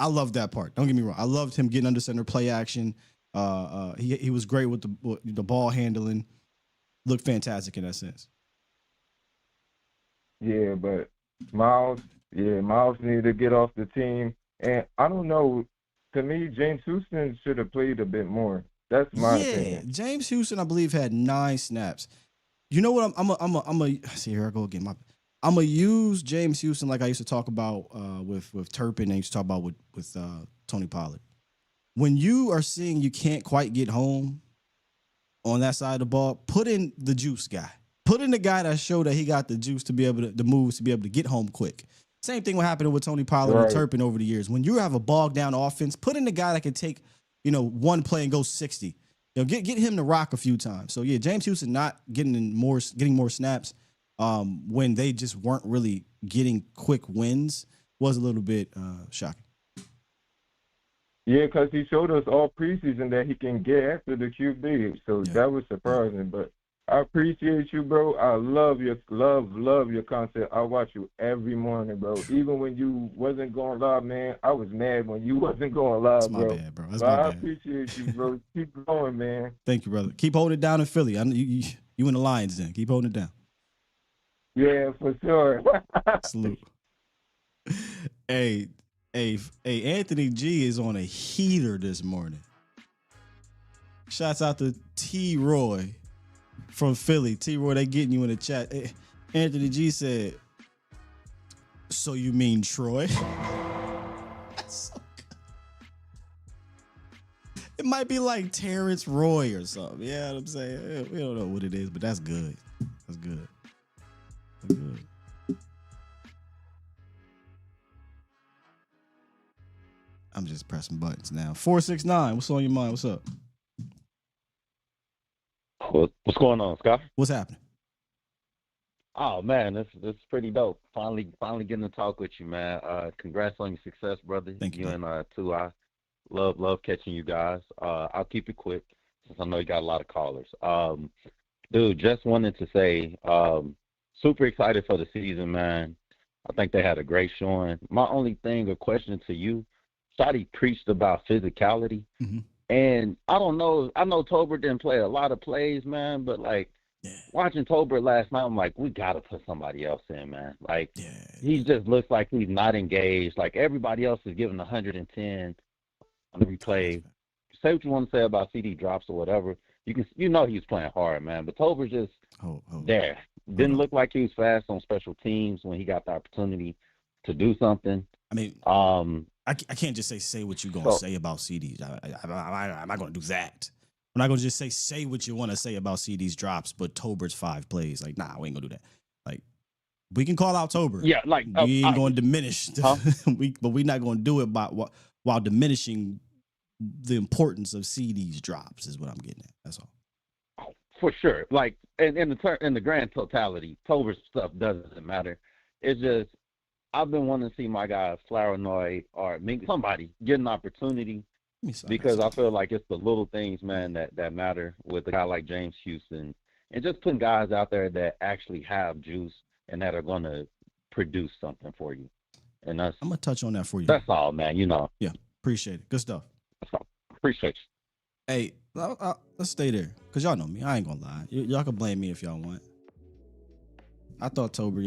love that part. Don't get me wrong. I loved him getting under center, play action, He was great with the ball handling. Looked fantastic in that sense. Yeah, but Miles needed to get off the team. And I don't know. To me, James Houston should have played a bit more. That's my opinion. James Houston, I believe, had 9 snaps. You know what? I'm a see, here I go again. I'm gonna use James Houston like I used to talk about with Turpin and I used to talk about with Tony Pollard. When you are seeing you can't quite get home on that side of the ball, put in the juice guy. Put in the guy that showed that he got the juice to be able to, the moves to be able to get home quick. Same thing what happened with Tony Pollard and Turpin over the years. When you have a bogged down offense, put in the guy that can take, one play and go 60. Get him to rock a few times. So yeah, James Houston not getting more snaps when they just weren't really getting quick wins was a little bit shocking. Yeah, because he showed us all preseason that he can get after the QB. So that was surprising. But I appreciate you, bro. I love your content. I watch you every morning, bro. Even when you wasn't going live, man, I was mad when you wasn't going live, That's my bro. bad, bro. That's But my I bad. appreciate you, bro. Keep going, man. Thank you, brother. Keep holding it down in Philly. I know you in the Lions then. Keep holding it down. Yeah, for sure. Salute. Hey, Anthony G is on a heater this morning. Shouts out to T. Roy from Philly. T. Roy, they getting you in the chat. Anthony G said, "So you mean Troy?" That's so good. It might be like Terrence Roy or something. You know what I'm saying? We don't know what it is, but that's good. That's good. That's good. I'm just pressing buttons now. 469, what's on your mind? What's up? What's going on, Scott? What's happening? Oh man, this is pretty dope. Finally getting to talk with you, man. Congrats on your success, brother. Thank you. And too. I love catching you guys. I'll keep it quick since I know you got a lot of callers. Dude, just wanted to say, super excited for the season, man. I think they had a great showing. My only thing or question to you, Shotty preached about physicality. Mm-hmm. And I don't know. I know Tolbert didn't play a lot of plays, man, but watching Tolbert last night, I'm like, we gotta put somebody else in, man. He just looks like he's not engaged. Like everybody else is giving 110 on every play. Say what you want to say about CD drops or whatever. You know he's playing hard, man. But Tolbert just there. Didn't look like he was fast on special teams when he got the opportunity to do something. I mean, I can't just say what you're going to say about CDs. I'm not going to do that. I'm not going to just say what you want to say about CD's drops, but Tolbert's 5 plays. Like, nah, we ain't going to do that. Like, we can call out Tolbert. Yeah, we ain't going to diminish. But we're not going to do it while diminishing the importance of CD's drops is what I'm getting at. That's all. For sure. In the grand totality, Tolbert's stuff doesn't matter. It's just, I've been wanting to see my guy Flournoy or somebody get an opportunity because I feel like it's the little things, man, that matter with a guy like James Houston and just putting guys out there that actually have juice and that are going to produce something for you. And I'm going to touch on that for you. That's all, man. Yeah, appreciate it. Good stuff. That's all. Appreciate you. Hey, let's stay there because y'all know me. I ain't going to lie. Y'all can blame me if y'all want. I thought Tolbert,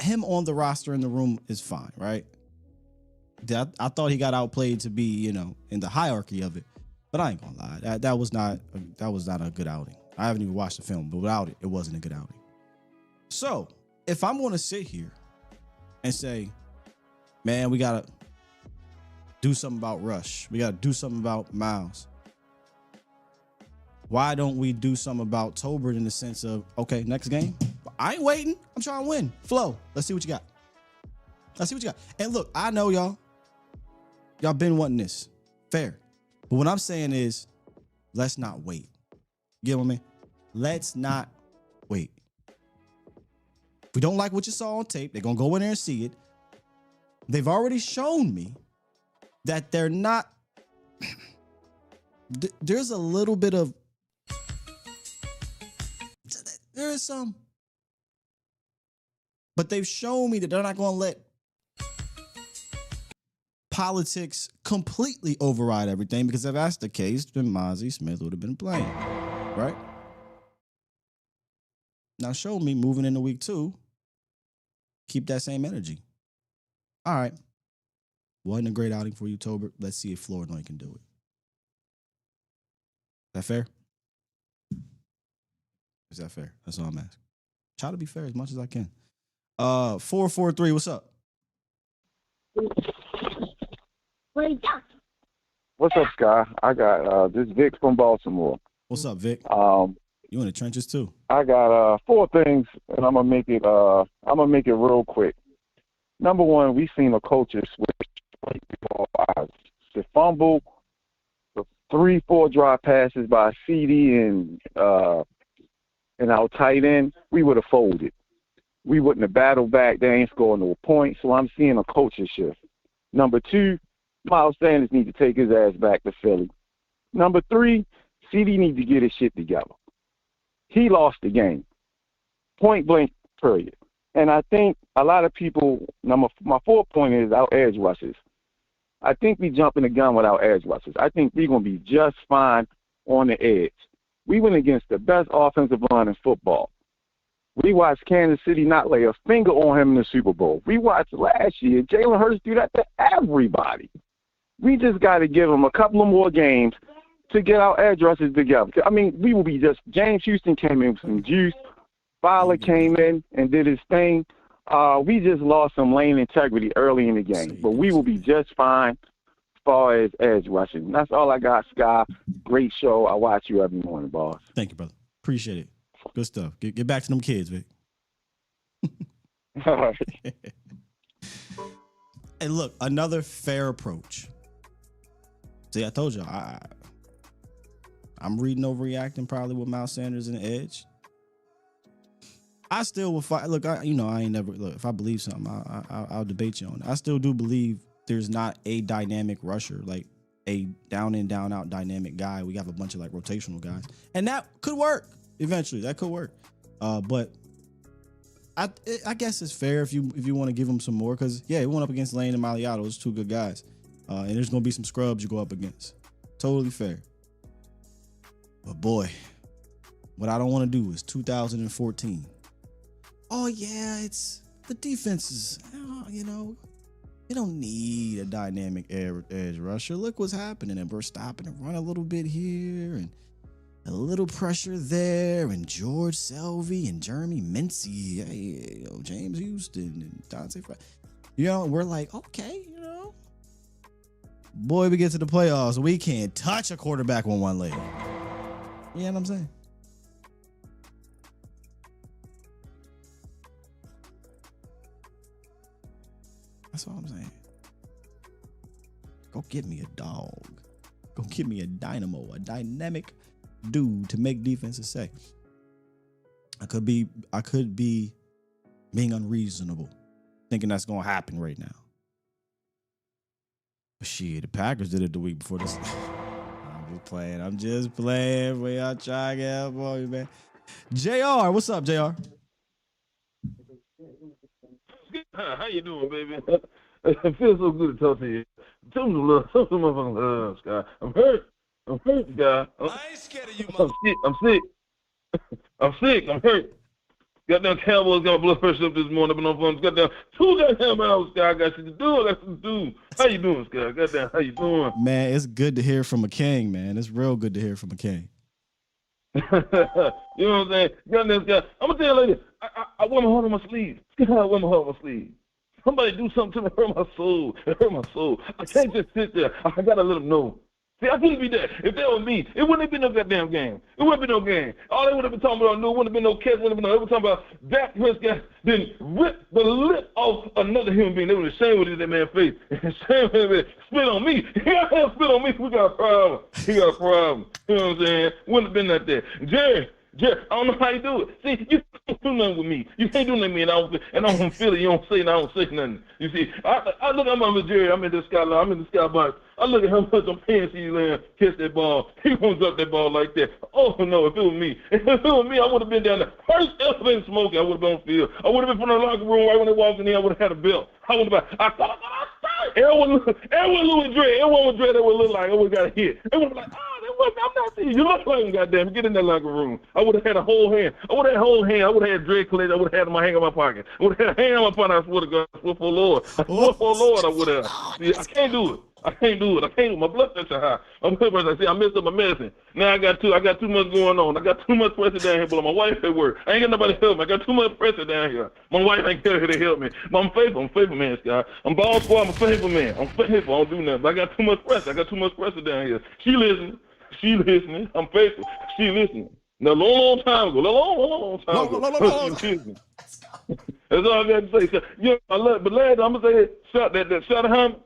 him on the roster in the room is fine, right? I thought he got outplayed to be, in the hierarchy of it, but I ain't gonna lie, that was not a good outing. I haven't even watched the film, but without it, it wasn't a good outing. So if I'm gonna sit here and say, man, we gotta do something about Rush, we gotta do something about Miles, why don't we do something about Tolbert in the sense of, okay, next game? I ain't waiting. I'm trying to win. Flo, let's see what you got. And look, I know y'all been wanting this. Fair. But what I'm saying is, let's not wait. You get what I mean? Let's not wait. If we don't like what you saw on tape, they're going to go in there and see it. They've already shown me that they're not. There's a little bit of. There is some. But they've shown me that they're not going to let politics completely override everything, because if that's the case, then Mozzie Smith would have been playing, right? Now show me moving into week 2, keep that same energy. All right. Wasn't a great outing for you, Tolbert. Let's see if Flournoy can do it. Is that fair? Is that fair? That's all I'm asking. Try to be fair as much as I can. 443, what's up? What's up, Sky? I got this Vic from Baltimore. What's up, Vic? You in the trenches too? I got 4 things, and I'm gonna make it real quick. Number 1, we seen a culture switch before our eyes. The fumble, the 3-4 drop passes by CD and our tight end, we would have folded. We wouldn't have battled back. They ain't scoring no points. So I'm seeing a culture shift. Number 2, Miles Sanders needs to take his ass back to Philly. Number 3, CD needs to get his shit together. He lost the game. Point blank, period. And I think a lot of people, my 4th point is our edge rushers. I think we jumping the gun with our edge rushers. I think we're going to be just fine on the edge. We went against the best offensive line in football. We watched Kansas City not lay a finger on him in the Super Bowl. We watched last year Jalen Hurts do that to everybody. We just got to give him a couple of more games to get our edge rushers together. I mean, we will be just – James Houston came in with some juice. Fowler came in and did his thing. We just lost some lane integrity early in the game, but we will be just fine as far as edge rushing. That's all I got, Sky. Great show. I watch you every morning, boss. Thank you, brother. Appreciate it. Good stuff. Get back to them kids, Vic. All right. And look, another fair approach. See, I told you, I'm reading overreacting probably with Miles Sanders and the edge. I still will fight. Look, I ain't never look. If I believe something, I'll debate you on it. I still do believe there's not a dynamic rusher, like a down in, down out dynamic guy. We have a bunch of like rotational guys, and that could work eventually. That could work. But I guess it's fair if you want to give him some more, because he went up against Lane and Maliato. Those 2 good guys, and there's gonna be some scrubs you go up against. Totally fair. But boy, what I don't want to do is 2014. Oh, yeah, it's the defenses. You don't need a dynamic edge rusher. Look what's happening. And we're stopping and run a little bit here and a little pressure there. And George Selvey and Jeremy Mincy, James Houston and Dante Fry. We're like, okay, Boy, we get to the playoffs. We can't touch a quarterback with one leg. You know what I'm saying? That's all I'm saying. Go get me a dog. Go get me a dynamo, a dynamic dude to make defenses say. I could be being unreasonable, thinking that's gonna happen right now. But shit, the Packers did it the week before this. I'm just playing. We are trying to help you, man. JR, what's up, JR? How you doing, baby? It feels so good to talk to you. Tell me love, motherfucking love, Scott. I'm hurt, Scott. I ain't scared of you, I'm sick. I'm hurt. Goddamn Cowboys got my blood pressure up this morning. I've been on phone. Goddamn 2 goddamn hours, Scott. I got shit to do. How you doing, Scott? Goddamn, how you doing? Man, it's good to hear from a king, man. It's real good to hear from a king. You know what I'm saying? Goddamn, Scott. I'm gonna tell you later. I wear my heart on my sleeve. I wear my heart on my sleeve. Somebody do something to me, hurt my soul. It hurt my soul. I can't just sit there. I gotta let them know. See, I couldn't be there. If that was me, it wouldn't have been no goddamn game. It wouldn't have been no game. All they would have been talking about, no, wouldn't have been no catch, wouldn't have been no. They were talking about Dak Prescott then rip the lip off another human being. They would have shamed with that man's face. Shame with him, spit on me. He got to spit on me. We got a problem. He got a problem. You know what I'm saying? Wouldn't have been that there. Jerry, I don't know how you do it. See, you can't do nothing with me. You can't do nothing with me, and I don't feel it. You don't say nothing. I don't say nothing. You see, I look at my Jerry. I'm in the skybox. I look at how much I'm paying to you and catch that ball. He won't drop that ball like that. Oh, no, if it was me. I would have been down there. First elevator smoking, I would have been on the field. I would have been from the locker room right when they walked in there. I would have had a belt. I thought, Everyone Louis Dre. Everyone was Dre that would look like got a hit. Everyone was like, oh, that wasn't, I'm not seeing you. Look like him, goddamn. Get in that locker room. I would have had a whole hand. I would have had Dre collected. I would have had my hand in my pocket. I would have had a hand in my pocket. I swear to God. I swear for Lord. I would have. See, I can't do it. I can't do it. My blood pressure high. I'm I see, I messed up my medicine. Now I got too much going on. I got too much pressure down here, but my wife at work. I ain't got nobody to help me. I got too much pressure down here. My wife ain't here to help me. But I'm faithful man, Scott. I'm ball squad, I'm a faithful man. I'm faithful, I don't do nothing. But I got too much pressure. I got too much pressure down here. She listening. I'm faithful. She listening. Now, long time ago. Long time ago. That's all I got to say. So, I love, but last I'm gonna say that shot of him.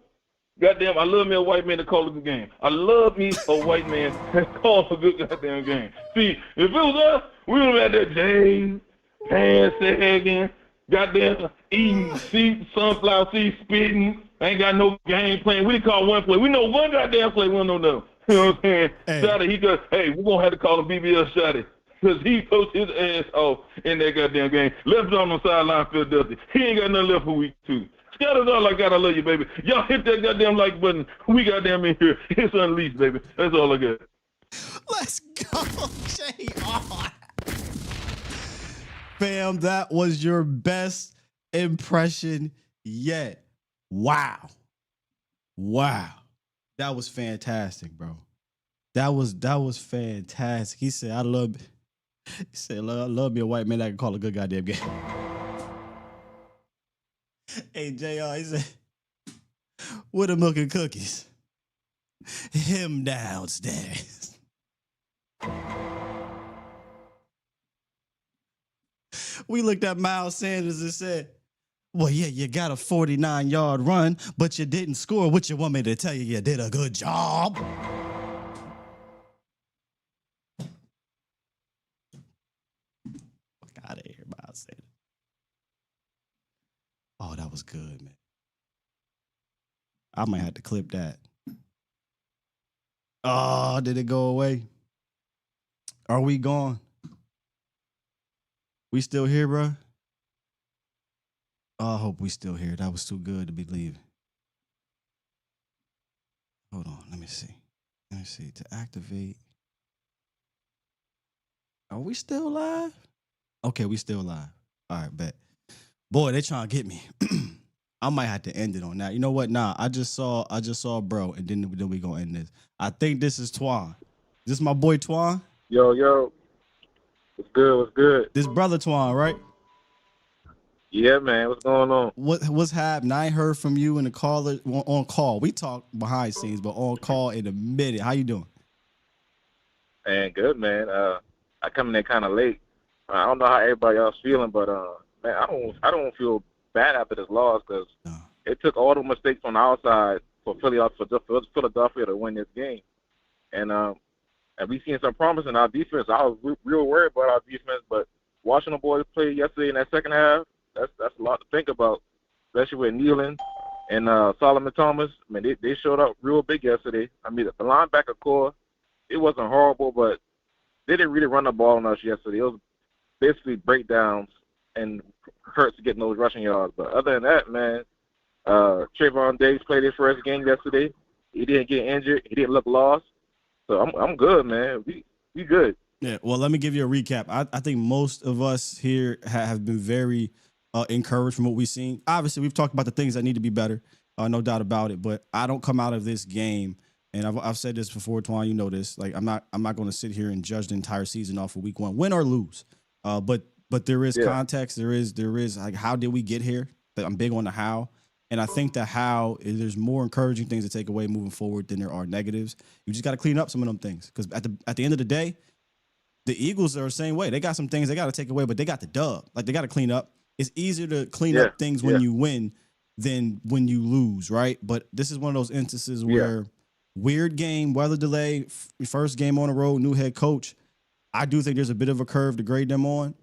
Goddamn, I love me a white man to call a good game. I love me a white man to call a good goddamn game. See, if it was us, we would have had that James, pan sagging, goddamn eating seeds, sunflower seeds, spitting. Ain't got no game plan. We call one play. We know one goddamn play. We don't know no. You know what I'm saying? Hey. Shotty, he goes, hey, we're going to have to call him BBL Shotty. Because he coached his ass off in that goddamn game. Left on the sideline, Philadelphia. He ain't got nothing left for week 2. Shout it out like God, I love you, baby. Y'all hit that goddamn like button. We goddamn in here. It's unleashed, baby. That's all I got. Let's go, JR. Fam, that was your best impression yet. Wow. That was fantastic, bro. That was fantastic. He said, I love me a white man that can call a good goddamn game. Hey, JR, he said, with the milk and cookies. Him downstairs. We looked at Miles Sanders and said, well, yeah, you got a 49-yard run, but you didn't score. What you want me to tell you did a good job? Fuck out of here, Miles Sanders. Oh, that was good, man. I might have to clip that. Oh, did it go away? Are we gone? We still here, bro? Oh, I hope we still here. That was too good to be leaving. Hold on, let me see. To activate. Are we still live? Okay, we still live. All right, bet. Boy, they trying to get me. I might have to end it on that. You know what? Nah, I just saw bro, and then we gonna end this. I think this is Twan. This my boy Twan? Yo. What's good? This brother Twan, right? Yeah, man. What's going on? What's happening? I ain't heard from you in the call on call. We talk behind scenes, but on call in a minute. How you doing? Man, good, man. I come in there kind of late. I don't know how everybody else feeling, but man, I don't feel bad after this loss because it took all the mistakes on the outside for Philadelphia to win this game, and we seen some promise in our defense. I was real worried about our defense, but watching the boys play yesterday in that second half, that's a lot to think about, especially with Nealon and Solomon Thomas. I mean, they showed up real big yesterday. I mean, the linebacker core, it wasn't horrible, but they didn't really run the ball on us yesterday. It was basically breakdowns and Hurts getting those rushing yards. But other than that, man, Trayvon Diggs played his first game yesterday. He didn't get injured. He didn't look lost. So I'm good, man. We good. Yeah, well, let me give you a recap. I think most of us here have been very encouraged from what we've seen. Obviously, we've talked about the things that need to be better, no doubt about it. But I don't come out of this game, and I've said this before, Twan. You know this. Like I'm not going to sit here and judge the entire season off of week 1, win or lose. But there is context. There is like, how did we get here? I'm big on the how. And I think the how is there's more encouraging things to take away moving forward than there are negatives. You just got to clean up some of them things. Because at the end of the day, the Eagles are the same way. They got some things they got to take away, but they got the dub. Like, they got to clean up. It's easier to clean up things when you win than when you lose, right? But this is one of those instances where weird game, weather delay, first game on the road, new head coach. I do think there's a bit of a curve to grade them on.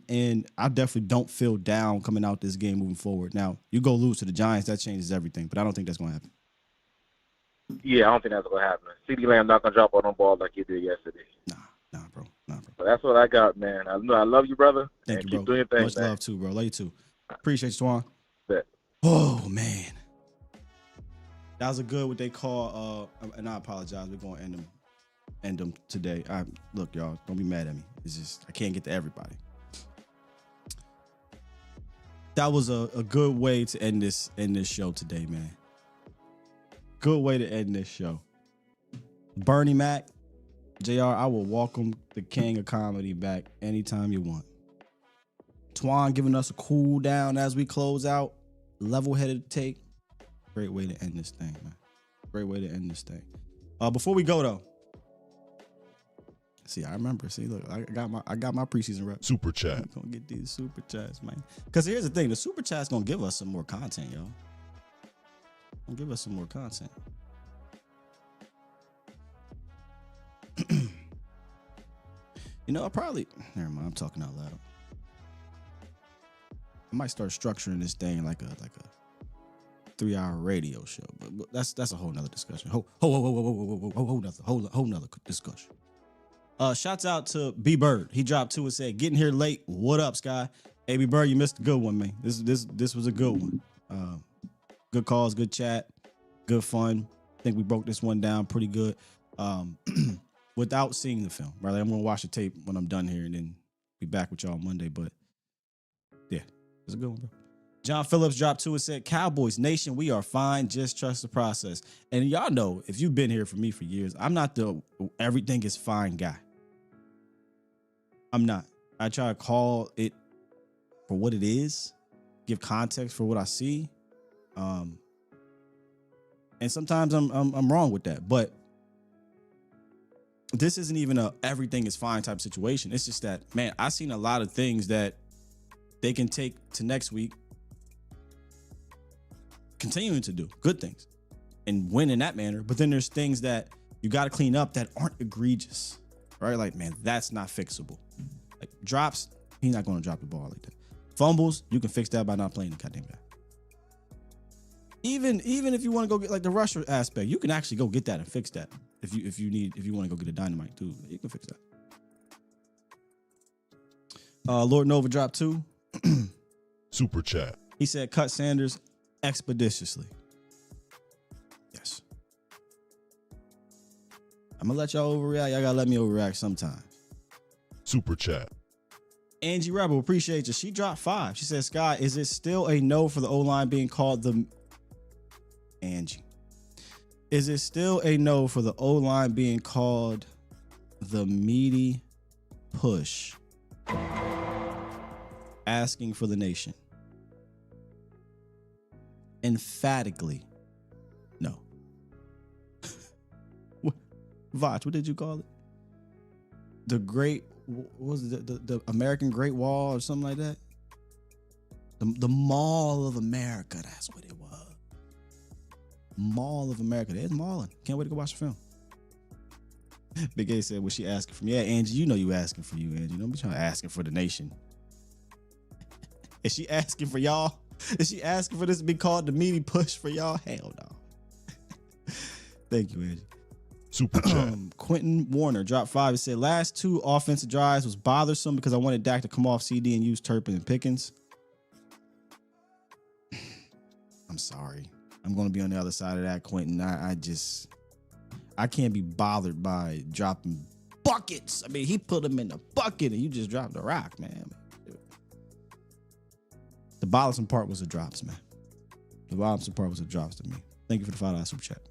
And I definitely don't feel down coming out this game moving forward. Now, you go lose to the Giants, that changes everything, but I don't think that's going to happen. Yeah, I don't think that's going to happen. CeeDee Lamb not going to drop on them ball like he did yesterday. Nah, bro. So that's what I got, man. I love you, brother. Thank you, keep bro. doing your thing, Much man. love, too, bro. Love you, too. Appreciate you, Twan. Bet. Oh, man. That was a good what they call and I apologize. We're gonna end them today. Look, y'all, don't be mad at me. It's just I can't get to everybody. That was a good way to end this show today, man. Good way to end this show. Bernie Mac, JR, I will welcome the king of comedy back anytime you want. Twan giving us a cool down as we close out. Level-headed take. Great way to end this thing, man. Great way to end this thing. Before we go though, see, I remember. See, look, I got my preseason rep. Super chat. I'm gonna get these super chats, man. Because here's the thing: the super chat's gonna give us some more content, y'all. Gonna give us some more content. You know, never mind. I'm talking out loud. I might start structuring this thing like a 3-hour radio show, but that's a whole nother discussion. Whole nother discussion. Shouts out to B Bird. He dropped 2 and said, "Getting here late. What up, Sky?" Hey, B Bird, you missed a good one, man. This was a good one. Good calls, good chat, good fun. I think we broke this one down pretty good. Without seeing the film, right? Like, I'm gonna watch the tape when I'm done here and then be back with y'all Monday. But yeah, it's a good one, bro. John Phillips dropped 2 and said, "Cowboys Nation, we are fine. Just trust the process." And y'all know, if you've been here for me for years, I'm not the everything is fine guy. I'm not. I try to call it for what it is, give context for what I see. And sometimes I'm wrong with that. But this isn't even a everything is fine type situation. It's just that, man, I've seen a lot of things that they can take to next week, continuing to do good things and win in that manner. But then there's things that you got to clean up that aren't egregious, right? Like, man, that's not fixable. Like drops, he's not going to drop the ball like that. Fumbles, you can fix that by not playing the goddamn guy. Even if you want to go get like the rusher aspect, you can actually go get that and fix that. If you want to go get a dynamite too, you can fix that. Lord Nova dropped 2. Super chat. He said, "Cut Sanders expeditiously." Yes. I'm gonna let y'all overreact. Y'all gotta let me overreact sometimes. Super chat. Angie Rebel, appreciate you. She dropped 5. She said, "Sky, is it still a no for the O-line being called the..." Angie. Is it still a no for the O-line being called the meaty push? Asking for the nation. Emphatically, no. Vach, what did you call it? The Great, what was it? The American Great Wall or something like that? The Mall of America, that's what it was. Mall of America. There's Marlon. Can't wait to go watch the film. Big A said, "Was she asking for me?" Yeah, Angie, you know you asking for you, Angie. Don't be trying to asking for the nation. Is she asking for y'all? Is she asking for this to be called the meaty push for y'all? Hell no. Thank you, Angie. Super chat. Quentin Warner dropped 5. He said, "Last 2 offensive drives was bothersome because I wanted Dak to come off CD and use Turpin and Pickens." I'm sorry. I'm going to be on the other side of that, Quentin. I can't be bothered by dropping buckets. I mean, he put them in the bucket and you just dropped the rock, man. The bothersome part was the drops, man. The bothersome part was the drops to me. Thank you for the $5 super chat.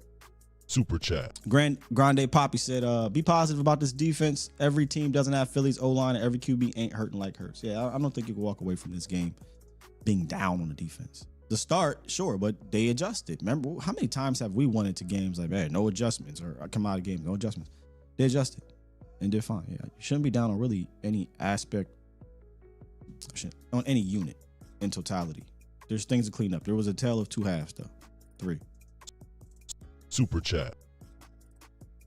Super chat. Grande Poppy said, "Be positive about this defense. Every team doesn't have Philly's O-line and every QB ain't hurting like Hurts." Yeah, I don't think you can walk away from this game being down on the defense. The start, sure, but they adjusted. Remember, how many times have we went into games like, man, no adjustments, or come out of games, no adjustments? They adjusted and did fine. Yeah, you shouldn't be down on really any aspect, on any unit in totality. There's things to clean up. There was a tale of 2 halves, though. 3. Super chat.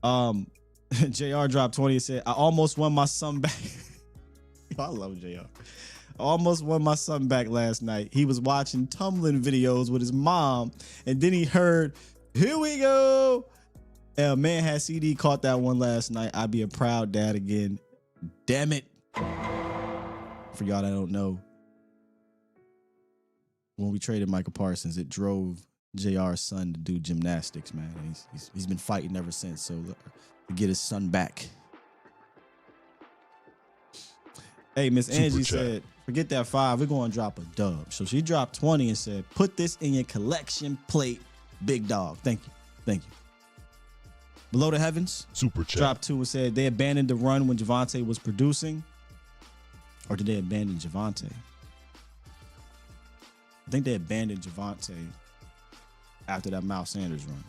JR dropped 20 and said, "I almost won my son back." I love JR. I almost won my son back last night. He was watching tumbling videos with his mom, and then he heard, "Here we go." And man, had CD caught that one last night, I'd be a proud dad again. Damn it. For y'all that don't know, when we traded Michael Parsons, it drove JR's son to do gymnastics, man. He's been fighting ever since, so to get his son back. Hey, Miss Angie said, forget that 5. We're going to drop a dub. So she dropped 20 and said, put this in your collection plate, big dog. Thank you. Thank you. Below the Heavens, Super chat. Dropped 2 and said, they abandoned the run when Javonte was producing. Or did they abandon Javonte? I think they abandoned Javonte after that Miles Sanders run.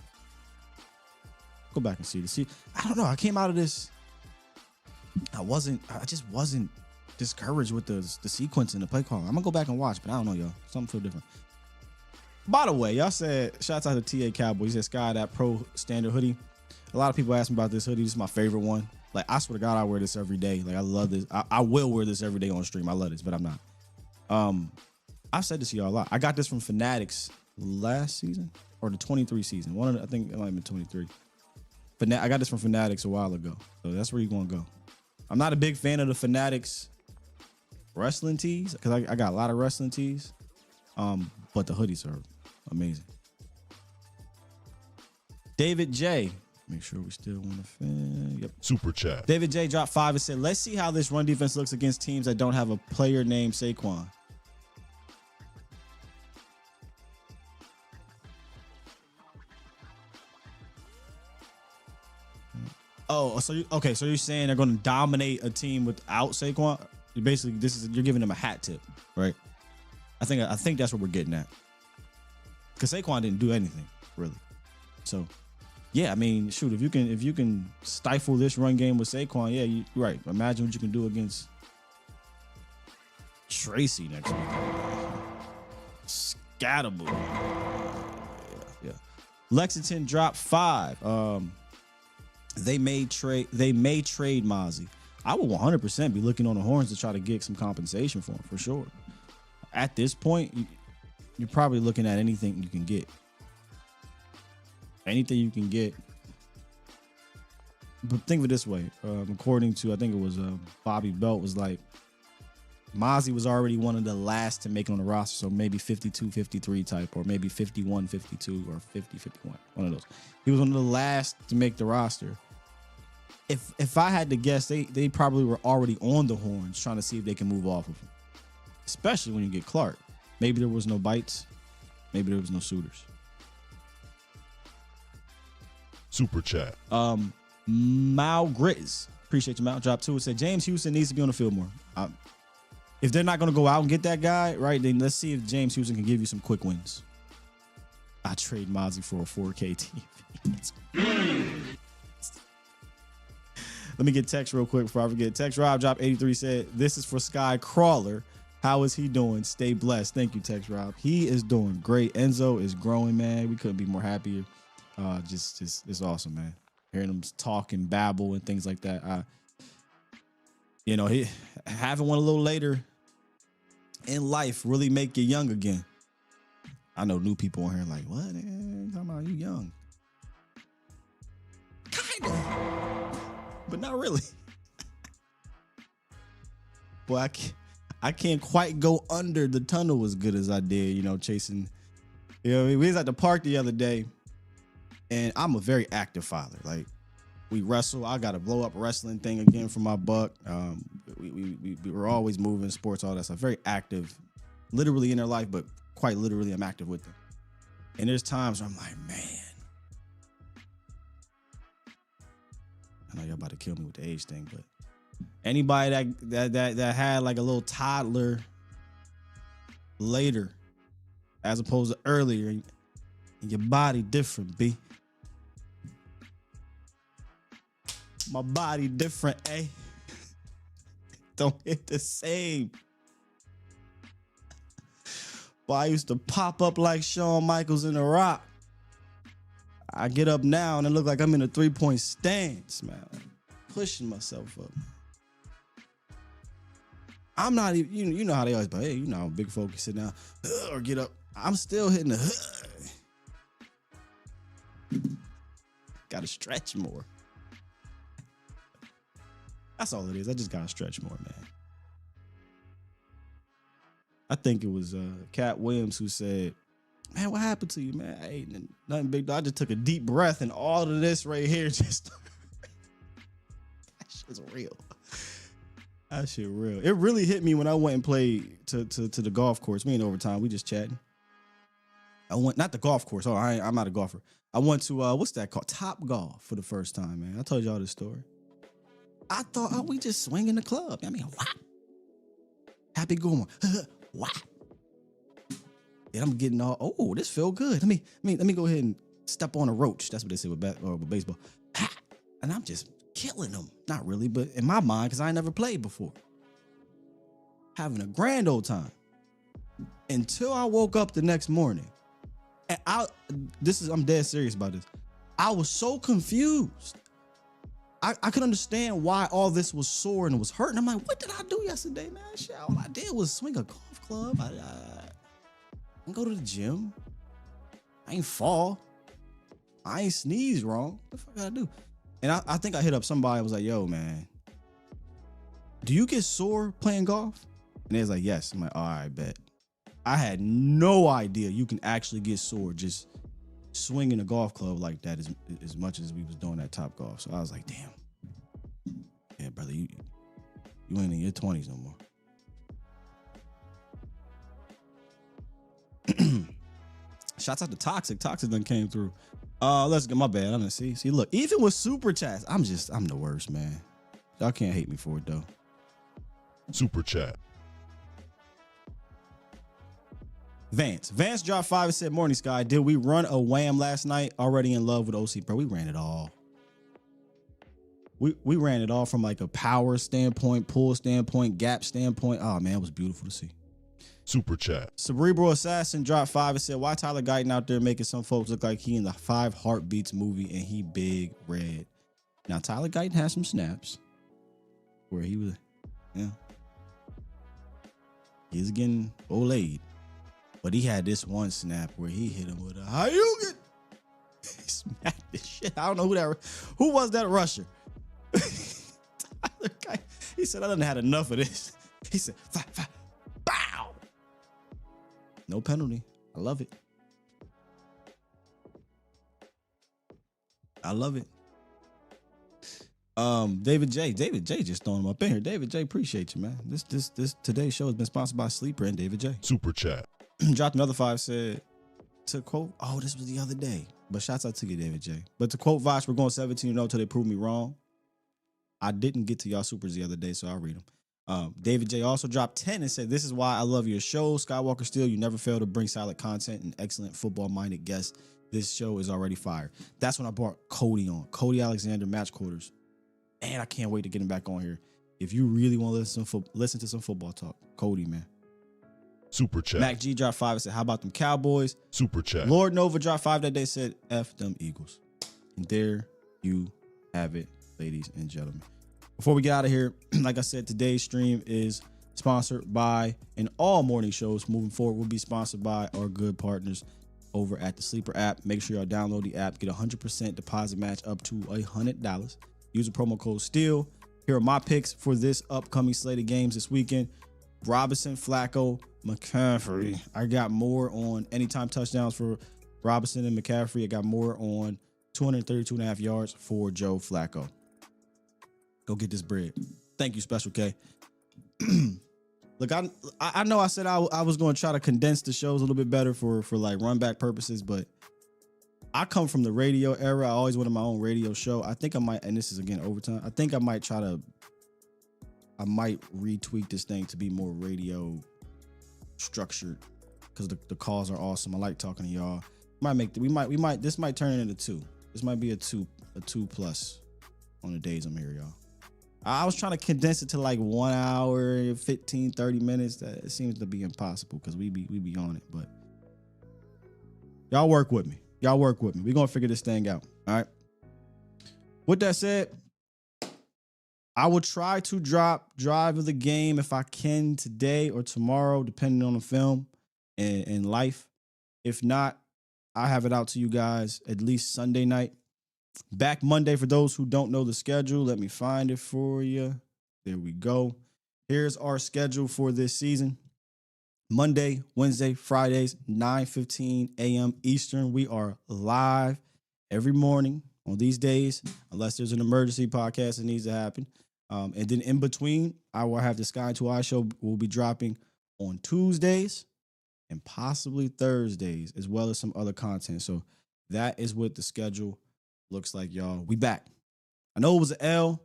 Go back and see this. See, I don't know. I came out of this. I just wasn't discouraged with the sequence and the play call. I'm gonna go back and watch, but I don't know, y'all. Something feel different. By the way, y'all said, shouts out to TA Cowboys. He said, Sky, that pro standard hoodie. A lot of people ask me about this hoodie. This is my favorite one. Like, I swear to God, I wear this every day. Like, I love this. I will wear this every day on stream. I love this, but I'm not. I've said this to y'all a lot. I got this from Fanatics last season or the 23 season. I think it might have been 23. But I got this from Fanatics a while ago. So that's where you're going to go. I'm not a big fan of the Fanatics wrestling tees because I got a lot of wrestling tees. But the hoodies are amazing. David J. Make sure we still want to fan. Yep. Super chat. David J dropped 5 and said, let's see how this run defense looks against teams that don't have a player named Saquon. Oh, so you're saying they're going to dominate a team without Saquon? Basically, you're giving them a hat tip, right? I think that's what we're getting at. Because Saquon didn't do anything really. So, yeah, I mean, shoot, if you can stifle this run game with Saquon, yeah, you're right. Imagine what you can do against Tracy next week. Scattable. Yeah. Lexington dropped 5. They may trade Mozzie. I will 100% be looking on the horns to try to get some compensation for him, for sure. At this point, you're probably looking at anything you can get. Anything you can get. But think of it this way. According to, I think it was Bobby Belt, was like, Mozzie was already one of the last to make it on the roster, so maybe 52, 53 type, or maybe 51, 52, or 50, 51. One of those. He was one of the last to make the roster. If I had to guess, they probably were already on the horns trying to see if they can move off of him. Especially when you get Clark. Maybe there was no bites. Maybe there was no suitors. Super chat. Mal Grizz. Appreciate you, Mal. Drop 2. It said James Houston needs to be on the field more. If they're not going to go out and get that guy, right, then let's see if James Houston can give you some quick wins. I trade Mozzie for a 4K TV. Let me get text real quick before I forget. Text Rob Drop 83 said, this is for Sky Crawler. How is he doing? Stay blessed. Thank you, Text Rob. He is doing great. Enzo is growing, man. We couldn't be more happier. Just it's awesome, man. Hearing him talk and babble and things like that. He having one a little later in life really make you young again. I know new people on here like, what? Talking about you young. Kind of. But not really. Boy, I can't quite go under the tunnel as good as I did, chasing. We was at the park the other day, and I'm a very active father. Like, we wrestle. I got a blow up wrestling thing again for my buck. We were always moving, sports, all that stuff. Very active, literally in their life, but quite literally I'm active with them. And there's times where I'm like, man, I know y'all about to kill me with the age thing, but anybody that had like a little toddler later as opposed to earlier, and your body different, B. My body different, eh? Don't hit the same. Boy, I used to pop up like Shawn Michaels in The Rock. I get up now and it look like I'm in a 3-point stance, man. Pushing myself up. I'm not even, you know how they always, but hey, big folks sit down or get up. I'm still hitting the gotta stretch more. That's all it is. I just gotta stretch more, man. I think it was Cat Williams who said man, what happened to you, man? Hey, nothing big. I just took a deep breath, and all of this right here just that shit's real. That shit real. It really hit me when I went and played to the golf course. We ain't overtime. We just chatting. I went not the golf course. Oh, I'm not a golfer. I went to what's that called? Top Golf for the first time, man. I told y'all this story. I thought, oh, we just swinging the club. I mean, what? Happy going. What? And I'm getting all, oh, this feel good. Let me go ahead and step on a roach. That's what they say with baseball. And I'm just killing them. Not really, but in my mind, because I ain't never played before. Having a grand old time. Until I woke up the next morning. And I'm dead serious about this. I was so confused. I could understand why all this was sore and it was hurting. I'm like, what did I do yesterday, man? Shit, all I did was swing a golf club. I didn't go to the gym. I ain't fall. I ain't sneeze wrong. What the fuck did I do? And I think I hit up somebody. I was like, yo, man, do you get sore playing golf? And they was like, yes. I'm like, all right, bet. I had no idea you can actually get sore just swinging a golf club like that as much as we was doing at Top Golf. So I was like, damn. Yeah, brother, you ain't in your 20s no more. Shouts out to Toxic. Toxic done came through. Let's get my bad. I didn't see. Look, even with super chats, I'm the worst, man. Y'all can't hate me for it though. Super chat. Vance dropped 5 and said, morning, Sky. Did we run a wham last night? Already in love with OC, bro. We ran it all. We ran it all from like a power standpoint, pull standpoint, gap standpoint. Oh, man, it was beautiful to see. Super chat. Cerebral Assassin dropped 5 and said, why Tyler Guyton out there making some folks look like he in the 5 Heartbeats movie and he big red? Now, Tyler Guyton has some snaps where he was, yeah. He's getting olayed. But he had this one snap where he hit him with a Hayugan. He smacked this shit. I don't know who was that rusher. Tyler Guyton. He said, I done had enough of this. He said, bow. No penalty. I love it. I love it. David J just throwing him up in here. David J, appreciate you, man. This today's show has been sponsored by Sleeper and David J. Super chat. Dropped another 5, said, to quote, oh, this was the other day. But shouts out to you, David J. But to quote Vosh, we're going 17-0 till they prove me wrong. I didn't get to y'all supers the other day, so I'll read them. David J also dropped 10 and said, this is why I love your show, Skywalker Steel. You never fail to bring solid content and excellent football-minded guests. This show is already fire. That's when I brought Cody on. Cody Alexander, Match Quarters. And I can't wait to get him back on here. If you really want to listen to some football talk, Cody, man. Super chat. Mac G dropped 5 and said, how about them Cowboys? Super chat. Lord Nova dropped 5 that day, said, F them Eagles. And there you have it, ladies and gentlemen. Before we get out of here, like I said, today's stream is sponsored by, and all morning shows moving forward will be sponsored by our good partners over at the Sleeper app. Make sure y'all download the app, get 100% deposit match up to $100. Use the promo code STEEL. Here are my picks for this upcoming slate of games this weekend. Robinson, Flacco, McCaffrey. I got more on anytime touchdowns for Robinson and McCaffrey. I got more on 232.5 yards for Joe Flacco. Go get this bread. Thank you, Special K. Look, I know I said I was going to try to condense the shows a little bit better for like run back purposes, but I come from the radio era. I always wanted my own radio show. I think I might, and this is again overtime, I think I might retweak this thing to be more radio structured because the calls are awesome. I like talking to y'all. This might turn into 2. This might be a 2 plus on the days I'm here, y'all. I was trying to condense it to like 1 hour, 15, 30 minutes. That it seems to be impossible because we be on it, but y'all work with me. We're going to figure this thing out. All right. With that said, I will try to drop drive of the game if I can today or tomorrow, depending on the film and life. If not, I have it out to you guys at least Sunday night. Back Monday for those who don't know the schedule. Let me find it for you. There we go. Here's our schedule for this season. Monday, Wednesday, Fridays, 9:15 a.m. Eastern. We are live every morning on these days, unless there's an emergency podcast that needs to happen. And then in between, I will have the Sky to Eye show will be dropping on Tuesdays and possibly Thursdays, as well as some other content. So that is what the schedule looks like, y'all. We back. I know it was an L,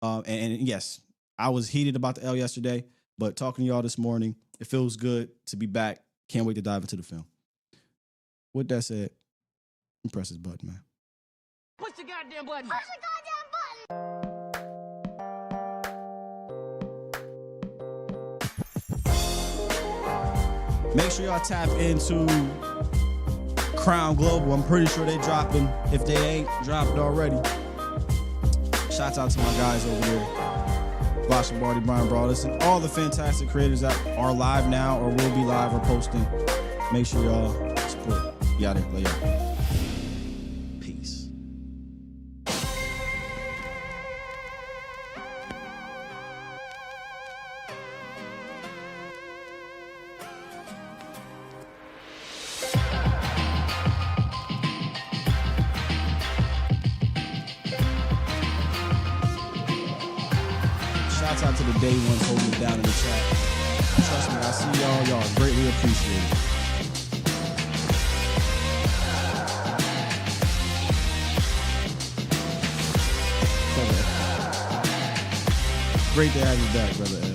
and yes, I was heated about the L yesterday, but talking to y'all this morning, it feels good to be back. Can't wait to dive into the film. With that said, press this button, man. Push the goddamn button. Push the goddamn button. Make sure y'all tap into Crown Global. I'm pretty sure they're dropping, if they ain't dropped already. Shouts out to my guys over there. Boston Barty, Brian Broadus, and all the fantastic creators that are live now or will be live or posting. Make sure y'all support. You out there. Lay out. Peace. Shouts out to the day ones holding it down in the chat. Trust me, I see y'all. Y'all greatly appreciate it. Great to have you back, brother.